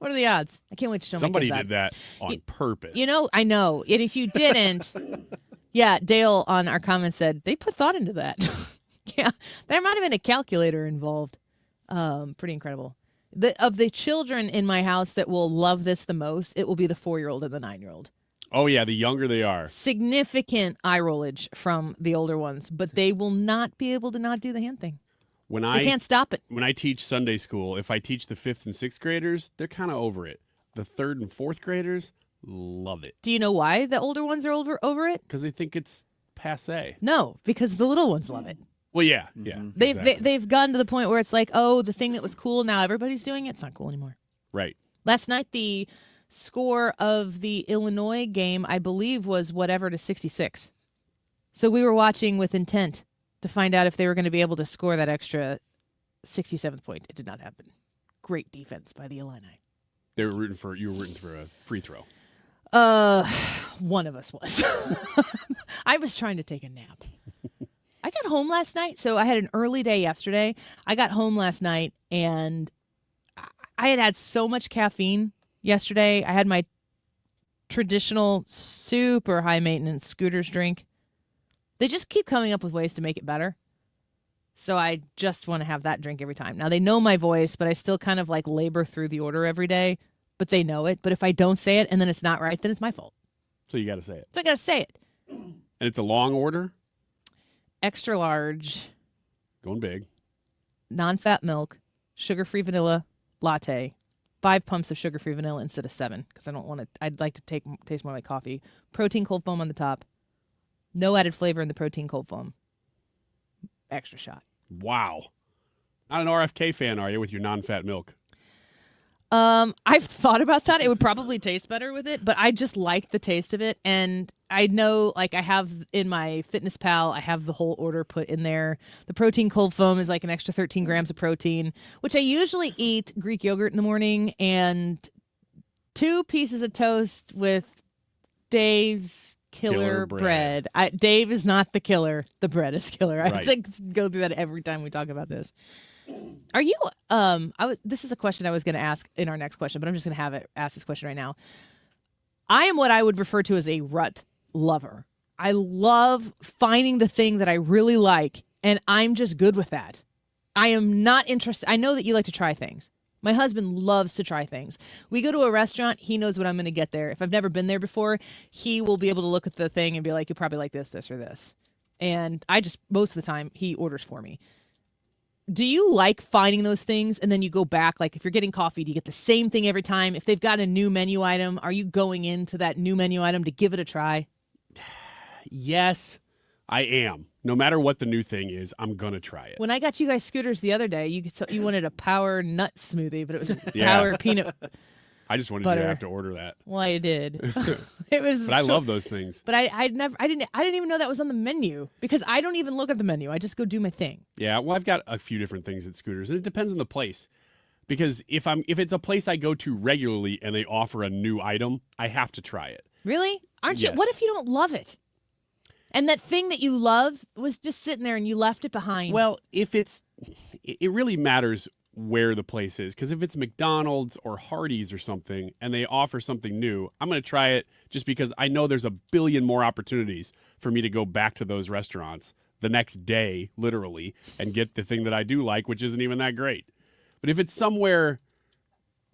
are the odds? I can't wait to show Somebody my kids did that on purpose. I know. And if you didn't, yeah, Dale on our comments said they put thought into that. Yeah, there might have been a calculator involved. Pretty incredible. Of the children in my house that will love this the most, it will be the 4-year-old and the 9-year-old. Oh, yeah, the younger they are. Significant eye rollage from the older ones, but they will not be able to not do the hand thing. They can't stop it. When I teach Sunday school, if I teach the 5th and 6th graders, they're kind of over it. The 3rd and 4th graders love it. Do you know why the older ones are over it? Because they think it's passé. No, because the little ones love it. Well, yeah. They've gotten to the point where it's like, oh, the thing that was cool, now everybody's doing it. It's not cool anymore. Right. Last night, the score of the Illinois game, I believe, was whatever to 66. So we were watching with intent to find out if they were going to be able to score that extra 67th point. It did not happen. Great defense by the Illini. You were rooting for a free throw. One of us was. I was trying to take a nap. I got home last night, so I had an early day yesterday. I got home last night, and I had so much caffeine yesterday. I had my traditional super high-maintenance Scooters drink. They just keep coming up with ways to make it better. So I just want to have that drink every time. Now, they know my voice, but I still kind of labor through the order every day. But they know it. But if I don't say it and then it's not right, then it's my fault. So you got to say it. So I got to say it. And it's a long order? Extra large. Going big. Non-fat milk, sugar-free vanilla latte, 5 pumps of sugar-free vanilla instead of 7 because I don't want to. I'd like to taste more like coffee. Protein cold foam on the top. No added flavor in the protein cold foam. Extra shot. Wow. Not an RFK fan, are you, with your non-fat milk? I've thought about that. It would probably taste better with it, but I just like the taste of it. And I know, I have in my Fitness Pal, I have the whole order put in there. The protein cold foam is an extra 13 grams of protein, which I usually eat Greek yogurt in the morning and 2 pieces of toast with Dave's Killer bread. Dave is not the killer. The bread is killer. I have to go through that every time we talk about this. Are you? This is a question I was going to ask in our next question, but I'm just going to ask this question right now. I am what I would refer to as a rut lover. I love finding the thing that I really like, and I'm just good with that. I am not interested. I know that you like to try things. My husband loves to try things. We go to a restaurant, he knows what I'm going to get there. If I've never been there before, he will be able to look at the thing and be like, you probably like this, this, or this. And most of the time, he orders for me. Do you like finding those things and then you go back? If you're getting coffee, do you get the same thing every time? If they've got a new menu item, are you going into that new menu item to give it a try? Yes, I am. No matter what the new thing is, I'm going to try it. When I got you guys Scooters the other day, you wanted a power nut smoothie, but it was a power peanut I just wanted butter. you to have to order that. Well, I did. It was. But I love those things. But I didn't even know that was on the menu because I don't even look at the menu. I just go do my thing. Yeah, well, I've got a few different things at Scooters, and it depends on the place. Because if it's a place I go to regularly and they offer a new item, I have to try it. Really? Aren't you? Yes. What if you don't love it? And that thing that you love was just sitting there and you left it behind. Well, it really matters where the place is. Because if it's McDonald's or Hardee's or something and they offer something new, I'm going to try it just because I know there's a billion more opportunities for me to go back to those restaurants the next day, literally, and get the thing that I do like, which isn't even that great. But if it's somewhere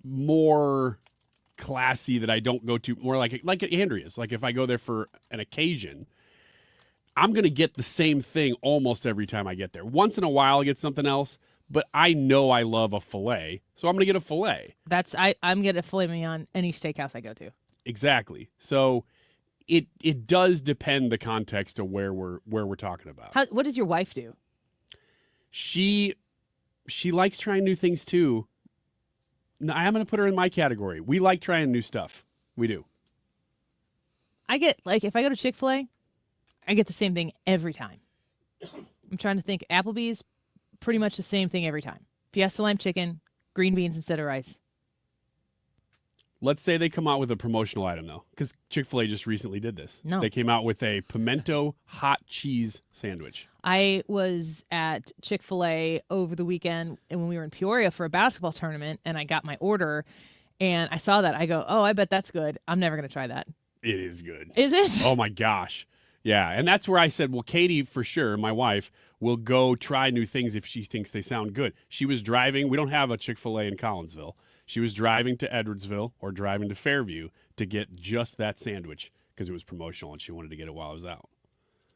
more classy that I don't go to, more like at Andrea's, if I go there for an occasion, I'm going to get the same thing almost every time I get there. Once in a while, I get something else, but I know I love a filet, so I'm going to get a filet. I'm going to filet mignon any steakhouse I go to. Exactly. So it does depend the context of where we're talking about. What does your wife do? She likes trying new things too. I'm going to put her in my category. We like trying new stuff. We do. I get if I go to Chick-fil-A, I get the same thing every time. I'm trying to think. Applebee's, pretty much the same thing every time. Fiesta lime chicken, green beans instead of rice. Let's say they come out with a promotional item, though, because Chick-fil-A just recently did this. No. They came out with a pimento hot cheese sandwich. I was at Chick-fil-A over the weekend and when we were in Peoria for a basketball tournament, and I got my order, and I saw that. I go, oh, I bet that's good. I'm never going to try that. It is good. Is it? Oh, my gosh. Yeah, and that's where I said, well, Katie, for sure, my wife, will go try new things if she thinks they sound good. She was driving. We don't have a Chick-fil-A in Collinsville. She was driving to Edwardsville or driving to Fairview to get just that sandwich because it was promotional and she wanted to get it while I was out.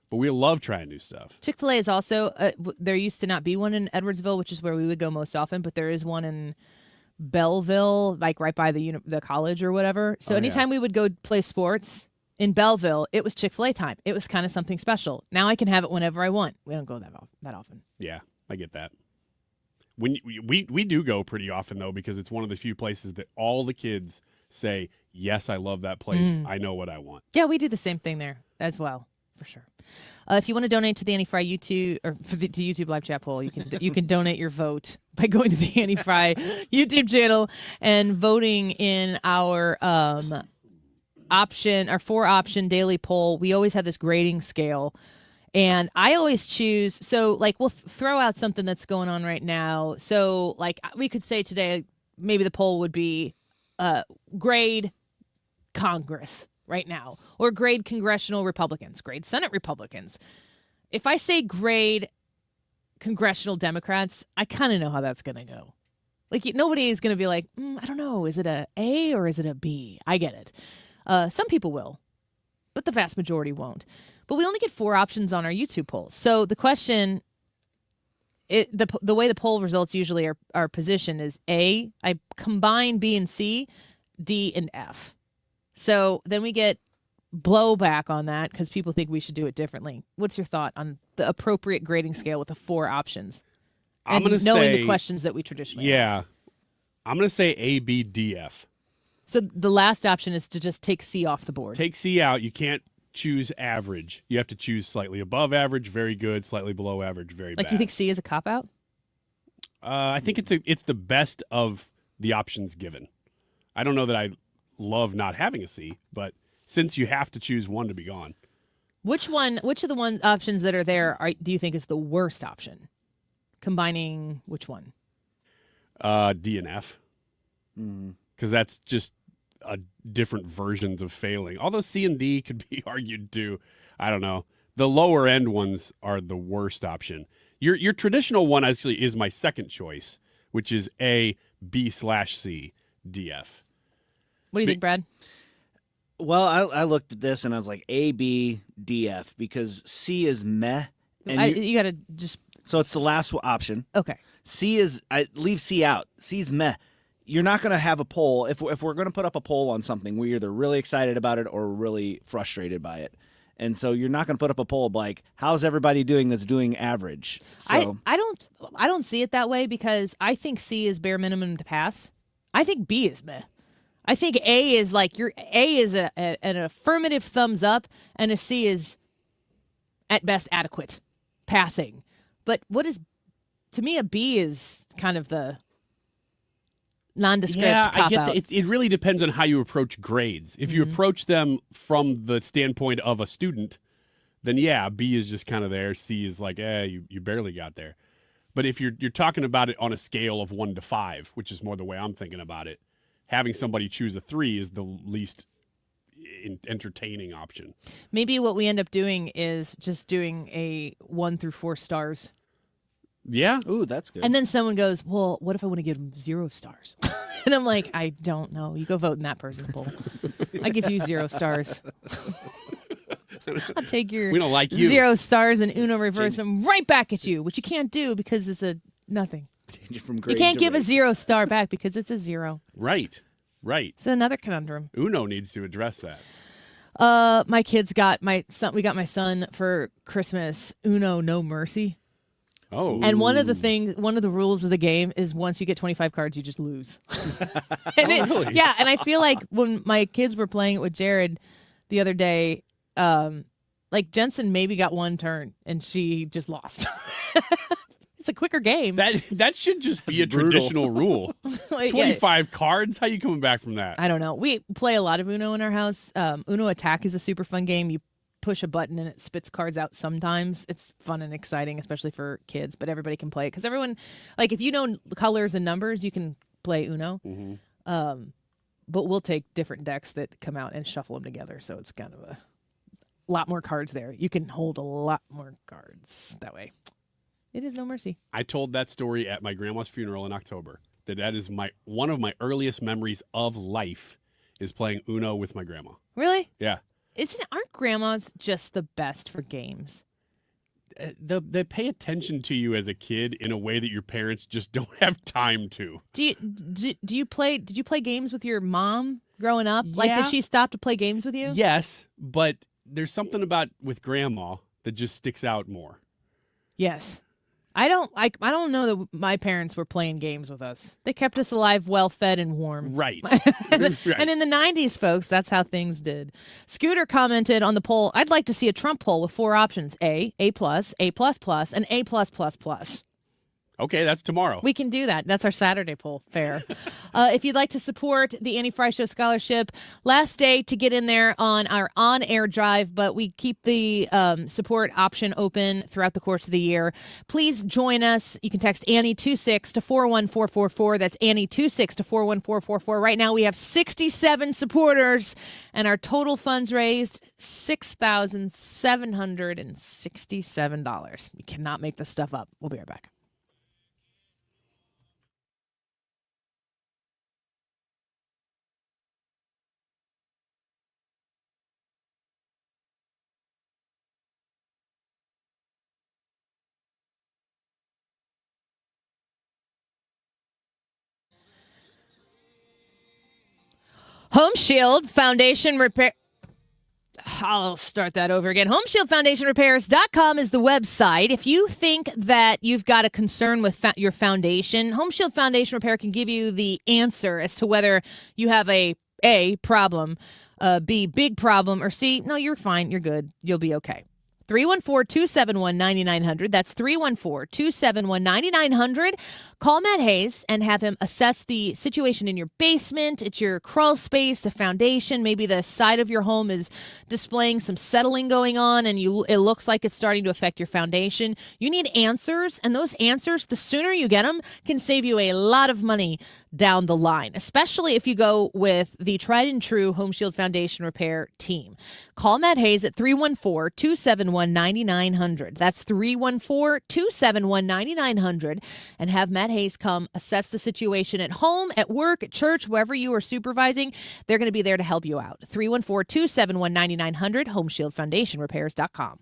But we love trying new stuff. Chick-fil-A is also, there used to not be one in Edwardsville, which is where we would go most often, but there is one in Belleville, like right by the college or whatever. So anytime we would go play sports in Belleville, it was Chick-fil-A time. It was kind of something special. Now I can have it whenever I want. We don't go that often. Yeah, I get that. When we do go pretty often, though, because it's one of the few places that all the kids say, yes, I love that place. I know what I want. Yeah, we do the same thing there as well, for sure. If you want to donate to the Annie Fry YouTube or to YouTube live chat poll, you can donate your vote by going to the Annie Fry YouTube channel and voting in our our 4-option daily poll. We always have this grading scale. And I always choose, so like we'll throw out something that's going on right now. So like we could say today, maybe the poll would be grade Congress right now, or grade congressional Republicans, grade Senate Republicans. If I say grade congressional Democrats, I kind of know how that's going to go. Like nobody is going to be like, I don't know, is it a A or is it a B? I get it. Some people will, but the vast majority won't. But we only get 4 options on our YouTube polls. So the question, the way the poll results usually are positioned is A, I combine B and C, D and F. So then we get blowback on that because people think we should do it differently. What's your thought on the appropriate grading scale with the 4 options? And knowing the questions that we traditionally ask. I'm going to say A, B, D, F. So the last option is to just take C off the board. Take C out. You can't choose average. You have to choose slightly above average, very good, slightly below average, very bad. Like you think C is a cop-out? I think it's the best of the options given. I don't know that I love not having a C, but since you have to choose one to be gone. Which of the options that are there do you think is the worst option? Combining which one? D and F. Because that's just different versions of failing. Although C and D could be argued too. I don't know. The lower end ones are the worst option. Your traditional one actually is my second choice, which is A, B/C, D, F. What do you think, Brad? Well, I looked at this and I was like A, B, D, F because C is meh. And you got to just. So it's the last option. Okay. C is leave C out. C's meh. You're not going to have a poll. If we're going to put up a poll on something, we're either really excited about it or really frustrated by it. And so you're not going to put up a poll like, how's everybody doing that's doing average? So I don't see it that way because I think C is bare minimum to pass. I think B is meh. I think A is like A is an affirmative thumbs up and a C is at best adequate passing. But to me a B is kind of the nondescript cop-out. I get that. It really depends on how you approach grades. If you approach them from the standpoint of a student, then yeah, B is just kind of there. C is like, you barely got there. But if you're talking about it on a scale of 1 to 5, which is more the way I'm thinking about it, having somebody choose a 3 is the least entertaining option. Maybe what we end up doing is just doing a 1 through 4 stars. Yeah. Ooh, that's good. And then someone goes, well, what if I want to give them 0 stars? And I'm like, I don't know. You go vote in that person's poll. I give you 0 stars. I'll take your we don't like you. 0 stars and Uno reverse them right back at you, which you can't do because it's a nothing. From you can't give a 0 star back because it's a 0. Right. It's another conundrum. Uno needs to address that. My kids got my son for Christmas Uno No Mercy. Oh. And one of the rules of the game is once you get 25 cards, you just lose. Really? Yeah, and I feel like when my kids were playing it with Jared the other day, Like Jensen maybe got one turn and she just lost. It's a quicker game. That should just be a traditional rule. 25 cards? How you coming back from that? I don't know. We play a lot of Uno in our house. Uno Attack is a super fun game. You push a button and it spits cards out sometimes. It's fun and exciting, especially for kids, but everybody can play it. Because everyone, like if you know colors and numbers, you can play Uno. Mm-hmm. But we'll take different decks that come out and shuffle them together. So it's kind of a lot more cards there. You can hold a lot more cards that way. It is no mercy. I told that story at my grandma's funeral in October. That is one of my earliest memories of life is playing Uno with my grandma. Really? Yeah. Aren't grandmas just the best for games? They pay attention to you as a kid in a way that your parents just don't have time to. Did you play games with your mom growing up? Yeah. Like, did she stop to play games with you? Yes, but there's something about with grandma that just sticks out more. Yes. I don't know that my parents were playing games with us. They kept us alive, well-fed, and warm. Right. And in the 90s, folks, that's how things did. Scooter commented on the poll, I'd like to see a Trump poll with 4 options, A+, A++, and A+++. Okay, that's tomorrow. We can do that. That's our Saturday poll. Fair. If you'd like to support the Annie Fry Show Scholarship, last day to get in there on our on-air drive, but we keep the support option open throughout the course of the year. Please join us. You can text Annie26 to 41444. That's Annie26 to 41444. Right now we have 67 supporters, and our total funds raised $6,767. You cannot make this stuff up. We'll be right back. Home Shield Foundation Repair. I'll start that over again. HomeshieldFoundationRepairs.com is the website. If you think that you've got a concern with your foundation, Home Shield Foundation Repair can give you the answer as to whether you have a problem, B, big problem, or C, no, you're fine, you're good, you'll be okay. 314-271-9900. That's 314-271-9900. Call Matt Hayes and have him assess the situation in your basement. It's your crawl space, the foundation. Maybe the side of your home is displaying some settling going on, and it looks like it's starting to affect your foundation. You need answers, and those answers, the sooner you get them, can save you a lot of money down the line, especially if you go with the tried and true Home Shield Foundation Repair team. Call Matt Hayes at 314-271-9900. That's 314-271-9900, and have Matt Hayes come assess the situation at home, at work, at church, wherever you are supervising. They're going to be there to help you out. 314-271-9900, HomeshieldFoundationRepairs.com.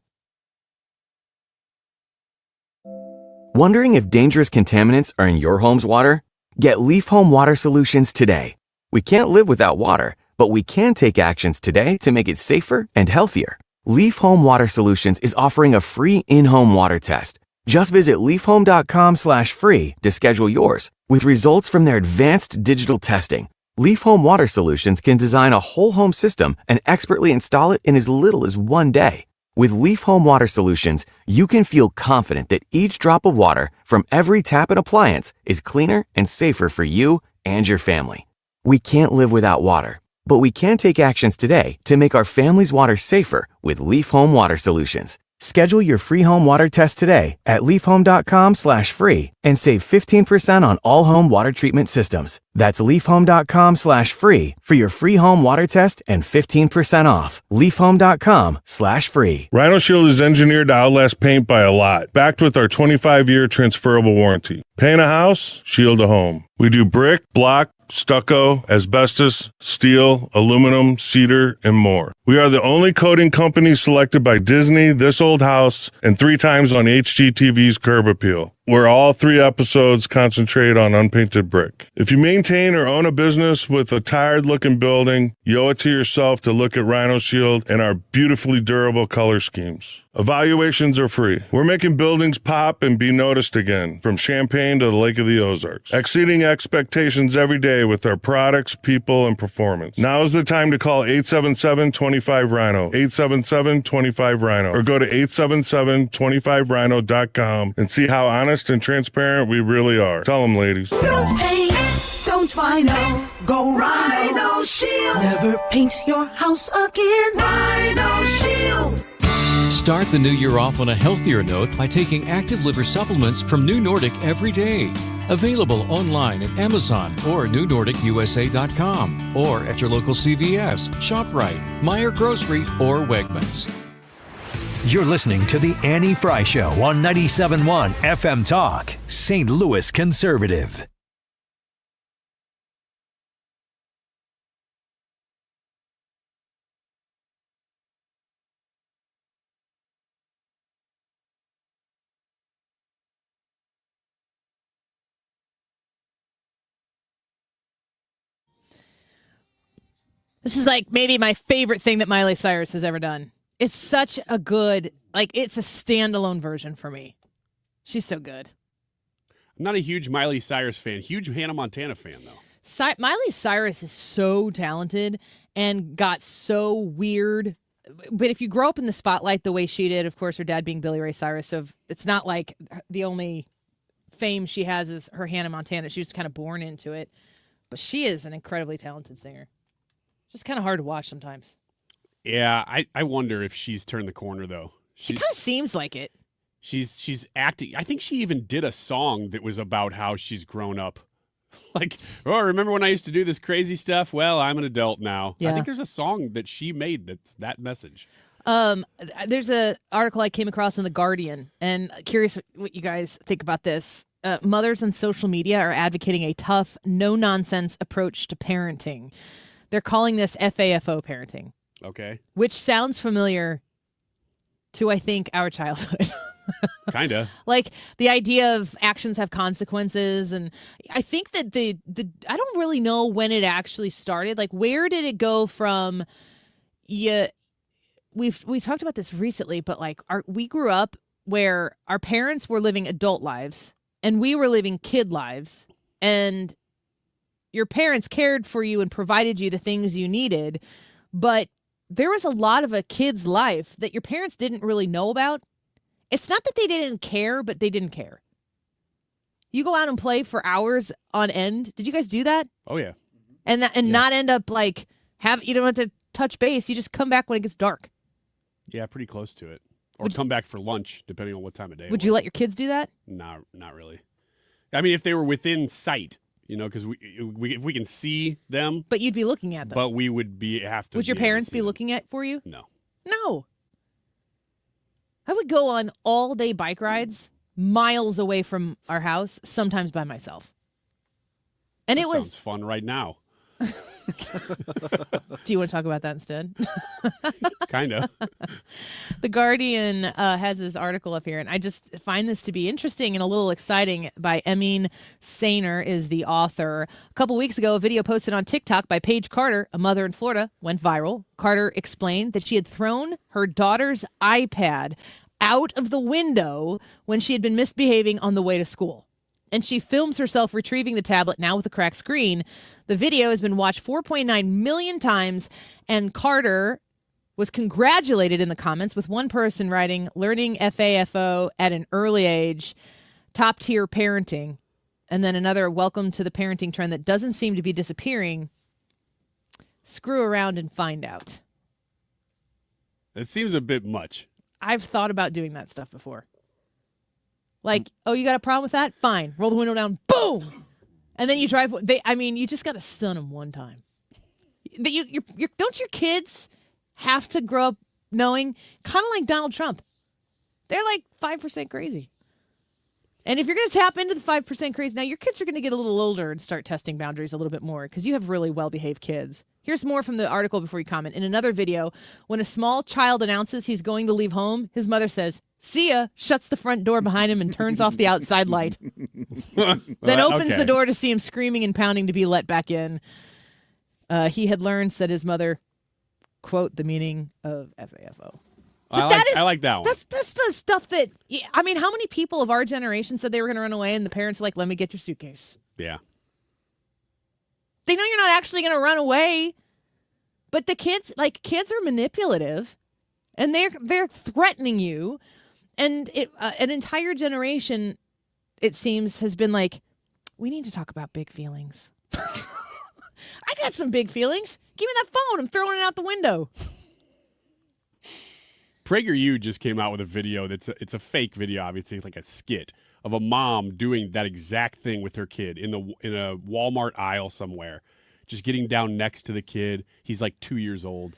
Wondering if dangerous contaminants are in your home's water? Get Leaf Home Water Solutions today. We can't live without water, but we can take actions today to make it safer and healthier. Leaf Home Water Solutions is offering a free in-home water test. Just visit leafhome.com/free to schedule yours. With results from their advanced digital testing, Leaf Home Water Solutions can design a whole home system and expertly install it in as little as 1 day. With Leaf Home Water Solutions, you can feel confident that each drop of water from every tap and appliance is cleaner and safer for you and your family. We can't live without water, but we can take actions today to make our family's water safer with Leaf Home Water Solutions. Schedule your free home water test today at leafhome.com/free and save 15% on all home water treatment systems. That's leafhome.com/free for your free home water test and 15% off. leafhome.com/free. Rhino Shield is engineered to outlast paint by a lot, backed with our 25-year transferable warranty. Paint a house, shield a home. We do brick, block, stucco, asbestos, steel, aluminum, cedar, and more. We are the only coating company selected by Disney, This Old House, and 3 times on HGTV's Curb Appeal, where all 3 episodes concentrate on unpainted brick. If you maintain or own a business with a tired-looking building, you owe it to yourself to look at Rhino Shield and our beautifully durable color schemes. Evaluations are free. We're making buildings pop and be noticed again, from Champaign to the Lake of the Ozarks, exceeding expectations every day with our products, people, and performance. Now is the time to call 877-25 877-25-RHINO, 877-25-RHINO, or go to 877-25rhino.com and see how honest and transparent we really are. Tell them, ladies. Don't paint, don't Rhino, go Rhino Shield. Never paint your house again. Rhino Shield. Start the new year off on a healthier note by taking Active Liver supplements from New Nordic every day. Available online at Amazon or NewNordicUSA.com or at your local CVS, ShopRite, Meijer Grocery, or Wegmans. You're listening to The Annie Fry Show on 97.1 FM Talk, St. Louis Conservative. This is like maybe my favorite thing that Miley Cyrus has ever done. It's such a good, it's a standalone version for me. She's so good. I'm not a huge Miley Cyrus fan. Huge Hannah Montana fan, though. Miley Cyrus is so talented and got so weird. But if you grow up in the spotlight the way she did, of course, her dad being Billy Ray Cyrus, so it's not like the only fame she has is her Hannah Montana. She was kind of born into it. But she is an incredibly talented singer. Just kind of hard to watch sometimes. Yeah, I wonder if she's turned the corner, though. She kind of seems like it. She's acting. I think she even did a song that was about how she's grown up. Remember when I used to do this crazy stuff? Well, I'm an adult now. Yeah. I think there's a song that she made that's that message. There's an article I came across in The Guardian, and curious what you guys think about this. Mothers on social media are advocating a tough, no-nonsense approach to parenting. They're calling this FAFO parenting. Okay. Which sounds familiar to, I think, our childhood. Kind of. Like the idea of actions have consequences. And I think that I don't really know when it actually started. Like, where did it go from? We talked about this recently, but we grew up where our parents were living adult lives and we were living kid lives, and your parents cared for you and provided you the things you needed, but there was a lot of a kid's life that your parents didn't really know about. It's not that they didn't care, but they didn't care. You go out and play for hours on end. Did you guys do that? Oh, yeah. And not end up you don't have to touch base. You just come back when it gets dark. Yeah, pretty clse to it. Or come back for lunch, depending on what time of day. Would you let your kids do that? No, not really. I mean, if they were within sight. Because if we can see them. But you'd be looking at them. But we would have to. Would your parents be looking at for you? No. No. I would go on all-day bike rides miles away from our house, sometimes by myself. And that sounds fun right now. Do you want to talk about that instead? Kind of. The Guardian has this article up here, and I just find this to be interesting and a little exciting. By Emin Sainer is the author. A couple weeks ago, a video posted on TikTok by Paige Carter, a mother in Florida, went viral. Carter explained that she had thrown her daughter's iPad out of the window when she had been misbehaving on the way to school. And she films herself retrieving the tablet, now with a cracked screen. The video has been watched 4.9 million times, and Carter was congratulated in the comments, with one person writing, "Learning FAFO at an early age, top-tier parenting." And then another, "Welcome to the parenting trend that doesn't seem to be disappearing. Screw around and find out." It seems a bit much. I've thought about doing that stuff before. Oh, you got a problem with that? Fine. Roll the window down. Boom! And then you drive. You just got to stun them one time. Don't your kids have to grow up knowing? Kind of like Donald Trump. They're 5% crazy. And if you're going to tap into the 5% crazy, now your kids are going to get a little older and start testing boundaries a little bit more because you have really well-behaved kids. Here's more from the article before you comment. In another video, when a small child announces he's going to leave home, his mother says, "See ya," shuts the front door behind him and turns off the outside light. Then opens the door to see him screaming and pounding to be let back in. He had learned, said his mother, quote, "the meaning of FAFO." I like that one. That's the stuff that, how many people of our generation said they were going to run away and the parents are like, "Let me get your suitcase." Yeah. They know you're not actually going to run away, But the kids are manipulative, and they're threatening you, and an entire generation, it seems, has been like, we need to talk about big feelings. I got some big feelings. Give me that phone. I'm throwing it out the window. PragerU just came out with a video it's a fake video, obviously. It's like a skit of a mom doing that exact thing with her kid in a Walmart aisle somewhere, just getting down next to the kid. He's like 2 years old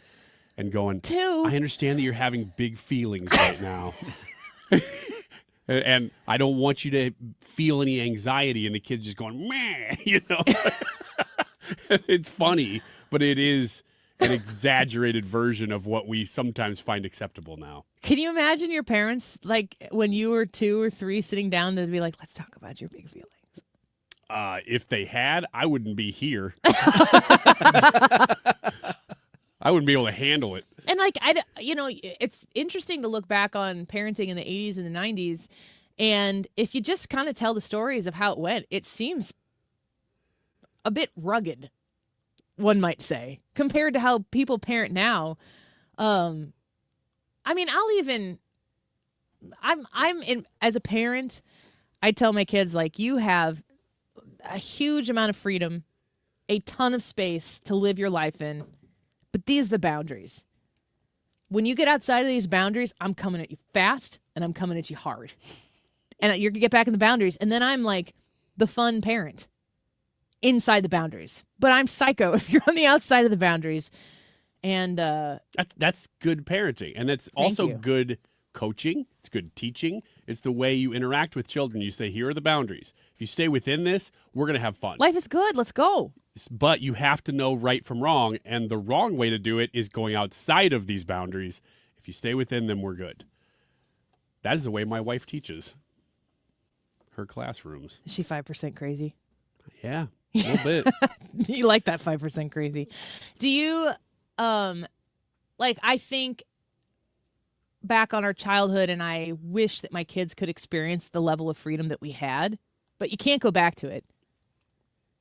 and going, I understand that you're having big feelings right now. And I don't want you to feel any anxiety. And the kid's just going, meh, you know. It's funny, but it is an exaggerated version of what we sometimes find acceptable now. Can you imagine your parents, like when you were 2 or 3, sitting down to be like, let's talk about your big feelings? If they had, I wouldn't be here. I wouldn't be able to handle it. And it's interesting to look back on parenting in the 80s and the 90s. And if you just kind of tell the stories of how it went, it seems a bit rugged, one might say, compared to how people parent now. I'm as a parent, I tell my kids, like, you have a huge amount of freedom, a ton of space to live your life in, but these are the boundaries. When you get outside of these boundaries, I'm coming at you fast and I'm coming at you hard. And you're going to get back in the boundaries. And then I'm like the fun parent inside the boundaries. But I'm psycho if you're on the outside of the boundaries. And that's good parenting. And that's also good coaching. It's good teaching. It's the way you interact with children. You say, here are the boundaries. If you stay within this, we're going to have fun. Life is good. Let's go. But you have to know right from wrong. And the wrong way to do it is going outside of these boundaries. If you stay within them, we're good. That is the way my wife teaches her classrooms. Is she 5% crazy? Yeah, a little bit. You like that 5% crazy. Do you, I think back on our childhood, and I wish that my kids could experience the level of freedom that we had, but you can't go back to it.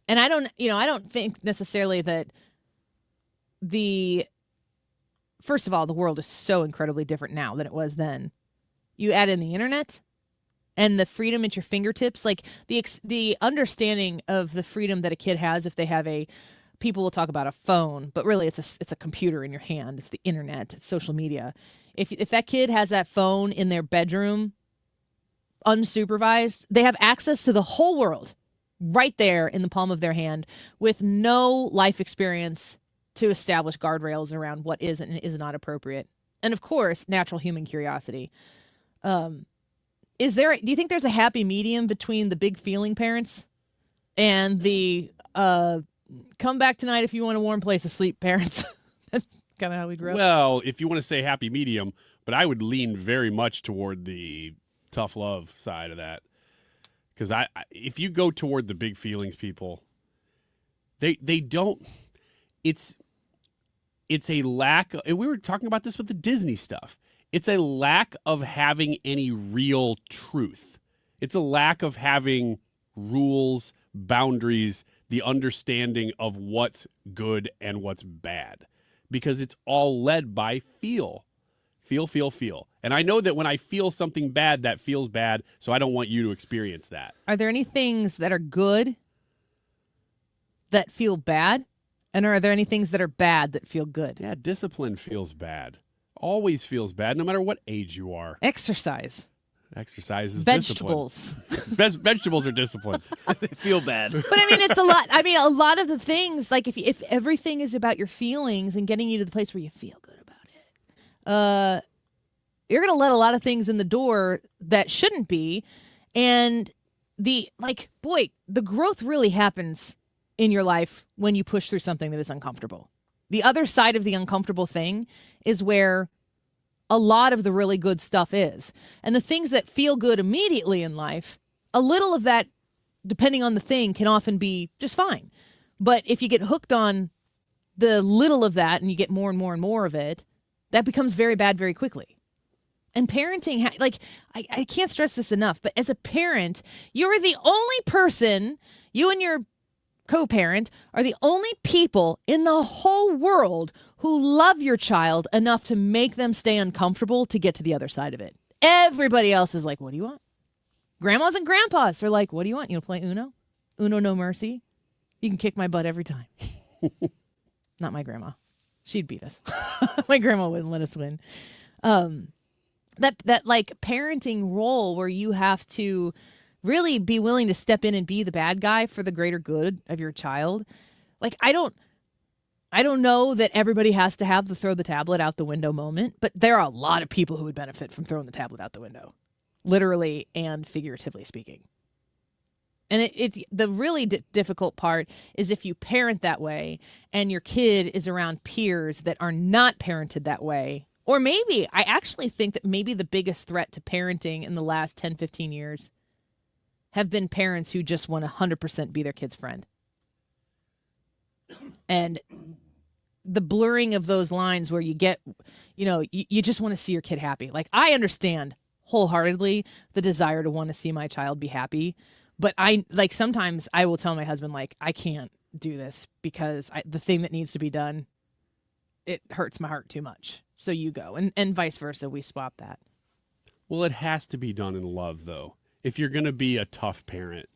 And I don't think necessarily that first of all, the world is so incredibly different now than it was then. You add in the internet and the freedom at your fingertips, like the understanding of the freedom that a kid has if they have people will talk about a phone, but really it's a computer in your hand. It's the internet, it's social media. If that kid has that phone in their bedroom, unsupervised, they have access to the whole world right there in the palm of their hand with no life experience to establish guardrails around what is and is not appropriate. And of course, natural human curiosity. Do you think there's a happy medium between the big feeling parents and the come back tonight if you want a warm place to sleep parents? That's kind of how we grew up. Well, if you want to say happy medium, but I would lean very much toward the tough love side of that. Because if you go toward the big feelings people, they don't. It's a lack. We were talking about this with the Disney stuff. It's a lack of having any real truth. It's a lack of having rules, boundaries, the understanding of what's good and what's bad. Because it's all led by feel. Feel. And I know that when I feel something bad, that feels bad, so I don't want you to experience that. Are there any things that are good that feel bad? And are there any things that are bad that feel good? Yeah, discipline feels bad. Always feels bad, no matter what age you are. Exercise is vegetables. Discipline. Vegetables are discipline. They feel bad. But I mean, it's a lot. I mean, a lot of the things, like if everything is about your feelings and getting you to the place where you feel good about it, you're going to let a lot of things in the door that shouldn't be. And the growth really happens in your life when you push through something that is uncomfortable. The other side of the uncomfortable thing is where a lot of the really good stuff is. And the things that feel good immediately in life, a little of that, depending on the thing, can often be just fine. But if you get hooked on the little of that and you get more and more and more of it, that becomes very bad very quickly. And parenting, I can't stress this enough, but as a parent, you're the only person, you and your co-parent are the only people in the whole world who love your child enough to make them stay uncomfortable to get to the other side of it. Everybody else is like, what do you want? Grandmas and grandpas are like, what do you want? You want to play Uno? Uno no mercy? You can kick my butt every time. Not my grandma. She'd beat us. My grandma wouldn't let us win. That like parenting role where you have to really be willing to step in and be the bad guy for the greater good of your child. Like, I don't know that everybody has to have the throw the tablet out the window moment, but there are a lot of people who would benefit from throwing the tablet out the window, literally and figuratively speaking. And it's the really difficult part is if you parent that way and your kid is around peers that are not parented that way. Or maybe, I actually think that maybe the biggest threat to parenting in the last 10, 15 years have been parents who just want to 100% be their kid's friend. And the blurring of those lines where you get, you just want to see your kid happy. Like, I understand wholeheartedly the desire to want to see my child be happy. But sometimes I will tell my husband, like, I can't do this because the thing that needs to be done, it hurts my heart too much. So you go. And vice versa. We swap that. Well, it has to be done in love, though. If you're going to be a tough parent,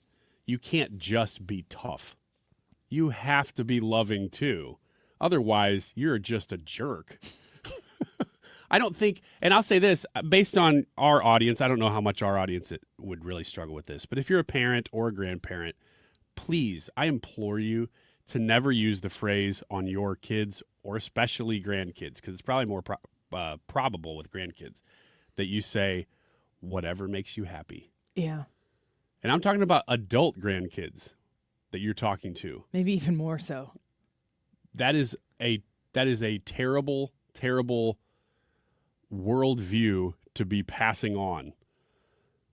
you can't just be tough. You have to be loving, too. Otherwise, you're just a jerk. I don't think, and I'll say this, based on our audience, I don't know how much our audience would really struggle with this, but if you're a parent or a grandparent, please, I implore you to never use the phrase on your kids or especially grandkids, because it's probably more probable with grandkids that you say, whatever makes you happy. Yeah. And I'm talking about adult grandkids that you're talking to. Maybe even more so. That is a terrible, terrible worldview to be passing on,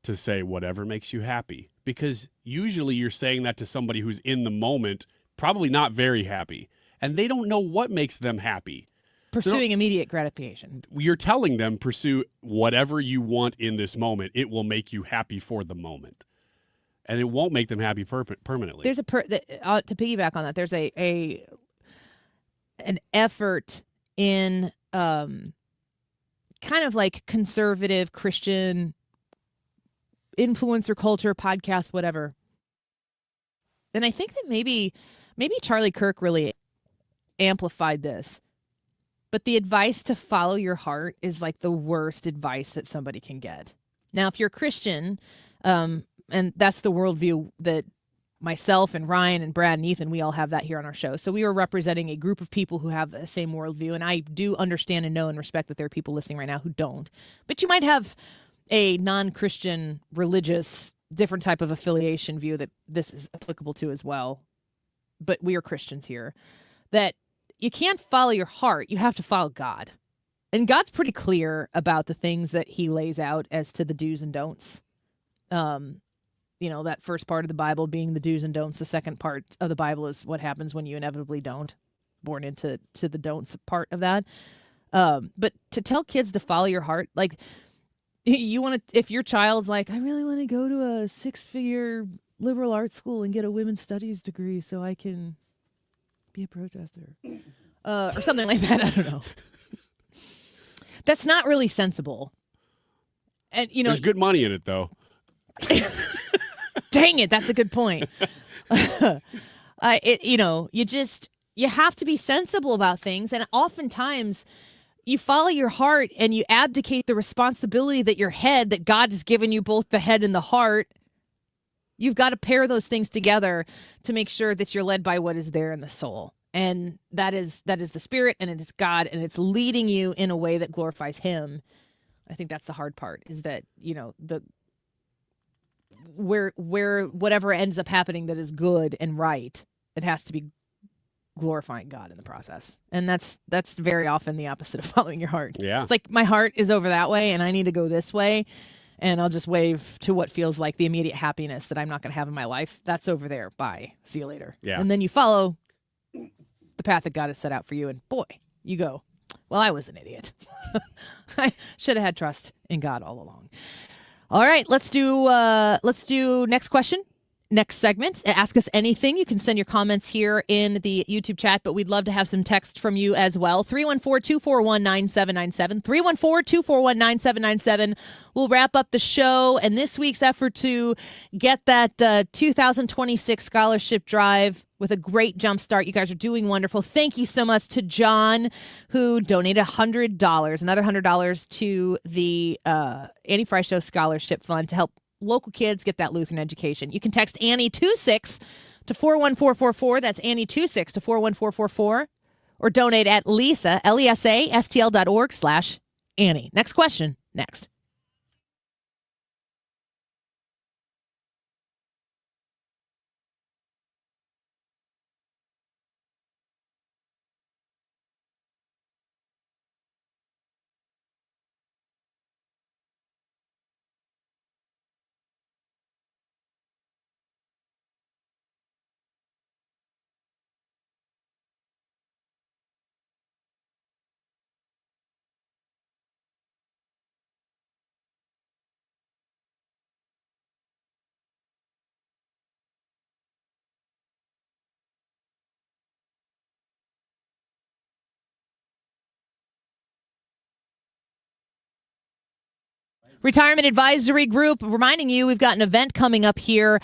to say whatever makes you happy, because usually you're saying that to somebody who's in the moment, probably not very happy, and they don't know what makes them happy. Pursuing immediate gratification. You're telling them, pursue whatever you want in this moment. It will make you happy for the moment, and it won't make them happy permanently. There's to piggyback on that. There's an effort in kind of like conservative Christian influencer culture, podcast, whatever. And I think that maybe Charlie Kirk really amplified this. But the advice to follow your heart is like the worst advice that somebody can get. Now, if you're a Christian, and that's the worldview that myself and Ryan and Brad and Ethan, we all have that here on our show. So we are representing a group of people who have the same worldview. And I do understand and know and respect that there are people listening right now who don't. But you might have a non-Christian, religious, different type of affiliation view that this is applicable to as well. But we are Christians here. That you can't follow your heart. You have to follow God. And God's pretty clear about the things that he lays out as to the do's and don'ts. That first part of the Bible being the do's and don'ts. The second part of the Bible is what happens when you inevitably don't. Born into the don'ts part of that. But to tell kids to follow your heart, like you want to, if your child's like, I really want to go to a 6-figure liberal arts school and get a women's studies degree so I can be a protester, or something like that. I don't know. That's not really sensible. And there's good money in it, though. Dang it, that's a good point. You have to be sensible about things, and oftentimes you follow your heart and you abdicate the responsibility that God has given you, both the head and the heart. You've got to pair those things together to make sure that you're led by what is there in the soul. And that is the Spirit, and it is God, and it's leading you in a way that glorifies him. I think that's the hard part, is that, where whatever ends up happening that is good and right, it has to be glorifying God in the process. And that's very often the opposite of following your heart. Yeah. It's like my heart is over that way and I need to go this way, and I'll just wave to what feels like the immediate happiness that I'm not going to have in my life. That's over there. Bye. See you later. Yeah. And then you follow the path that God has set out for you, and boy, you go, well, I was an idiot. I should have had trust in God all along. All right, let's do next question. next segment. Ask us anything. You can send your comments here in the YouTube chat, but we'd love to have some text from you as well. 314-241-9797. 314-241-9797. We'll wrap up the show and this week's effort to get that 2026 scholarship drive with a great jump start. You guys are doing wonderful. Thank you so much to John, who donated $100, another $100 to the Annie Fry Show Scholarship Fund to help local kids get that Lutheran education. You can text Annie26 to 41444. That's Annie26 to 41444. Or donate at LESASTL.org/Annie. Next question, next. Retirement Advisory Group, reminding you we've got an event coming up here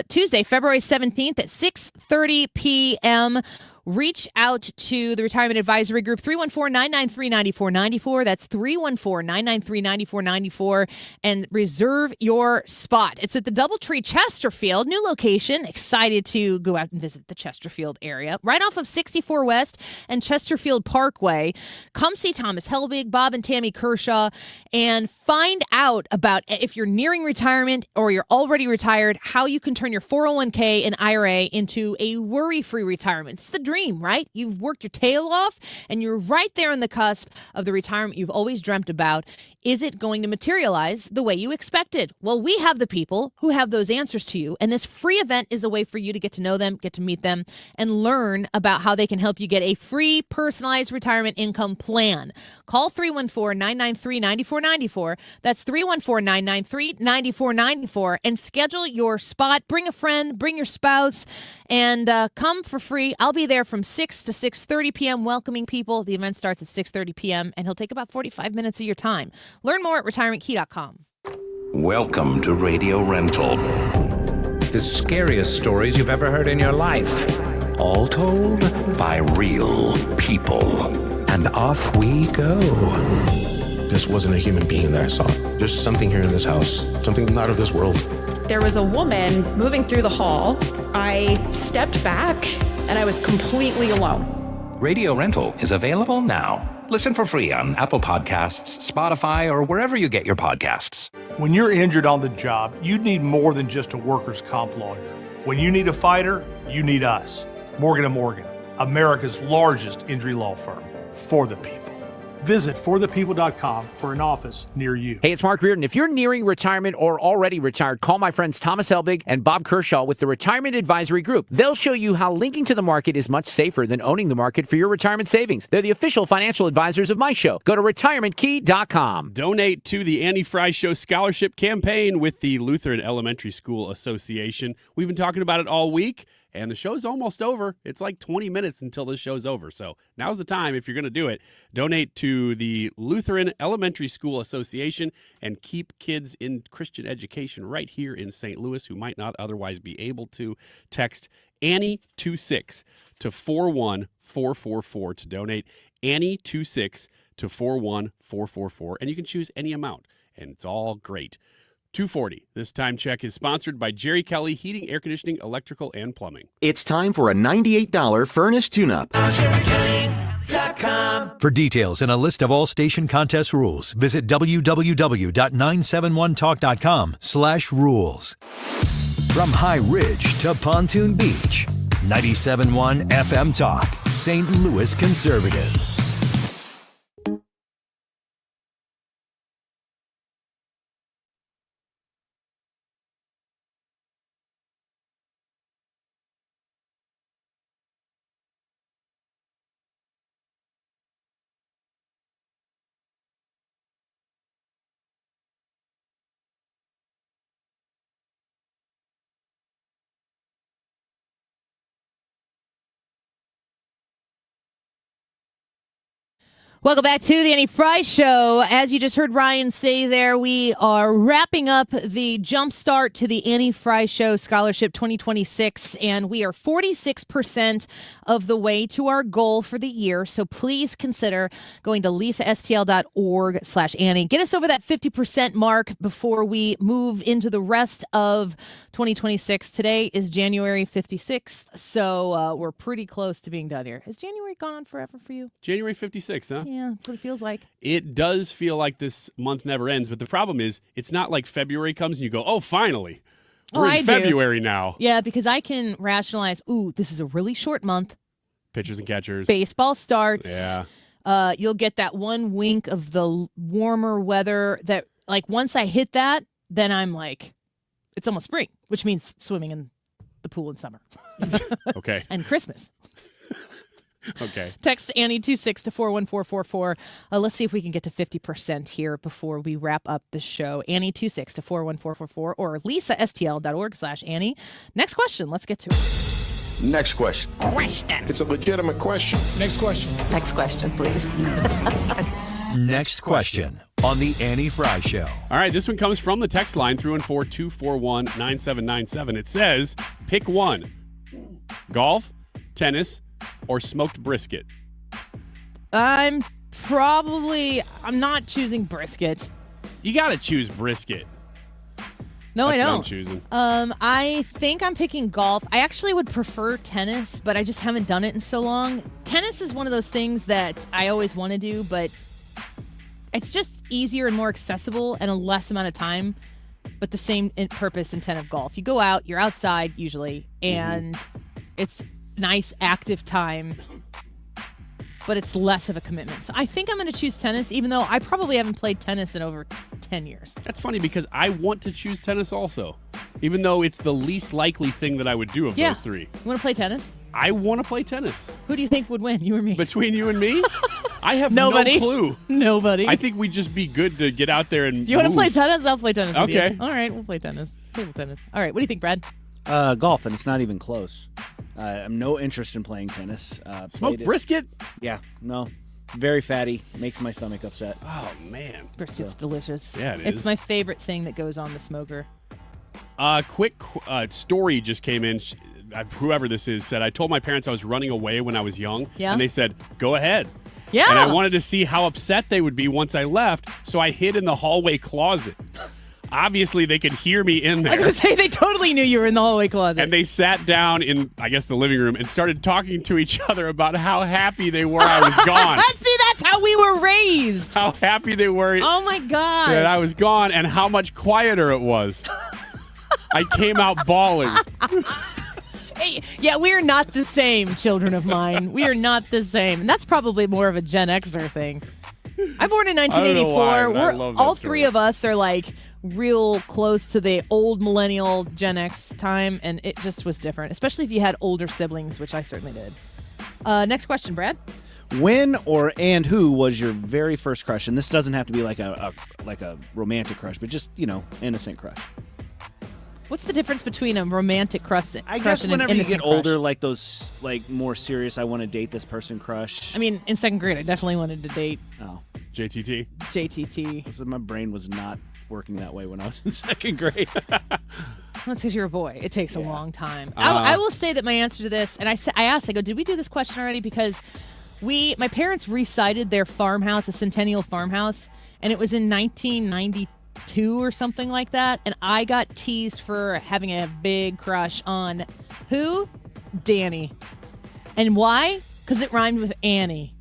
Tuesday, February 17th at 6:30 p.m. Reach out to the Retirement Advisory Group, 314-993-9494. That's 314-993-9494, and reserve your spot. It's at the Doubletree Chesterfield, new location. Excited to go out and visit the Chesterfield area, right off of 64 West and Chesterfield Parkway. Come see Thomas Helbig, Bob and Tammy Kershaw, and find out about, if you're nearing retirement or you're already retired, how you can turn your 401k and IRA into a worry-free retirement. It's the dream, right? You've worked your tail off and you're right there on the cusp of the retirement you've always dreamt about. Is it going to materialize the way you expected? Well, we have the people who have those answers to you, and this free event is a way for you to get to know them, get to meet them, and learn about how they can help you get a free personalized retirement income plan. Call 314-993-9494. That's 314-993-9494, and schedule your spot. Bring a friend, bring your spouse, and come for free. I'll be there from 6 to 6:30 p.m. welcoming people. The event starts at 6:30 p.m., and he'll take about 45 minutes of your time. Learn more at retirementkey.com. Welcome to Radio Rental. The scariest stories you've ever heard in your life. All told by real people. And off we go. This wasn't a human being that I saw. There's something here in this house, something not of this world. There was a woman moving through the hall. I stepped back and I was completely alone. Radio Rental is available now. Listen for free on Apple Podcasts, Spotify, or wherever you get your podcasts. When you're injured on the job, you need more than just a workers' comp lawyer. When you need a fighter, you need us. Morgan & Morgan, America's largest injury law firm, for the people. Visit forthepeople.com for an office near you. Hey, it's Mark Reardon. If you're nearing retirement or already retired, call my friends Thomas Helbig and Bob Kershaw with the Retirement Advisory Group. They'll show you how linking to the market is much safer than owning the market for your retirement savings. They're the official financial advisors of my show. Go to retirementkey.com. Donate to the Annie Fry Show Scholarship Campaign with the Lutheran Elementary School Association. We've been talking about it all week, and the show's almost over. It's like 20 minutes until this show's over. So now's the time, if you're going to do it, donate to the Lutheran Elementary School Association and keep kids in Christian education right here in St. Louis who might not otherwise be able to. Text Annie26 to 41444 to donate. Annie26 to 41444. And you can choose any amount, and it's all great. 240. This time check is sponsored by Jerry Kelly Heating, Air Conditioning, Electrical, and Plumbing. It's time for a $98 furnace tune-up. For details and a list of all station contest rules, visit www.971talk.com/rules. From High Ridge to Pontoon Beach, 97.1 FM Talk, St. Louis Conservative. Welcome back to the Annie Fry Show. As you just heard Ryan say there, we are wrapping up the jumpstart to the Annie Fry Show Scholarship 2026, and we are 46% of the way to our goal for the year. So please consider going to lisastl.org/Annie. Get us over that 50% mark before we move into the rest of 2026. Today is January 56th, so we're pretty close to being done here. Has January gone on forever for you? January 56th, huh? Yeah, that's what it feels like. It does feel like this month never ends, but the problem is it's not like February comes and you go, oh, finally. We're in February now. Yeah, because I can rationalize, this is a really short month. Pitchers and catchers. Baseball starts. Yeah. You'll get that one wink of the warmer weather that, like, once I hit that, then I'm like, it's almost spring, which means swimming in the pool in summer. Okay. And Christmas. Okay. Text Annie26 to 41444. Let's see if we can get to 50% here before we wrap up the show. Annie26 to 41444 or lisastl.org/Annie. Next question. Let's get to it. Next question. It's a legitimate question. Next question. Next question, please. Next question on the Annie Fry Show. All right, this one comes from the text line 314-241-9797. It says, pick one. Golf, tennis, or smoked brisket? I'm not choosing brisket. You got to choose brisket. No, That's I don't. What I'm choosing. I think I'm picking golf. I actually would prefer tennis, but I just haven't done it in so long. Tennis is one of those things that I always want to do, but it's just easier and more accessible and a less amount of time, but the same purpose intent of golf. You go out, you're outside usually, and it's nice active time, but it's less of a commitment. So I think I'm going to choose tennis, even though I probably haven't played tennis in over 10 years. That's funny because I want to choose tennis also, even though it's the least likely thing that I would do of those three. You want to play tennis? I want to play tennis. Who do you think would win, you or me? Between you and me? I have Nobody. no clue. Nobody. I think we'd just be good to get out there and Do you want to move. play tennis? I'll play tennis with Okay. you. All right, we'll play tennis. Table tennis. All right, what do you think, Brad? Golf, and it's not even close. I'm no interest in playing tennis. Smoked brisket? Yeah, no. Very fatty. Makes my stomach upset. Oh, man. Brisket's delicious. Yeah, it is. It's my favorite thing that goes on the smoker. Quick story just came in. Whoever this is said, I told my parents I was running away when I was young. Yeah. And they said, go ahead. Yeah. And I wanted to see how upset they would be once I left, so I hid in the hallway closet. Obviously, they could hear me in there. I was going to say, they totally knew you were in the hallway closet. And they sat down in, I guess, the living room and started talking to each other about how happy they were I was gone. See, that's how we were raised. How happy they were Oh, my God. that I was gone and how much quieter it was. I came out bawling. Hey, yeah, we are not the same, children of mine. We are not the same. And that's probably more of a Gen Xer thing. I'm born in 1984. I love that All story. three of us are like real close to the old millennial Gen X time, and it just was different, especially if you had older siblings, which I certainly did. Next question, Brad. When and who was your very first crush? And this doesn't have to be like a romantic crush, but just, innocent crush. What's the difference between a romantic crush, I guess and an whenever you innocent get older, crush? like those more serious, I want to date this person crush. I mean, in second grade, I definitely wanted to date JTT. JTT. My brain was not working that way when I was in second grade. That's because you're a boy. It takes a long time. I will say that my answer to this, and I asked, did we do this question already? Because my parents recited their farmhouse, a centennial farmhouse, and it was in 1992 or something like that, and I got teased for having a big crush on who? Danny. And why? Because it rhymed with Annie.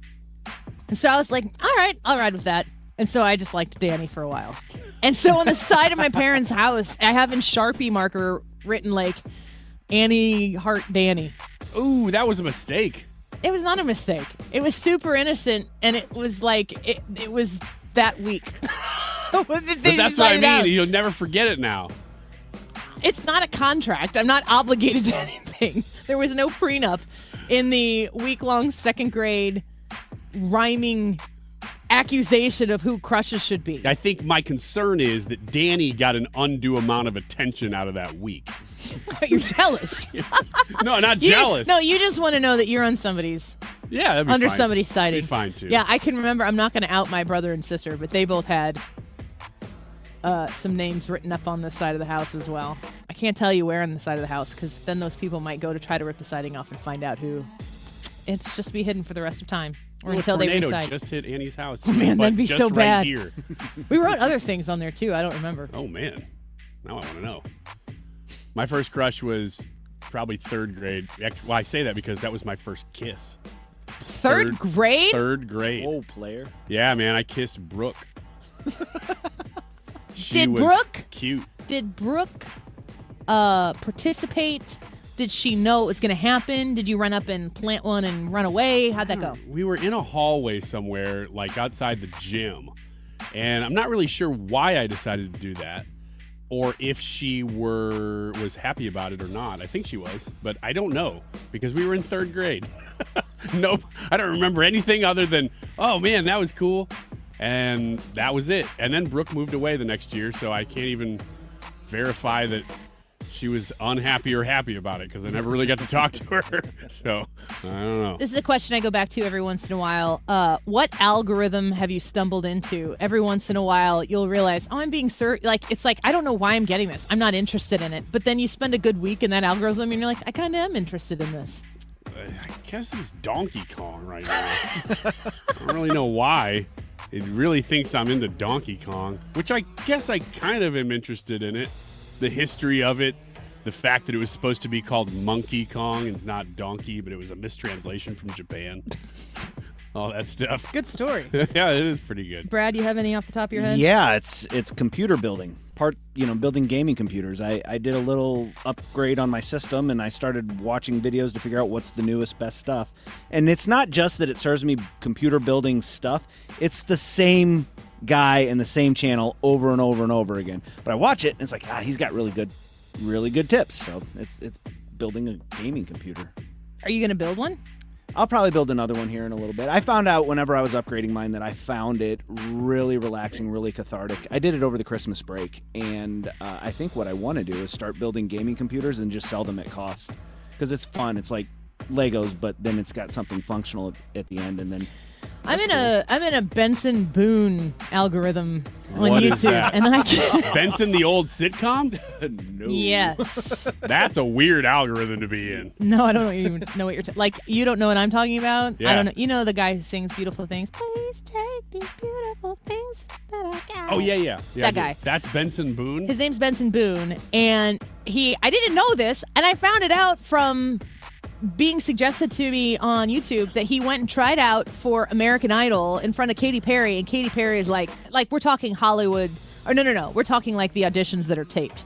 And so I was like, all right, I'll ride with that. And so I just liked Danny for a while. And so on the side of my parents' house, I have in Sharpie marker written like Annie Heart Danny. Ooh, that was a mistake. It was not a mistake. It was super innocent, and it was like it was that week. But that's what I mean. You'll never forget it now. It's not a contract. I'm not obligated to anything. There was no prenup in the week-long second grade rhyming accusation of who crushes should be. I think my concern is that Danny got an undue amount of attention out of that week. You're jealous. No, not jealous. No, you just want to know that you're on somebody's Yeah, that'd be under fine. somebody's siding. Be fine too. Yeah, I can remember. I'm not going to out my brother and sister, but they both had some names written up on the side of the house as well. I can't tell you where on the side of the house because then those people might go to try to rip the siding off and find out who. It's just be hidden for the rest of time or until they tornado reside. just hit Annie's house. Oh, man, that'd be just so right bad. Here. We wrote other things on there too. I don't remember. Oh man, now I want to know. My first crush was probably third grade. Well, I say that because that was my first kiss. Third grade? Third grade. Whoa, player. Yeah, man, I kissed Brooke. Did Brooke? Cute. Did Brooke participate? Did she know it was going to happen? Did you run up and plant one and run away? How'd that go? We were in a hallway somewhere, like outside the gym, and I'm not really sure why I decided to do that, or if she was happy about it or not. I think she was, but I don't know because we were in third grade. Nope, I don't remember anything other than, oh man, that was cool, and that was it. And then Brooke moved away the next year, so I can't even verify that she was unhappy or happy about it because I never really got to talk to her. So I don't know. This is a question I go back to every once in a while. What algorithm have you stumbled into? Every once in a while, you'll realize, oh, I'm being it's like, I don't know why I'm getting this. I'm not interested in it. But then you spend a good week in that algorithm and you're like, I kind of am interested in this. I guess it's Donkey Kong right now. I don't really know why. It really thinks I'm into Donkey Kong, which I guess I kind of am interested in it. The history of it, the fact that it was supposed to be called Monkey Kong and it's not Donkey, but it was a mistranslation from Japan. All that stuff. Good story. Yeah, it is pretty good. Brad, you have any off the top of your head? Yeah, it's computer building. Building gaming computers. I did a little upgrade on my system, and I started watching videos to figure out what's the newest, best stuff. And it's not just that it serves me computer building stuff. It's the same guy and the same channel over and over and over again. But I watch it, and it's like, he's got really good tips. So it's building a gaming computer. Are you going to build one? I'll probably build another one here in a little bit. I found out whenever I was upgrading mine that I found it really relaxing, really cathartic. I did it over the Christmas break, and I think what I want to do is start building gaming computers and just sell them at cost because it's fun. It's like Legos, but then it's got something functional at the end, and then I'm in a Benson Boone algorithm on What YouTube, is that? and I can't. Benson, the old sitcom? No. Yes. That's a weird algorithm to be in. No, I don't even know what you're like. You don't know what I'm talking about. Yeah. I don't know. You know the guy who sings beautiful things. Please take these beautiful things that I got. Oh yeah. That guy. That's Benson Boone. His name's Benson Boone, and I didn't know this, and I found it out from being suggested to me on YouTube that he went and tried out for American Idol in front of Katy Perry, and Katy Perry is like we're talking Hollywood, or no, we're talking like the auditions that are taped.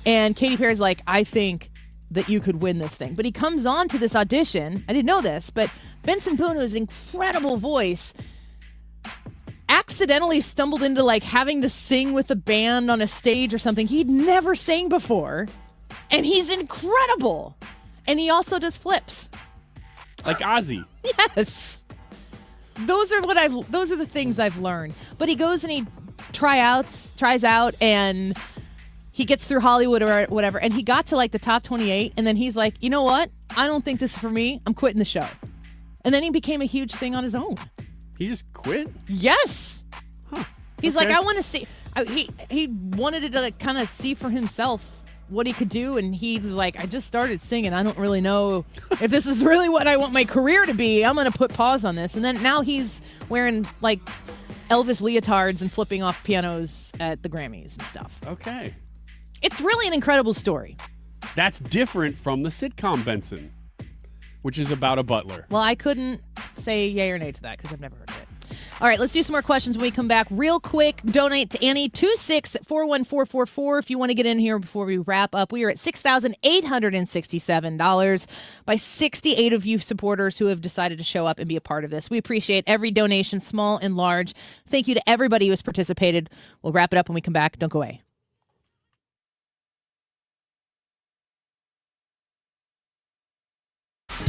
And Katy Perry's like, I think that you could win this thing. But he comes on to this audition. I didn't know this, but Benson Boone, who has an incredible voice, accidentally stumbled into having to sing with a band on a stage or something he'd never sang before. And he's incredible. And he also does flips. Like Ozzy. Yes. Those are the things I've learned. But he goes and he tries out, and he gets through Hollywood or whatever, and he got to the top 28, and then he's like, you know what? I don't think this is for me. I'm quitting the show. And then he became a huge thing on his own. He just quit? Yes. Huh. He's Okay. like, I want to see. He wanted to kind of see for himself what he could do, and he's like, I just started singing. I don't really know if this is really what I want my career to be. I'm going to put pause on this. And then now he's wearing Elvis leotards and flipping off pianos at the Grammys and stuff. Okay. It's really an incredible story. That's different from the sitcom Benson, which is about a butler. Well, I couldn't say yay or nay to that because I've never heard of it. All right, let's do some more questions when we come back. Real quick, donate to Annie, 2641444 if you want to get in here before we wrap up. We are at $6,867 by 68 of you supporters who have decided to show up and be a part of this. We appreciate every donation, small and large. Thank you to everybody who has participated. We'll wrap it up when we come back. Don't go away.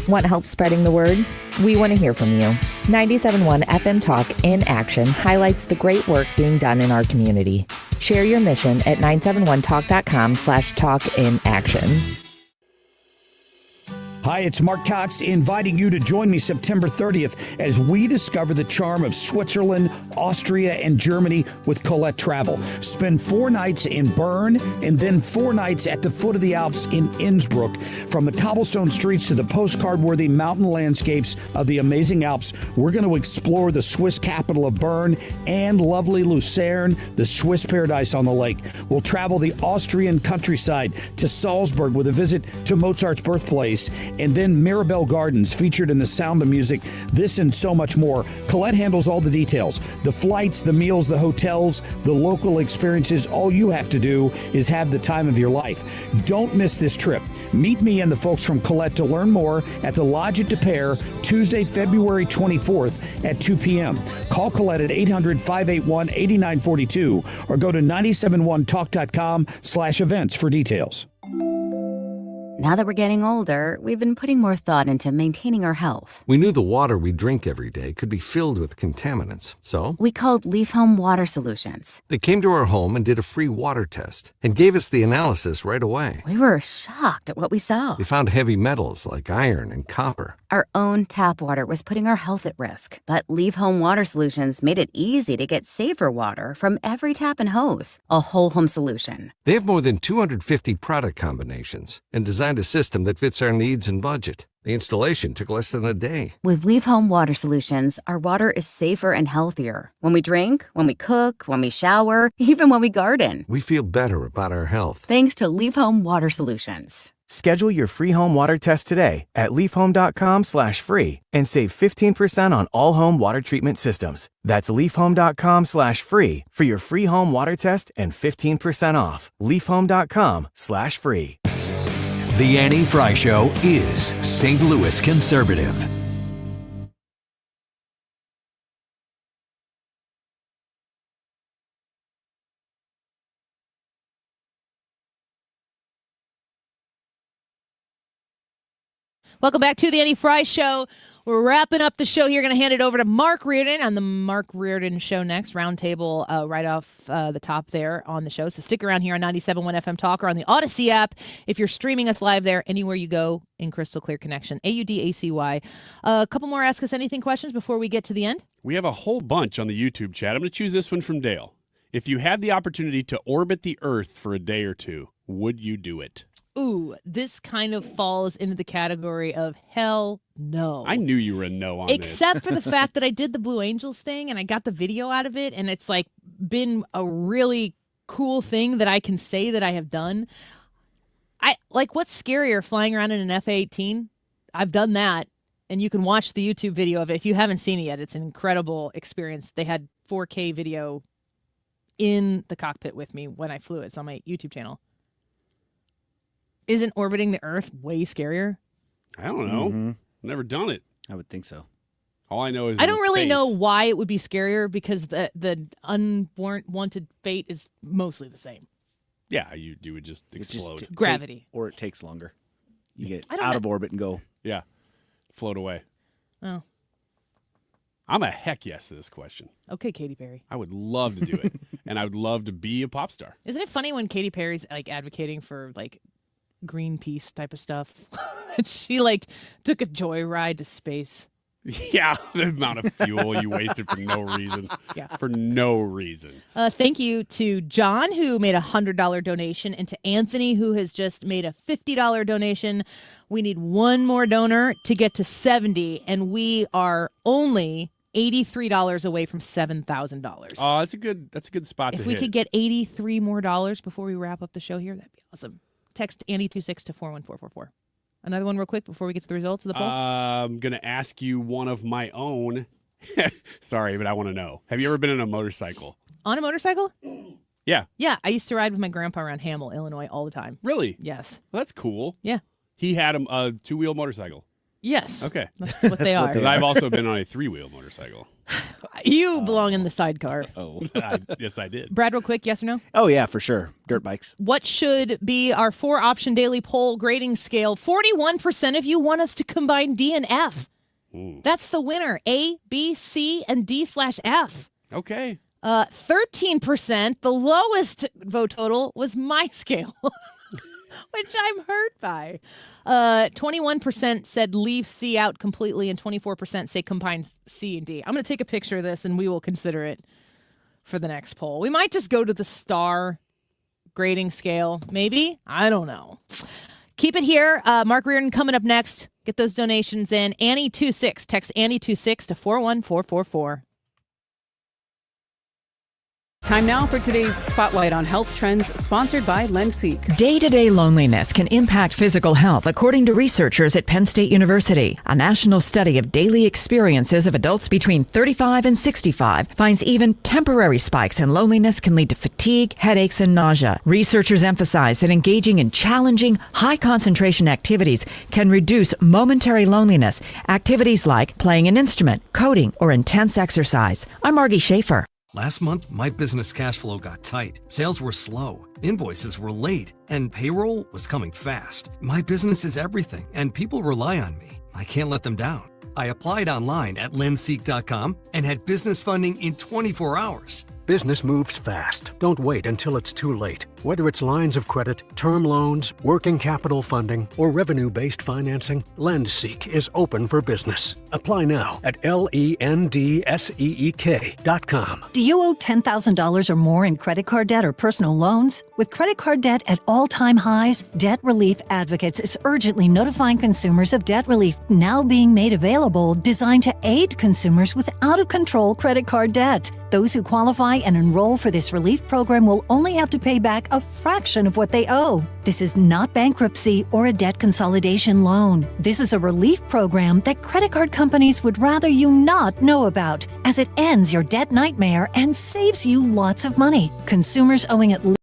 Want help spreading the word? We want to hear from you. 97.1 FM Talk in Action highlights the great work being done in our community. Share your mission at 971talk.com/talkinaction. Hi, it's Mark Cox inviting you to join me September 30th as we discover the charm of Switzerland, Austria, and Germany with Colette Travel. Spend 4 nights in Bern and then 4 nights at the foot of the Alps in Innsbruck. From the cobblestone streets to the postcard-worthy mountain landscapes of the amazing Alps, we're going to explore the Swiss capital of Bern and lovely Lucerne, the Swiss paradise on the lake. We'll travel the Austrian countryside to Salzburg with a visit to Mozart's birthplace, and then Mirabelle Gardens featured in The Sound of Music. This and so much more. Colette handles all the details. The flights, the meals, the hotels, the local experiences. All you have to do is have the time of your life. Don't miss this trip. Meet me and the folks from Colette to learn more at the Lodge at De Pere, Tuesday, February 24th at 2 p.m. Call Colette at 800-581-8942 or go to 971talk.com/events for details. Now that we're getting older, we've been putting more thought into maintaining our health. We knew the water we drink every day could be filled with contaminants, so We called Leaf Home Water Solutions. they came to our home and did a free water test and gave us the analysis right away. We were shocked at what we saw. They found heavy metals like iron and copper. Our own tap water was putting our health at risk, but Leaf Home Water Solutions made it easy to get safer water from every tap and hose. A whole home solution. They have more than 250 product combinations and designed a system that fits our needs and budget. The installation took less than a day. With Leaf Home Water Solutions, our water is safer and healthier. When we drink, when we cook, when we shower, even when we garden. We feel better about our health. Thanks to Leaf Home Water Solutions. Schedule your free home water test today at leafhome.com/free and save 15% on all home water treatment systems. That's leafhome.com/free for your free home water test and 15% off. leafhome.com/free. The Annie Fry Show is St. Louis conservative. Welcome back to the Annie Fry Show. We're wrapping up the show here. Going to hand it over to Mark Reardon on the Mark Reardon Show next. Roundtable right off the top there on the show. So stick around here on 97.1 FM Talk or on the Odyssey app if you're streaming us live there anywhere you go in crystal clear connection. AUDACY. A couple more Ask Us Anything questions before we get to the end. We have a whole bunch on the YouTube chat. I'm going to choose this one from Dale. If you had the opportunity to orbit the Earth for a day or two, would you do it? Ooh, this kind of falls into the category of hell no. I knew you were a no on Except this. for the fact that I did the Blue Angels thing and I got the video out of it, and it's like been a really cool thing that I can say that I have done. What's scarier, flying around in an F-18? I've done that, and you can watch the YouTube video of it if you haven't seen it yet. It's an incredible experience. They had 4K video in the cockpit with me when I flew it. It's on my YouTube channel. Isn't orbiting the Earth way scarier? I don't know. Mm-hmm. Never done it. I would think so. All I know is I don't really know why it would be scarier because the unwanted fate is mostly the same. Yeah, you would just explode. Gravity. Or it takes longer. You get I don't out know. of orbit and go. Yeah, float away. Oh, I'm a heck yes to this question. okay, Katy Perry. I would love to do it, and I would love to be a pop star. Isn't it funny when Katy Perry's like advocating for like Greenpeace type of stuff? She like took a joyride to space. Yeah, the amount of fuel you wasted for no reason. Yeah. For no reason. Thank you to John, who made a $100 donation, and to Anthony, who has just made a $50 donation. We need one more donor to get to 70, and we are only $83 away from $7,000. Oh, that's a good spot to If we hit. could get $83 more before we wrap up the show here, that'd be awesome. Text Annie26 to 41444. Another one real quick before we get to the results of the poll. I'm going to ask you one of my own. Sorry, but I want to know. Have you ever been on a motorcycle? On a motorcycle? Yeah. Yeah, I used to ride with my grandpa around Hamel, Illinois all the time. Really? Yes. Well, that's cool. Yeah. He had a two-wheel motorcycle. Yes. Okay. That's what they are. Because I've also been on a three-wheel motorcycle. You belong in the sidecar. Oh. Yes, I did. Brad, real quick, yes or no? Oh, yeah, for sure. Dirt bikes. What should be our 4-option daily poll grading scale? 41% of you want us to combine D and F. Ooh. That's the winner. A, B, C, and D/F. Okay. 13%, the lowest vote total, was my scale, which I'm hurt by. 21% said leave C out completely, and 24% say combine C and D. I'm going to take a picture of this, and we will consider it for the next poll. We might just go to the star grading scale. Maybe. I don't know. Keep it here. Mark Reardon coming up next. Get those donations in. Annie26. Text Annie26 to 41444. Time now for today's Spotlight on Health Trends, sponsored by LendSeek. Day-to-day loneliness can impact physical health, according to researchers at Penn State University. A national study of daily experiences of adults between 35 and 65 finds even temporary spikes in loneliness can lead to fatigue, headaches, and nausea. Researchers emphasize that engaging in challenging, high-concentration activities can reduce momentary loneliness. Activities like playing an instrument, coding, or intense exercise. I'm Margie Schaefer. Last month, my business cash flow got tight. Sales were slow, invoices were late, and payroll was coming fast. My business is everything, and people rely on me. I can't let them down. I applied online at lendseek.com and had business funding in 24 hours. Business moves fast. Don't wait until it's too late. Whether it's lines of credit, term loans, working capital funding, or revenue-based financing, LendSeek is open for business. Apply now at lendseek.com. Do you owe $10,000 or more in credit card debt or personal loans? With credit card debt at all-time highs, Debt Relief Advocates is urgently notifying consumers of debt relief now being made available, designed to aid consumers with out-of-control credit card debt. Those who qualify and enroll for this relief program will only have to pay back a fraction of what they owe. This is not bankruptcy or a debt consolidation loan. This is a relief program that credit card companies would rather you not know about, as it ends your debt nightmare and saves you lots of money. Consumers owing at least